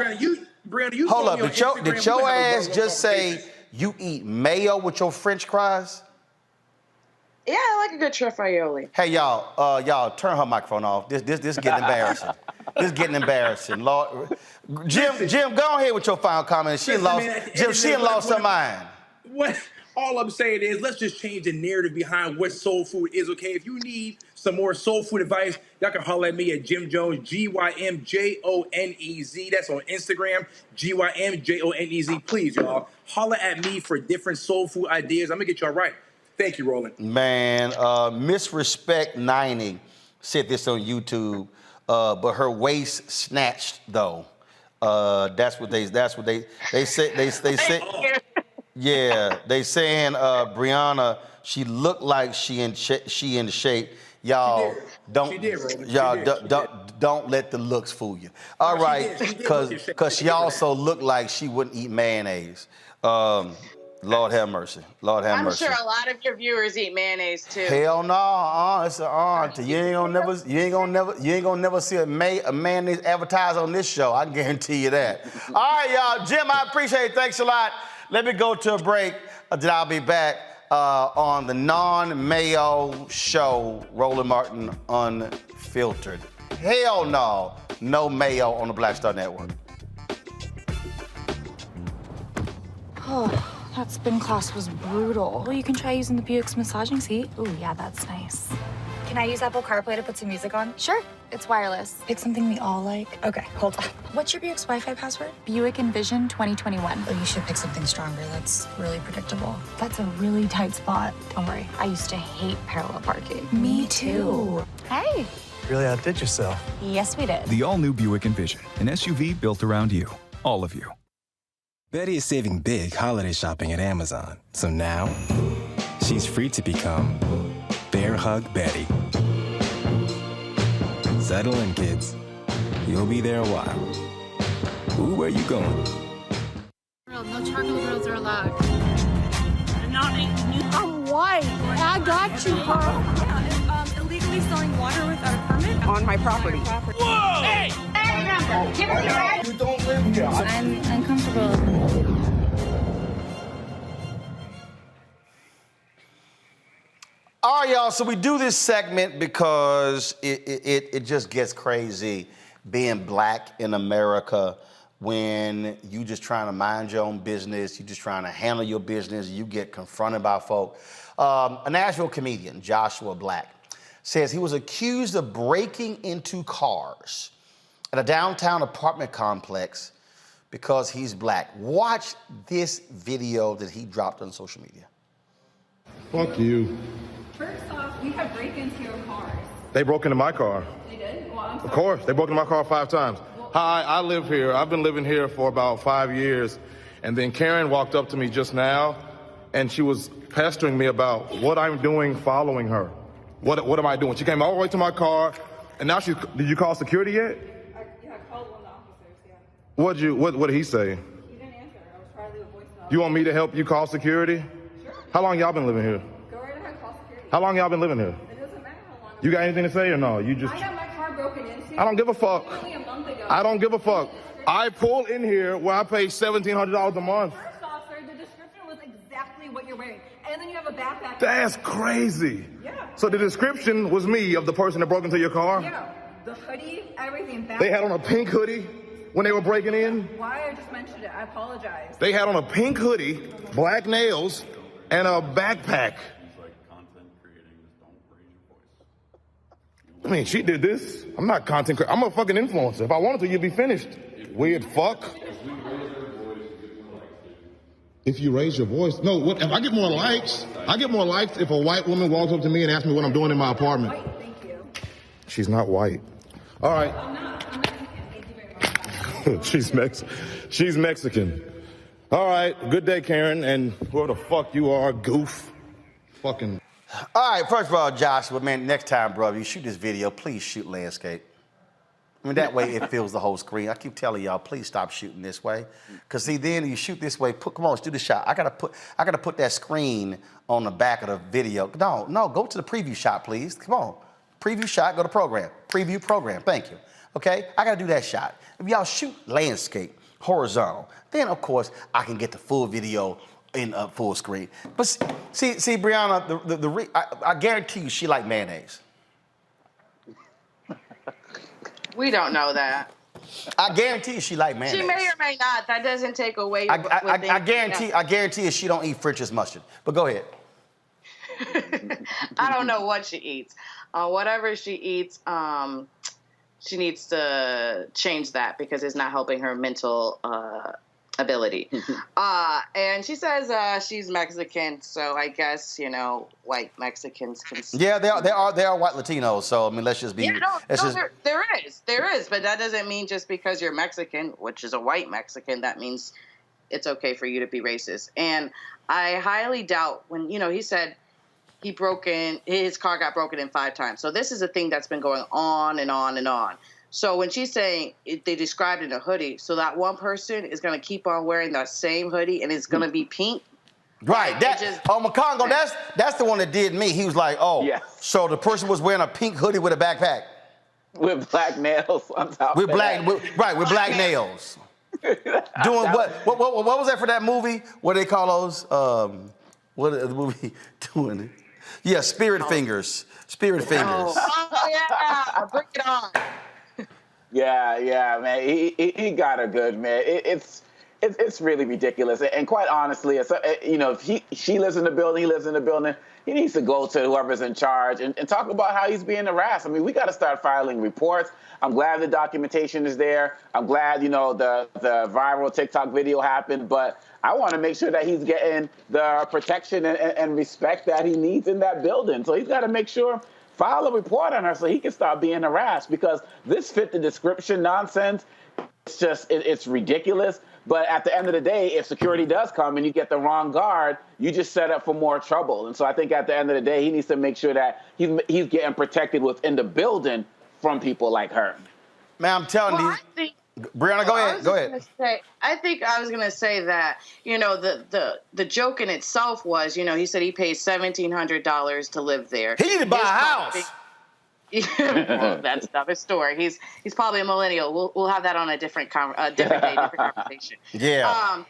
Brandon, you hold up, did your ass just say you eat mayo with your French fries? Yeah, I like a good truffaglioli. Hey, y'all, turn her microphone off. This getting embarrassing. This getting embarrassing. Lord, Jim, go ahead with your final comment. She lost her mind. What? All I'm saying is, let's just change the narrative behind what soul food is, okay? If you need some more soul food advice, y'all can holler at me at Jim Jonez, GYMJONEZ. That's on Instagram, GYMJONEZ. Please, y'all, holler at me for different soul food ideas. I'm gonna get y'all right. Thank you, Roland. Man, Misrespect 90 said this on YouTube, but her waist snatched though. That's what they said. Yeah, they saying Brianna, she looked like she in shape. Y'all don't let the looks fool you. All right, because she also looked like she wouldn't eat mayonnaise. Lord have mercy. Lord have mercy. I'm sure a lot of your viewers eat mayonnaise too. Hell no, it's an You ain't gonna never see a mayonnaise advertised on this show. I can guarantee you that. All right, y'all. Jim, I appreciate it. Thanks a lot. Let me go to a break. Then I'll be back on the non-mayo show, Roland Martin Unfiltered. Hell no, no mayo on the Black Star Network. Oh, that spin class was brutal. You can try using the Buick's massaging seat. Ooh, yeah, that's nice. Can I use Apple CarPlay to put some music on? Sure, it's wireless. Pick something we all like. Okay, hold on. What's your Buick's Wi-Fi password? Buick Envision 2021. Oh, you should pick something stronger. That's really predictable. That's a really tight spot. Don't worry, I used to hate parallel parking. Me too. Hey. Really outdid yourself. Yes, we did. The all-new Buick Envision, an SUV built around you, all of you. Betty is saving big holiday shopping at Amazon. So now, she's free to become Bear Hug Betty. Settle in, kids. You'll be there a while. Ooh, where you going? No charcoal grills are allowed. I'm white. I got you, Pearl. Yeah, illegally selling water without a permit on my property. Whoa! Hey! You don't live here. I'm uncomfortable. All right, y'all, so we do this segment because it just gets crazy being black in America when you just trying to mind your own business, you just trying to handle your business, you get confronted by folk. A Nashville comedian, Joshua Black, says he was accused of breaking into cars at a downtown apartment complex because he's black. Watch this video that he dropped on social media. Fuck you. First off, we have break-ins to your cars. They broke into my car. They did? Well, I'm sorry. Of course, they broke into my car 5 times. Hi, I live here. I've been living here for about 5 years. And then Karen walked up to me just now, and she was pestering me about what I'm doing following her. What am I doing? She came all the way to my car, and now did you call security yet? Yeah, I called one of the officers, yeah. What did he say? He didn't answer. I was trying to leave a voicemail. You want me to help you call security? Sure. How long y'all been living here? Go right ahead, call security. How long y'all been living here? It doesn't matter how long. You got anything to say or no? You just. I got my car broken into. I don't give a fuck. Only a month ago. I don't give a fuck. I pull in here where I pay $1,700 a month. First off, sir, the description was exactly what you're wearing. And then you have a backpack. That's crazy. Yeah. So the description was me of the person that broke into your car? Yeah. The hoodie, everything. They had on a pink hoodie when they were breaking in? Why I just mentioned it. I apologize. They had on a pink hoodie, black nails, and a backpack. I mean, she did this. I'm not content creator. I'm a fucking influencer. If I wanted to, you'd be finished. Weird fuck. If you raise your voice. No, what, if I get more likes, I get more likes if a white woman walks up to me and asks me what I'm doing in my apartment. White, thank you. She's not white. All right. I'm Mexican. Thank you very much. She's Mexican. All right. Good day, Karen. And whoever the fuck you are, goof. Fucking. All right, first of all, Joshua, man, next time, brother, you shoot this video, please shoot landscape. I mean, that way it fills the whole screen. I keep telling y'all, please stop shooting this way. Because see, then you shoot this way, come on, let's do the shot. I gotta put that screen on the back of the video. No, go to the preview shot, please. Come on. Preview shot, go to program. Preview program, thank you. Okay, I gotta do that shot. If y'all shoot landscape, horizontal, then of course I can get the full video in full screen. But see, Brianna, I guarantee you she like mayonnaise. We don't know that. I guarantee you she like mayonnaise. She may or may not. That doesn't take away. I guarantee you she don't eat French's mustard. But go ahead. I don't know what she eats. Whatever she eats, she needs to change that because it's not helping her mental ability. And she says she's Mexican, so I guess, white Mexicans can. Yeah, they are white Latinos. So I mean, let's just be. Yeah, there is, but that doesn't mean just because you're Mexican, which is a white Mexican, that means it's okay for you to be racist. And I highly doubt when he said his car got broken in 5 times. So this is a thing that's been going on and on and on. So when she's saying they described it in a hoodie, so that one person is going to keep on wearing that same hoodie and it's going to be pink. Right. McConaughey, that's the one that did me. He was like, so the person was wearing a pink hoodie with a backpack. With black nails on top. With black nails. Doing what was that for that movie? What do they call those? What the movie doing? Yeah, Spirit Fingers. Spirit Fingers. Oh yeah, bring it on. Yeah, man. He got her good, man. It's It's really ridiculous. And quite honestly, if she lives in the building, he lives in the building, he needs to go to whoever's in charge and talk about how he's being harassed. I mean, we got to start filing reports. I'm glad the documentation is there. I'm glad, the viral TikTok video happened, but I want to make sure that he's getting the protection and respect that he needs in that building. So he's got to make sure, file a report on her so he can stop being harassed, because this fit the description nonsense. It's ridiculous. But at the end of the day, if security does come and you get the wrong guard, you just set up for more trouble. And so I think at the end of the day, he needs to make sure that he's getting protected within the building from people like her. Man, I'm telling you. Brianna, go ahead. I think I was going to say that, the joke in itself was, he said he pays $1,700 to live there. He need to buy a house. Well, that's another story. He's probably a millennial. We'll have that on a different day, different conversation. Yeah.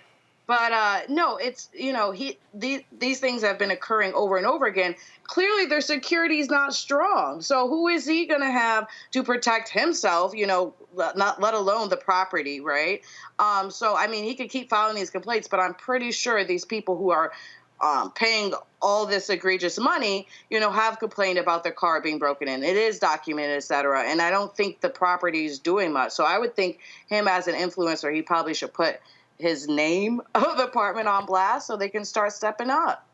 But no, it's these things have been occurring over and over again. Clearly, their security is not strong. So who is he going to have to protect himself? Not let alone the property, right? So I mean, he could keep filing these complaints, but I'm pretty sure these people who are paying all this egregious money, have complained about their car being broken in. It is documented, et cetera. And I don't think the property is doing much. So I would think him as an influencer, he probably should put his name of the apartment on blast so they can start stepping up.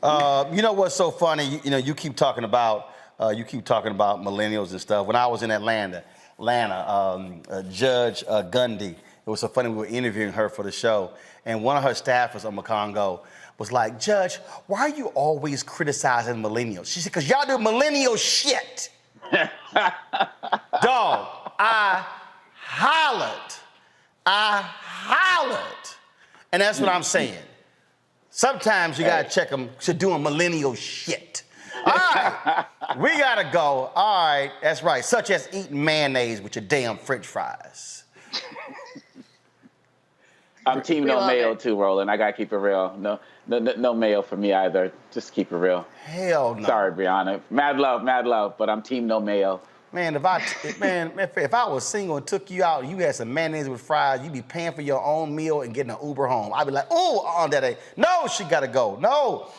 You know what's so funny? You keep talking about millennials and stuff. When I was in Atlanta, Judge Gundy, it was so funny. We were interviewing her for the show, and one of her staffers on Mocongo was like, "Judge, why are you always criticizing millennials?" She said, "Because y'all do millennial shit." Dog, I hollered. And that's what I'm saying. Sometimes you gotta check them to doing millennial shit. All right, we gotta go. All right, that's right. Such as eating mayonnaise with your damn French fries. I'm team no mayo too, Roland. I gotta keep it real. No mayo for me either. Just keep it real. Hell no. Sorry, Brianna. Mad love, but I'm team no mayo. Man, if I was single and took you out and you had some mayonnaise with fries, you'd be paying for your own meal and getting an Uber home. I'd be like, that ain't. No, she gotta go. No,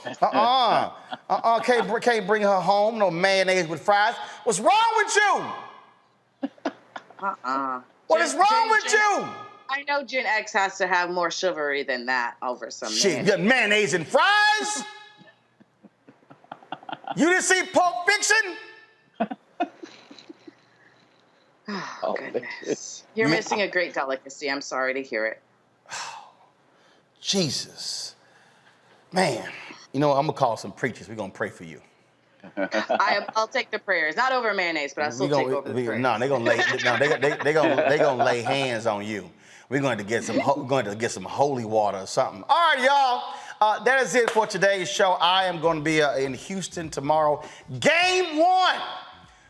can't bring her home. No mayonnaise with fries. What's wrong with you? What is wrong with you? I know Gen X has to have more chivalry than that over some shit. You mayonnaise and fries? You didn't see Pulp Fiction? Oh, goodness. You're missing a great delicacy. I'm sorry to hear it. Jesus. Man, I'm going to call some preachers. We're going to pray for you. I'll take the prayers. Not over mayonnaise, but I'll still take over the prayers. No, they're going to lay hands on you. We're going to get some holy water or something. All right, y'all. That is it for today's show. I am going to be in Houston tomorrow. Game 1.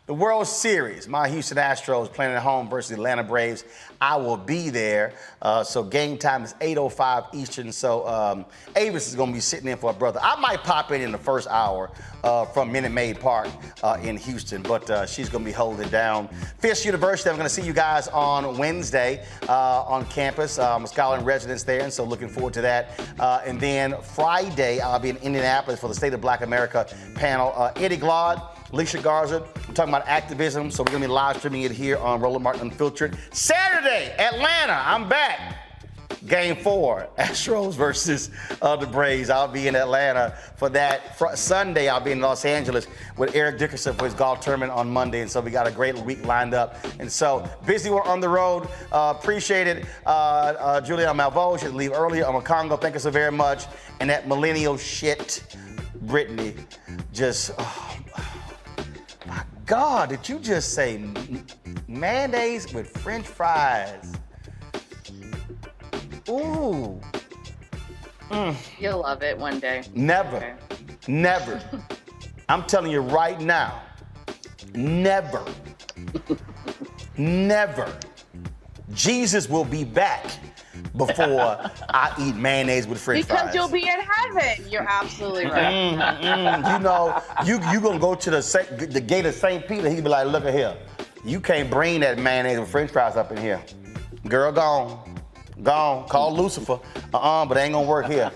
The World Series, my Houston Astros playing at home versus the Atlanta Braves. I will be there. So game time is 8:05 Eastern. So Avis is going to be sitting in for a brother. I might pop in the first hour from Minute Maid Park in Houston, but she's going to be holding it down. Fisk University, I'm going to see you guys on Wednesday on campus. I'm a scholar in residence there, and so looking forward to that. And then Friday, I'll be in Indianapolis for the State of Black America panel. Eddie Glaude, Alicia Garza, we're talking about activism, so we're going to be live streaming it here on Roland Martin Unfiltered. Saturday, Atlanta, I'm back. Game 4, Astros versus the Braves. I'll be in Atlanta for that. Sunday, I'll be in Los Angeles with Eric Dickerson for his golf tournament on Monday, and so we got a great week lined up. And so, busy on the road. Appreciate it. Juliana Malvo, she had to leave earlier. I'm a Congo, thank you so very much. And that millennial shit, Brittany, just... my God, did you just say mayonnaise with French fries? Ooh. You'll love it one day. Never. Okay. Never. I'm telling you right now, never. Never. Jesus will be back before I eat mayonnaise with French fries. Because you'll be in heaven. You're absolutely right. You gonna go to the gate of St. Peter. He'll be like, look at here. You can't bring that mayonnaise with French fries up in here. Girl, gone. Gone. Call Lucifer. But it ain't gonna work here.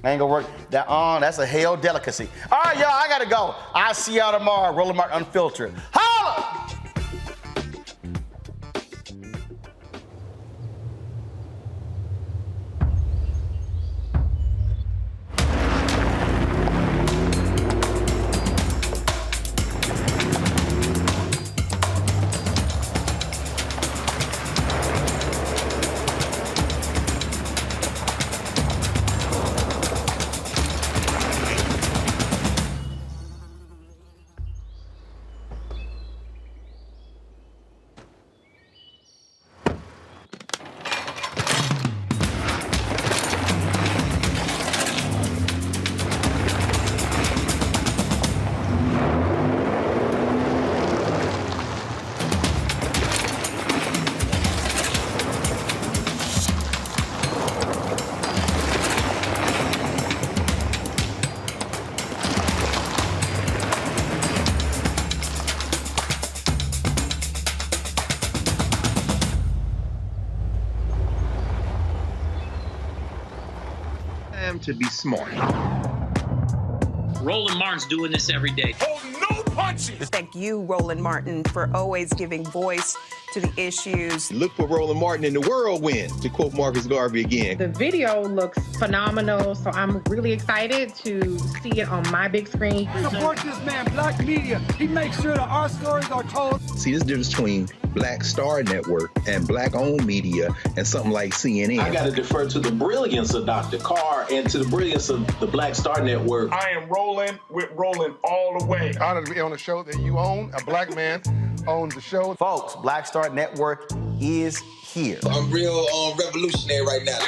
Ain't gonna work. That's a hell delicacy. All right, y'all, I gotta go. I'll see y'all tomorrow. Roland Martin Unfiltered. Holla! To be smart. Roland Martin's doing this every day. Oh, no punches! Thank you, Roland Martin, for always giving voice to the issues. Look for Roland Martin in the whirlwind, to quote Marcus Garvey again. The video looks phenomenal, so I'm really excited to see it on my big screen. Support this man, Black Media. He makes sure that our stories are told. See, this difference between Black Star Network and Black-owned media and something like CNN. I got to defer to the brilliance of Dr. Carr and to the brilliance of the Black Star Network. I am rolling with Roland all the way. Honored to be on a show that you own. A black man owns the show. Folks, Black Star Network is here. I'm real revolutionary right now.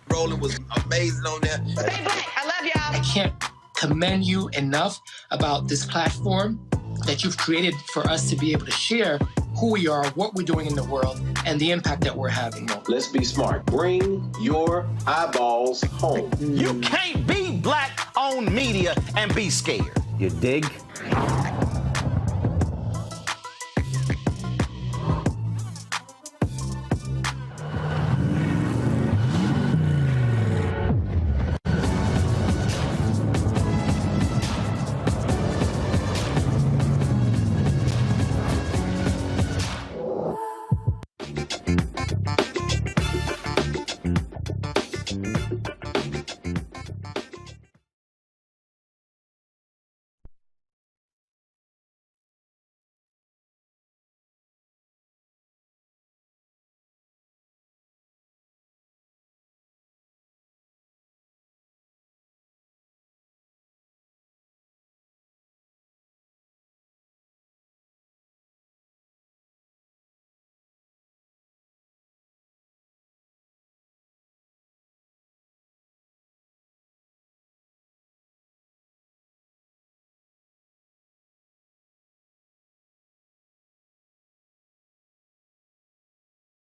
Roland was amazing on there. Stay black. I love y'all. I can't commend you enough about this platform that you've created for us to be able to share who we are, what we're doing in the world, and the impact that we're having. Let's be smart. Bring your eyeballs home. You can't be Black-owned media and be scared. You dig?